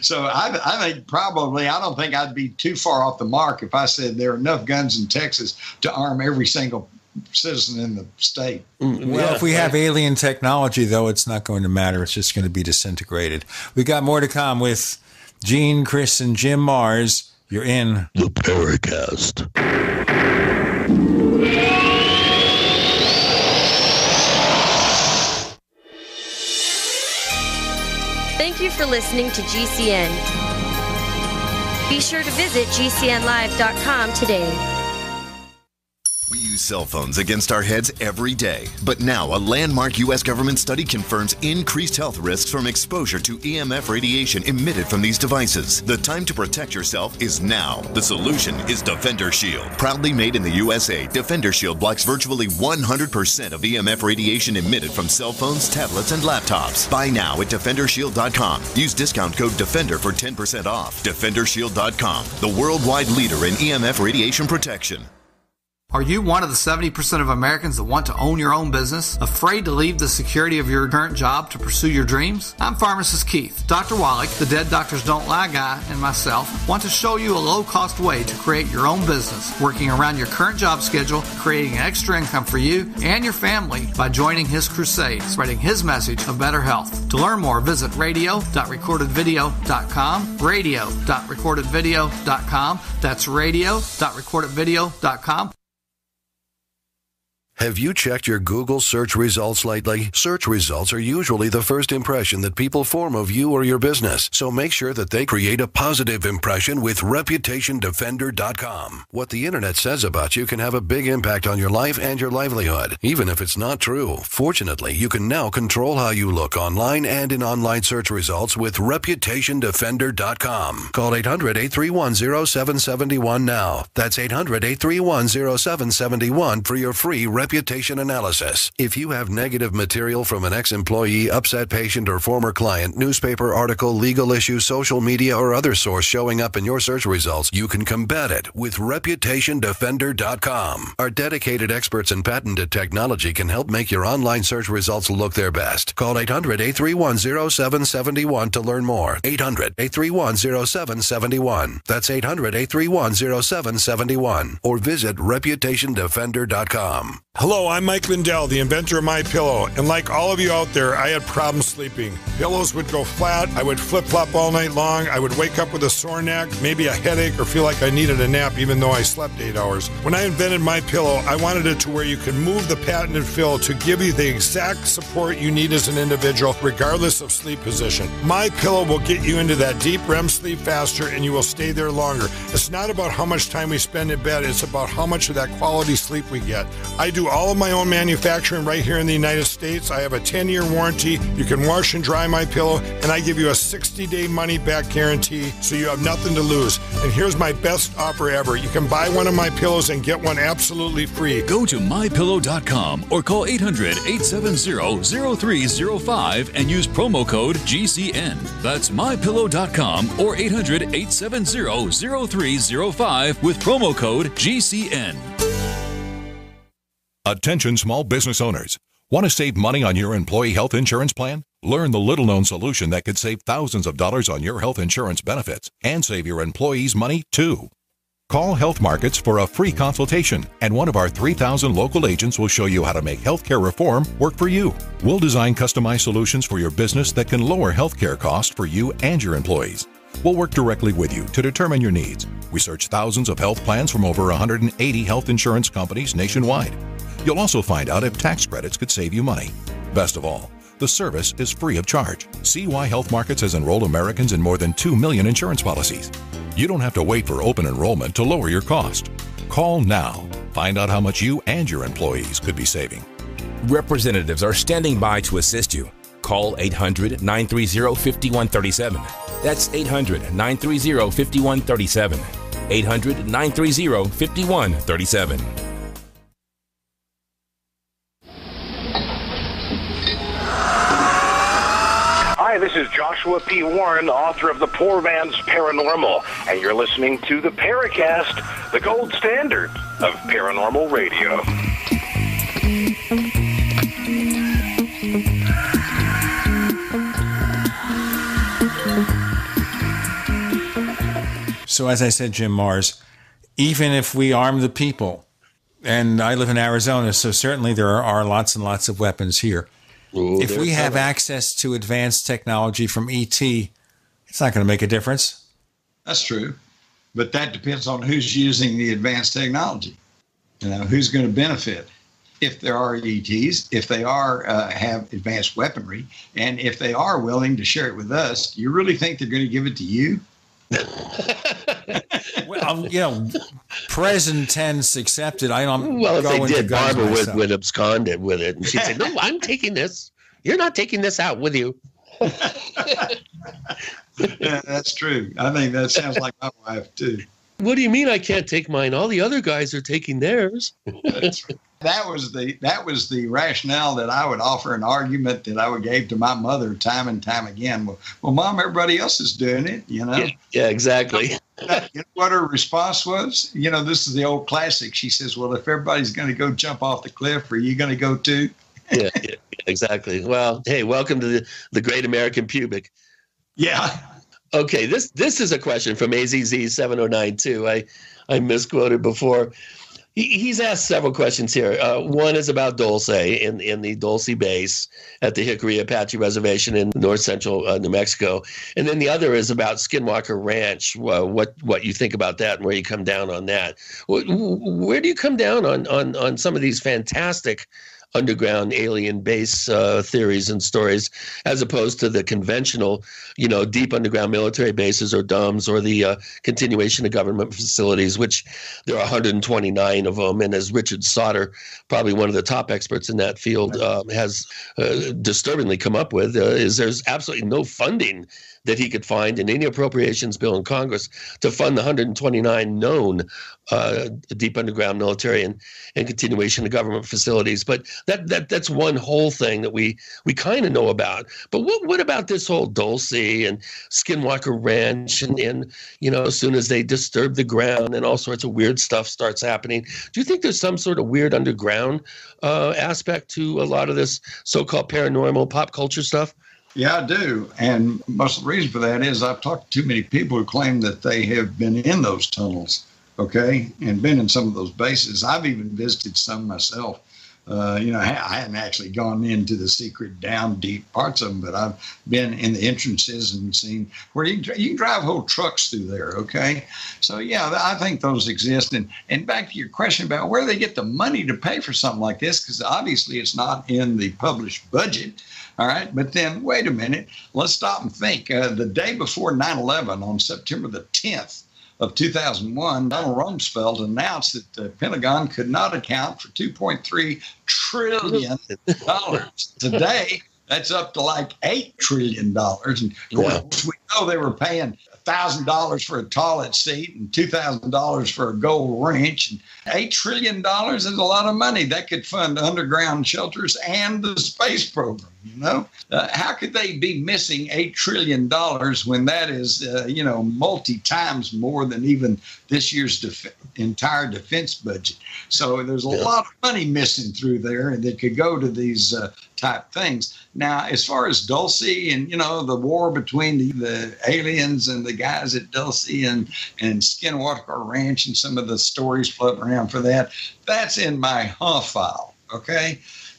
So I think probably, I don't think I'd be too far off the mark if I said there are enough guns in Texas to arm every single citizen in the state. Well, if we have alien technology, though, it's not going to matter. It's just going to be disintegrated. We got more to come with Gene, Chris, and Jim Mars. You're in the Paracast. Thank you for listening to GCN. Be sure to visit GCNlive.com today. We use use cell phones against our heads every day. But now a landmark U.S. government study confirms increased health risks from exposure to EMF radiation emitted from these devices. The time to protect yourself is now. The solution is Defender Shield. Proudly made in the USA, Defender Shield blocks virtually 100% of EMF radiation emitted from cell phones, tablets, and laptops. Buy now at DefenderShield.com. Use discount code DEFENDER for 10% off. DefenderShield.com, the worldwide leader in EMF radiation protection. Are you one of the 70% of Americans that want to own your own business? Afraid to leave the security of your current job to pursue your dreams? I'm Pharmacist Keith. Dr. Wallach, the Dead Doctors Don't Lie guy, and myself want to show you a low-cost way to create your own business, working around your current job schedule, creating extra income for you and your family by joining his crusade, spreading his message of better health. To learn more, visit radio.recordedvideo.com, radio.recordedvideo.com. That's radio.recordedvideo.com. Have you checked your Google search results lately? Search results are usually the first impression that people form of you or your business, so make sure that they create a positive impression with ReputationDefender.com. What the internet says about you can have a big impact on your life and your livelihood, even if it's not true. Fortunately, you can now control how you look online and in online search results with ReputationDefender.com. Call 800-831-0771 now. That's 800-831-0771 for your free reputation analysis. If you have negative material from an ex-employee, upset patient, or former client, newspaper article, legal issue, social media, or other source showing up in your search results, you can combat it with ReputationDefender.com. Our dedicated experts in patented technology can help make your online search results look their best. Call 800-831-0771 to learn more. 800-831-0771. That's 800-831-0771. Or visit ReputationDefender.com. Hello, I'm Mike Lindell, the inventor of MyPillow, and like all of you out there, I had problems sleeping. Pillows would go flat, I would flip-flop all night long, I would wake up with a sore neck, maybe a headache, or feel like I needed a nap even though I slept 8 hours. When I invented MyPillow, I wanted it to where you could move the patented fill to give you the exact support you need as an individual, regardless of sleep position. MyPillow will get you into that deep REM sleep faster, and you will stay there longer. It's not about how much time we spend in bed, it's about how much of that quality sleep we get. I do all of my own manufacturing right here in the United States. I have a 10-year warranty. You can wash and dry my pillow, and I give you a 60-day money-back guarantee, so you have nothing to lose. And here's my best offer ever. You can buy one of my pillows and get one absolutely free. Go to MyPillow.com or call 800-870-0305 and use promo code GCN. That's MyPillow.com or 800-870-0305 with promo code GCN. Attention small business owners. Want to save money on your employee health insurance plan? Learn the little-known solution that could save thousands of dollars on your health insurance benefits and save your employees money, too. Call Health Markets for a free consultation, and one of our 3,000 local agents will show you how to make healthcare reform work for you. We'll design customized solutions for your business that can lower healthcare costs for you and your employees. We'll work directly with you to determine your needs. We search thousands of health plans from over 180 health insurance companies nationwide. You'll also find out if tax credits could save you money. Best of all, the service is free of charge. See why Health Markets has enrolled Americans in more than 2 million insurance policies. You don't have to wait for open enrollment to lower your cost. Call now. Find out how much you and your employees could be saving. Representatives are standing by to assist you. Call 800-930-5137. That's 800-930-5137. 800-930-5137. Hi, this is Joshua P. Warren, author of The Poor Man's Paranormal, and you're listening to the Paracast, the gold standard of paranormal radio. So as I said, Jim Mars, even if we arm the people, and I live in Arizona, so certainly there are lots and lots of weapons here. Ooh, if we have access to advanced technology from ET, it's not going to make a difference. That's true. But that depends on who's using the advanced technology. You know, who's going to benefit if there are ETs, if they are have advanced weaponry, and if they are willing to share it with us. Do you really think they're going to give it to you? Well, you know, present tense accepted. I don't. Well, if they did, Barbara would abscond with it, and she'd say, "No, I'm taking this. You're not taking this out with you." Yeah, that's true. I think that sounds like my wife too. What do you mean I can't take mine? All the other guys are taking theirs. That was the rationale that I would offer, an argument that I would give to my mother time and time again. Well, Mom, everybody else is doing it, you know? Yeah, exactly. You know what her response was? You know, this is the old classic. She says, well, if everybody's going to go jump off the cliff, are you going to go too? yeah, exactly. Well, hey, welcome to the Great American Pubic. Yeah. Okay, this is a question from AZZ7092. I misquoted before. He's asked several questions here. One is about Dulce in the Dulce base at the Hickory Apache Reservation in north central New Mexico. And then the other is about Skinwalker Ranch, what you think about that and where you come down on that. Where do you come down on some of these fantastic underground alien base theories and stories, as opposed to the conventional, deep underground military bases or DUMBs or the continuation of government facilities, which there are 129 of them. And as Richard Sauter, probably one of the top experts in that field, has disturbingly come up with, is there's absolutely no funding that he could find in any appropriations bill in Congress to fund the 129 known deep underground military and continuation of government facilities. But that's one whole thing that we kind of know about. But what about this whole Dulce and Skinwalker Ranch and as soon as they disturb the ground and all sorts of weird stuff starts happening? Do you think there's some sort of weird underground aspect to a lot of this so-called paranormal pop culture stuff? Yeah, I do. And most of the reason for that is I've talked to too many people who claim that they have been in those tunnels, okay, and been in some of those bases. I've even visited some myself. I hadn't actually gone into the secret down deep parts of them, but I've been in the entrances and seen where you can drive whole trucks through there, okay? So, yeah, I think those exist. And back to your question about where they get the money to pay for something like this, because obviously it's not in the published budget. All right. But then wait a minute. Let's stop and think. The day before 9/11, on September the 10th of 2001, Donald Rumsfeld announced that the Pentagon could not account for $2.3 trillion. Today, that's up to like $8 trillion. And of course, we know they were paying $1,000 for a toilet seat and $2,000 for a gold wrench. And $8 trillion is a lot of money. That could fund underground shelters and the space program, How could they be missing $8 trillion when that is, multi-times more than even this year's entire defense budget? So there's a lot of money missing through there, and that could go to these type things. Now, as far as Dulce and, the war between the aliens and the guys at Dulce and Skinwalker Ranch and some of the stories floating around for that, that's in my file, okay?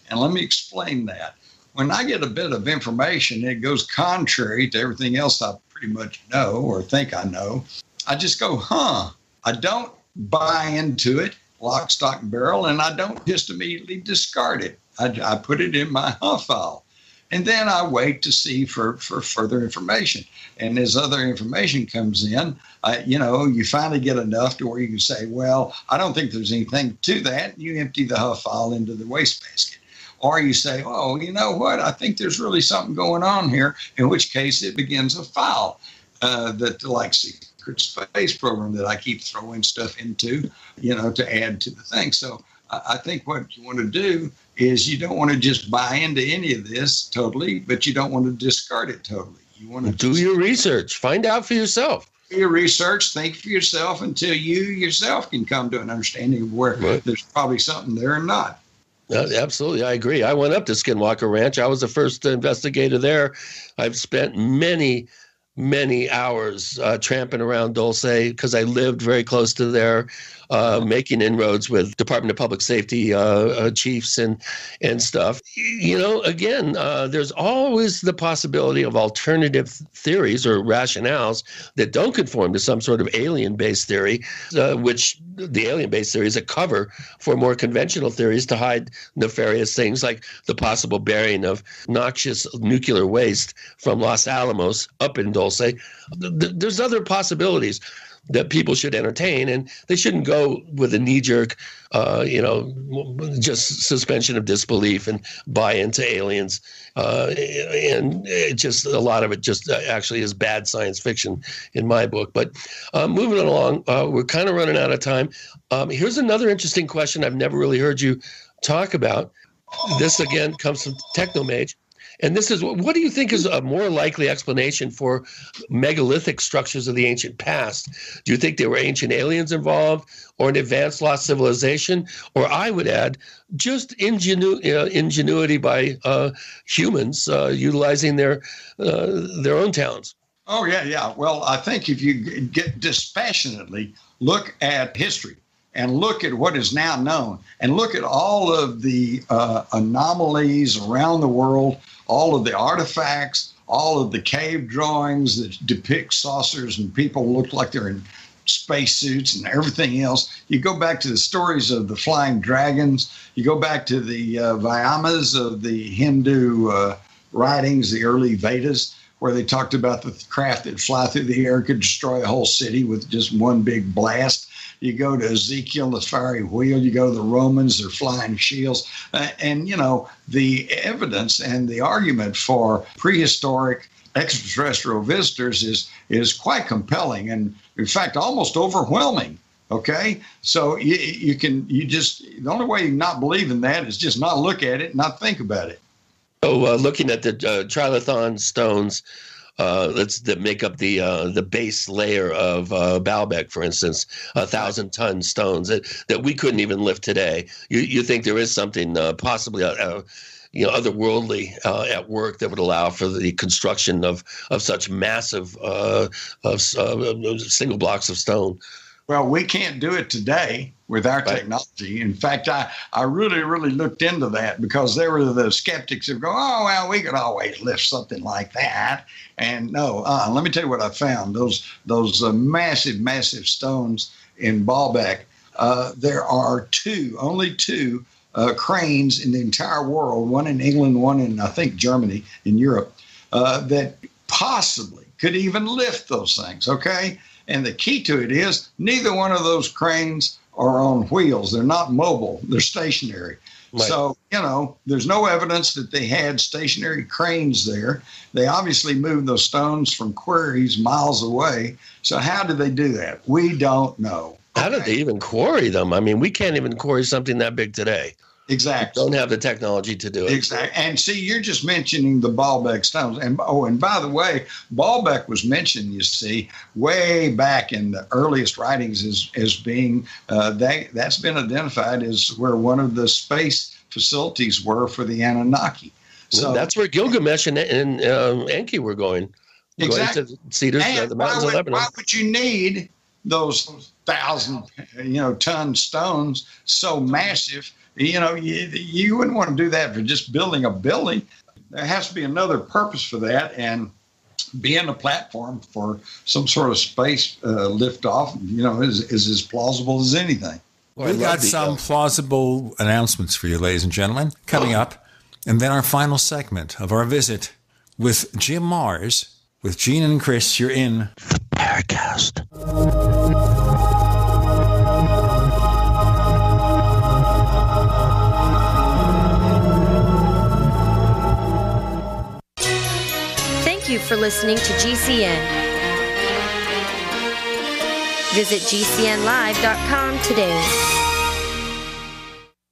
And let me explain that. When I get a bit of information, it goes contrary to everything else I pretty much know or think I know, I just go, I don't buy into it, lock, stock, and barrel, and I don't just immediately discard it. I put it in my file. And then I wait to see for further information. And as other information comes in, you finally get enough to where you can say, well, I don't think there's anything to that. You empty the file into the wastebasket. Or you say, oh, you know what? I think there's really something going on here, in which case it begins a file that like secret space program that I keep throwing stuff into, to add to the thing. So I think what you want to do is you don't want to just buy into any of this totally, but you don't want to discard it totally. You want to do your research, find out for yourself. Do your research, think for yourself until you yourself can come to an understanding of where there's probably something there or not. Absolutely. I agree. I went up to Skinwalker Ranch. I was the first investigator there. I've spent many hours tramping around Dulce because I lived very close to there, making inroads with Department of Public Safety chiefs and stuff. Again, there's always the possibility of alternative theories or rationales that don't conform to some sort of alien-based theory, which the alien-based theory is a cover for more conventional theories to hide nefarious things like the possible burying of noxious nuclear waste from Los Alamos up in Dulce. There's other possibilities. that people should entertain, and they shouldn't go with a knee-jerk, just suspension of disbelief and buy into aliens. And just a lot of it just actually is bad science fiction in my book. But moving along, we're kind of running out of time. Here's another interesting question I've never really heard you talk about. This, again, comes from Technomage. And this is, what do you think is a more likely explanation for megalithic structures of the ancient past? Do you think there were ancient aliens involved, or an advanced lost civilization? Or I would add, just ingenuity by humans utilizing their own talents? Oh, yeah. Well, I think if you get dispassionately look at history and look at what is now known and look at all of the anomalies around the world, all of the artifacts, all of the cave drawings that depict saucers and people look like they're in spacesuits and everything else. You go back to the stories of the flying dragons. You go back to the Vyamas of the Hindu writings, the early Vedas, where they talked about the craft that fly through the air could destroy a whole city with just one big blast. You go to Ezekiel, the fiery wheel. You go to the Romans, their flying shields. And, the evidence and the argument for prehistoric extraterrestrial visitors is quite compelling and, in fact, almost overwhelming. Okay? So the only way you can not believe in that is just not look at it, not think about it. So looking at the trilithon stones, that make up the base layer of Baalbek, for instance, 1,000-ton stones that we couldn't even lift today. You think there is something possibly otherworldly at work that would allow for the construction of such massive single blocks of stone? Well, we can't do it today with our technology. In fact, I really, really looked into that because there were the skeptics who go, oh, well, we could always lift something like that. And no, let me tell you what I found. Those massive, massive stones in Baalbek, there are only two cranes in the entire world, one in England, one in, I think, Germany, in Europe, that possibly could even lift those things, okay? And the key to it is neither one of those cranes are on wheels. They're not mobile. They're stationary. Right. So, there's no evidence that they had stationary cranes there. They obviously moved those stones from quarries miles away. So how did they do that? We don't know. How did they even quarry them? I mean, we can't even quarry something that big today. Exactly. We don't have the technology to do it. Exactly. And see, you're just mentioning the Baalbek stones. And by the way, Baalbek was mentioned, you see, way back in the earliest writings as being, that's been identified as where one of the space facilities were for the Anunnaki. So that's where Gilgamesh and Enki were going. Exactly. Going to Cedars, the mountains of Lebanon. Why would you need those 1,000-ton stones so massive? You wouldn't want to do that for just building a building. There has to be another purpose for that, and being a platform for some sort of space liftoff, is as plausible as anything. Well, we've got some plausible announcements for you, ladies and gentlemen, coming up. And then our final segment of our visit with Jim Mars, with Gene and Chris. You're in the Paracast. Thank you for listening to GCN. Visit GCNlive.com today.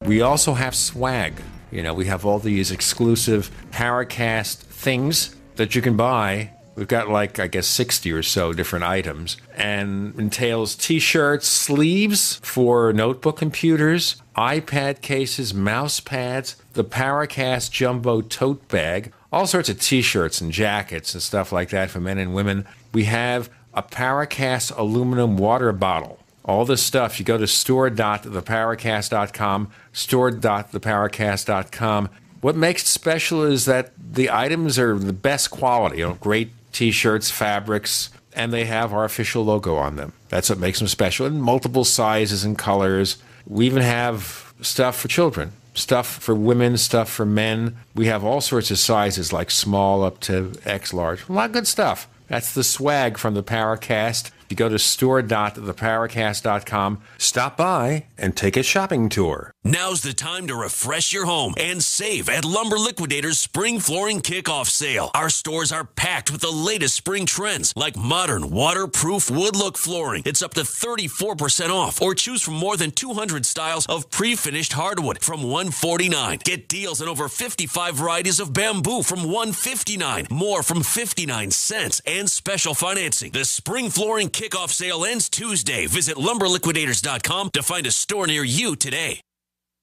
We also have swag. We have all these exclusive Paracast things that you can buy. We've got 60 or so different items, and entails T-shirts, sleeves for notebook computers, iPad cases, mouse pads, the Paracast Jumbo tote bag, all sorts of T-shirts and jackets and stuff like that for men and women. We have a Paracast aluminum water bottle. All this stuff, you go to store.theparacast.com, store.theparacast.com. What makes it special is that the items are the best quality, great T-shirts, fabrics, and they have our official logo on them. That's what makes them special, in multiple sizes and colors. We even have stuff for children, stuff for women, stuff for men. We have all sorts of sizes, like small up to X large. A lot of good stuff. That's the swag from the Paracast. You go to store.theparacast.com, stop by, and take a shopping tour. Now's the time to refresh your home and save at Lumber Liquidators Spring Flooring Kickoff Sale. Our stores are packed with the latest spring trends like modern, waterproof wood look flooring. It's up to 34% off, or choose from more than 200 styles of pre-finished hardwood from $149. Get deals on over 55 varieties of bamboo from $159, more from 59 cents, and special financing. The Spring Flooring Kickoff Sale ends Tuesday. Visit lumberliquidators.com to find a store near you today.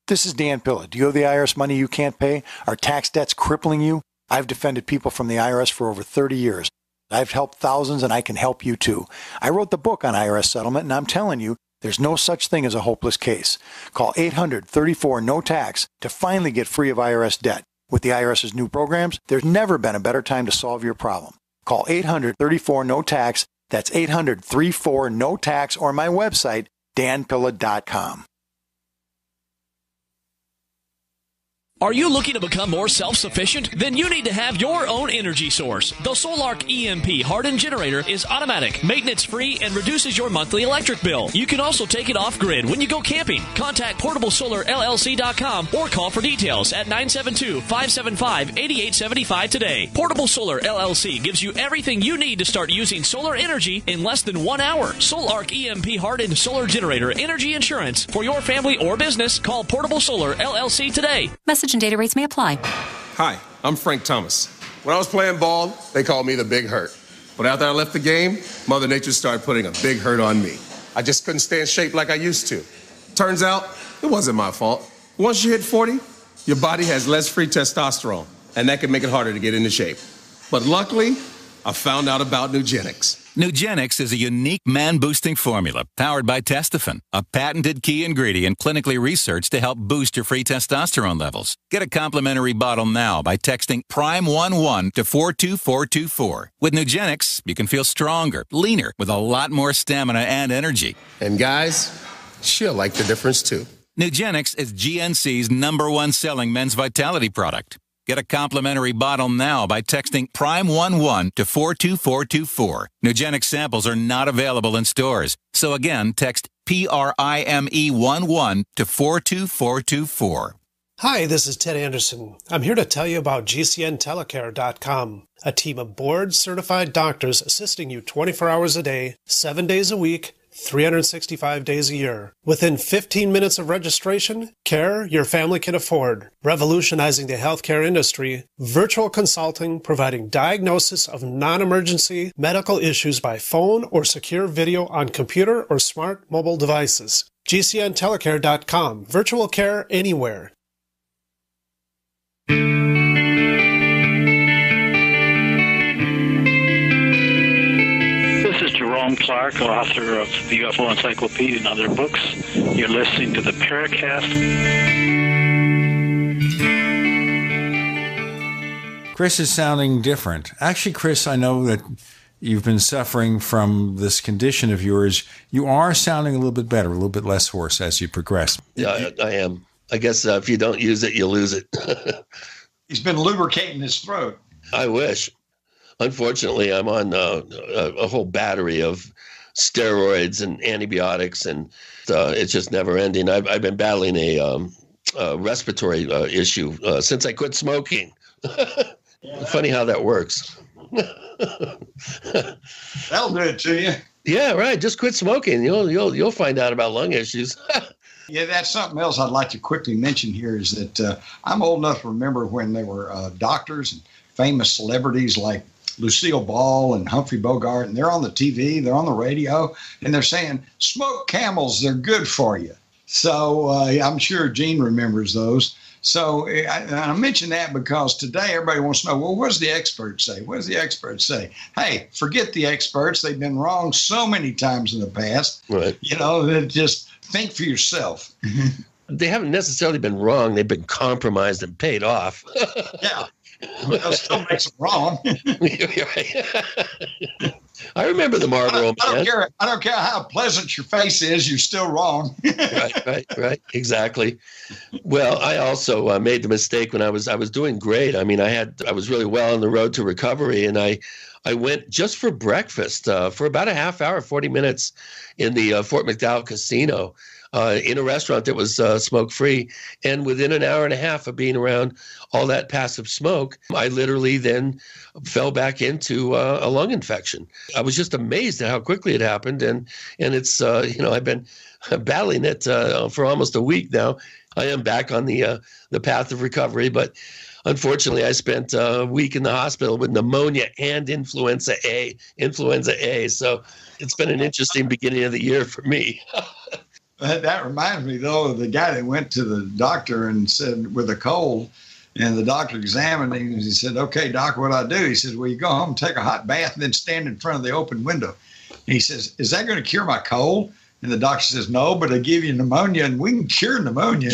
This is Dan Pilla. Do you owe the IRS money you can't pay? Are tax debts crippling you? I've defended people from the IRS for over 30 years. I've helped thousands, and I can help you too. I wrote the book on IRS settlement, and I'm telling you, there's no such thing as a hopeless case. Call 800-34-NO-TAX to finally get free of IRS debt. With the IRS's new programs, there's never been a better time to solve your problem. Call 800-34-NO-TAX. That's 800-34-NO-TAX, or my website, danpilla.com. Are you looking to become more self-sufficient? Then you need to have your own energy source. The SolarArc EMP hardened generator is automatic, maintenance-free, and reduces your monthly electric bill. You can also take it off-grid when you go camping. Contact PortableSolarLLC.com or call for details at 972-575-8875 today. Portable Solar LLC gives you everything you need to start using solar energy in less than 1 hour. SolarArc EMP hardened solar generator energy insurance for your family or business. Call Portable Solar LLC today. Message and data rates may apply. Hi, I'm Frank Thomas. When I was playing ball, they called me the Big Hurt. But after I left the game, Mother Nature started putting a big hurt on me. I just couldn't stay in shape like I used to. Turns out, it wasn't my fault. Once you hit 40, your body has less free testosterone, and that can make it harder to get into shape. But luckily, I found out about Nugenics. Nugenics is a unique man-boosting formula powered by Testofen, a patented key ingredient clinically researched to help boost your free testosterone levels. Get a complimentary bottle now by texting PRIME11 to 42424. With Nugenics, you can feel stronger, leaner, with a lot more stamina and energy. And guys, she'll like the difference too. Nugenics is GNC's #1 selling men's vitality product. Get a complimentary bottle now by texting PRIME11 to 42424. Nugenics samples are not available in stores. So again, text PRIME11 to 42424. Hi, this is Ted Anderson. I'm here to tell you about GCNtelecare.com, a team of board-certified doctors assisting you 24 hours a day, 7 days a week, 365 days a year. Within 15 minutes of registration, care your family can afford. Revolutionizing the healthcare industry, virtual consulting providing diagnosis of non-emergency medical issues by phone or secure video on computer or smart mobile devices. GCNtelecare.com. Virtual care anywhere. Jerome Clark, author of the UFO Encyclopedia and other books. You're listening to the Paracast. Chris is sounding different. Actually, Chris, I know that you've been suffering from this condition of yours. You are sounding a little bit better, a little bit less hoarse as you progress. Yeah, I am. I guess if you don't use it, you lose it. He's been lubricating his throat. I wish. Unfortunately, I'm on a whole battery of steroids and antibiotics, and it's just never ending. I've been battling a respiratory issue since I quit smoking. Funny how that works. That'll do it to you. Yeah, right. Just quit smoking. You'll find out about lung issues. Yeah, that's something else I'd like to quickly mention here is that I'm old enough to remember when there were doctors and famous celebrities like Lucille Ball and Humphrey Bogart, and they're on the TV, they're on the radio, and they're saying, smoke Camels, they're good for you. So I'm sure Gene remembers those. So I mention that because today everybody wants to know, well, what does the experts say? What does the experts say? Hey, forget the experts. They've been wrong so many times in the past. Right. Just think for yourself. They haven't necessarily been wrong. They've been compromised and paid off. Yeah. That still makes them wrong. I remember the Marlboro Man. I don't care how pleasant your face is, you're still wrong. Right. Exactly. Well, I also made the mistake when I was doing great. I mean, I was really well on the road to recovery, and I I went just for breakfast for about a half hour, 40 minutes in the Fort McDowell Casino in a restaurant that was smoke-free. And within an hour and a half of being around all that passive smoke, I literally then fell back into a lung infection. I was just amazed at how quickly it happened. And it's, I've been battling it for almost a week now. I am back on the path of recovery, but unfortunately, I spent a week in the hospital with pneumonia and influenza A. So it's been an interesting beginning of the year for me. That reminds me, though, of the guy that went to the doctor and said, with a cold, and the doctor examined him, and he said, "Okay, doc, what do I do?" He says, "Well, you go home, take a hot bath, and then stand in front of the open window." And he says, "Is that going to cure my cold?" And the doctor says, "No, but it'll give you pneumonia, and we can cure pneumonia."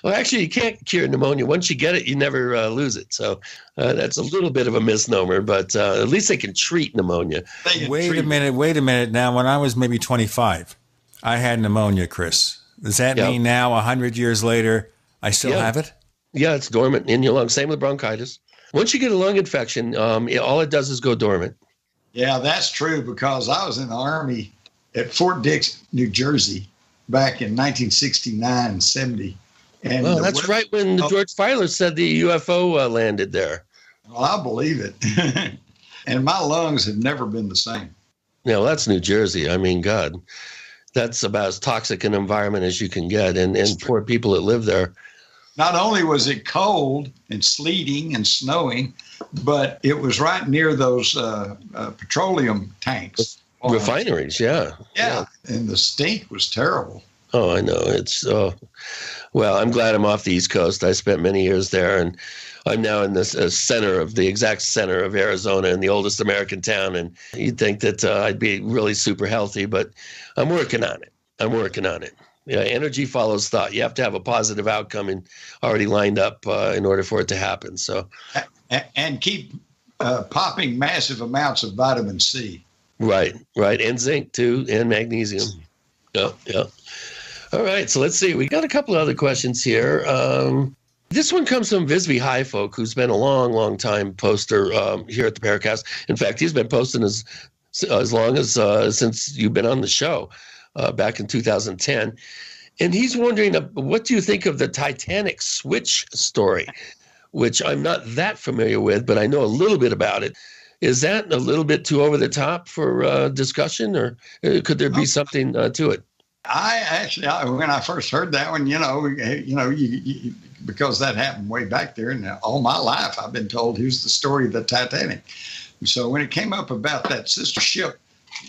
Well, actually, you can't cure pneumonia. Once you get it, you never lose it. So that's a little bit of a misnomer, but at least they can treat pneumonia. Wait a minute. Now, when I was maybe 25, I had pneumonia, Chris. Does that mean now, 100 years later, I still have it? Yeah, it's dormant in your lungs. Same with bronchitis. Once you get a lung infection, all it does is go dormant. Yeah, that's true, because I was in the Army at Fort Dix, New Jersey, back in 1969, 70. And that's right when George Filer said the UFO landed there. Well, I believe it. And my lungs have never been the same. Yeah, that's New Jersey. I mean, God, that's about as toxic an environment as you can get. And poor people that live there. Not only was it cold and sleeting and snowing, but it was right near those petroleum tanks. Refineries, yeah. And the stink was terrible. Oh, I know. It's well, I'm glad I'm off the East Coast. I spent many years there, and I'm now in this exact center of Arizona, in the oldest American town. And you'd think that I'd be really super healthy, but I'm working on it. Yeah, energy follows thought. You have to have a positive outcome already lined up in order for it to happen. So, and keep popping massive amounts of vitamin C. Right, and zinc too, and magnesium. Yeah. All right, so let's see. We got a couple of other questions here. This one comes from Visby High Folk, who's been a long, long time poster here at the Paracast. In fact, he's been posting as long as since you've been on the show back in 2010. And he's wondering, what do you think of the Titanic switch story, which I'm not that familiar with, but I know a little bit about it. Is that a little bit too over the top for discussion, or could there be something to it? When I first heard that one, because that happened way back there, and all my life I've been told here's the story of the Titanic. So when it came up about that sister ship,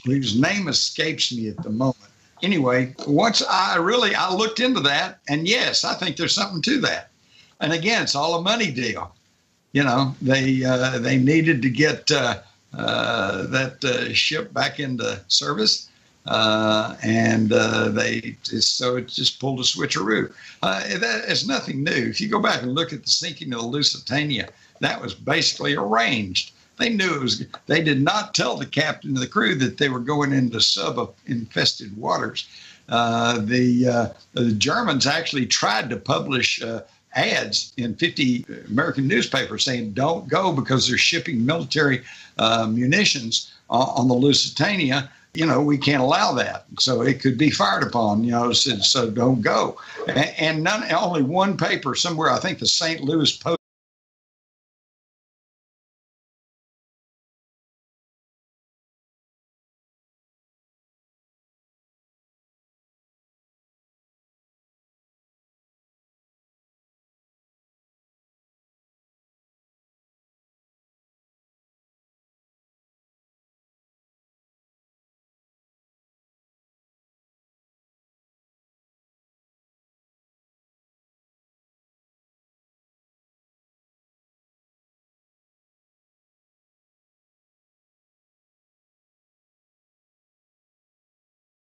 whose name escapes me at the moment. Anyway, once I looked into that, and yes, I think there's something to that. And again, it's all a money deal. They needed to get that ship back into service. So it just pulled a switcheroo. That is nothing new. If you go back and look at the sinking of the Lusitania, that was basically arranged. They knew it was. They did not tell the captain of the crew that they were going into sub-infested waters. The Germans actually tried to publish ads in 50 American newspapers saying, "Don't go because they're shipping military munitions on the Lusitania. We can't allow that. So it could be fired upon, so don't go." And only one paper somewhere, I think the St. Louis Post,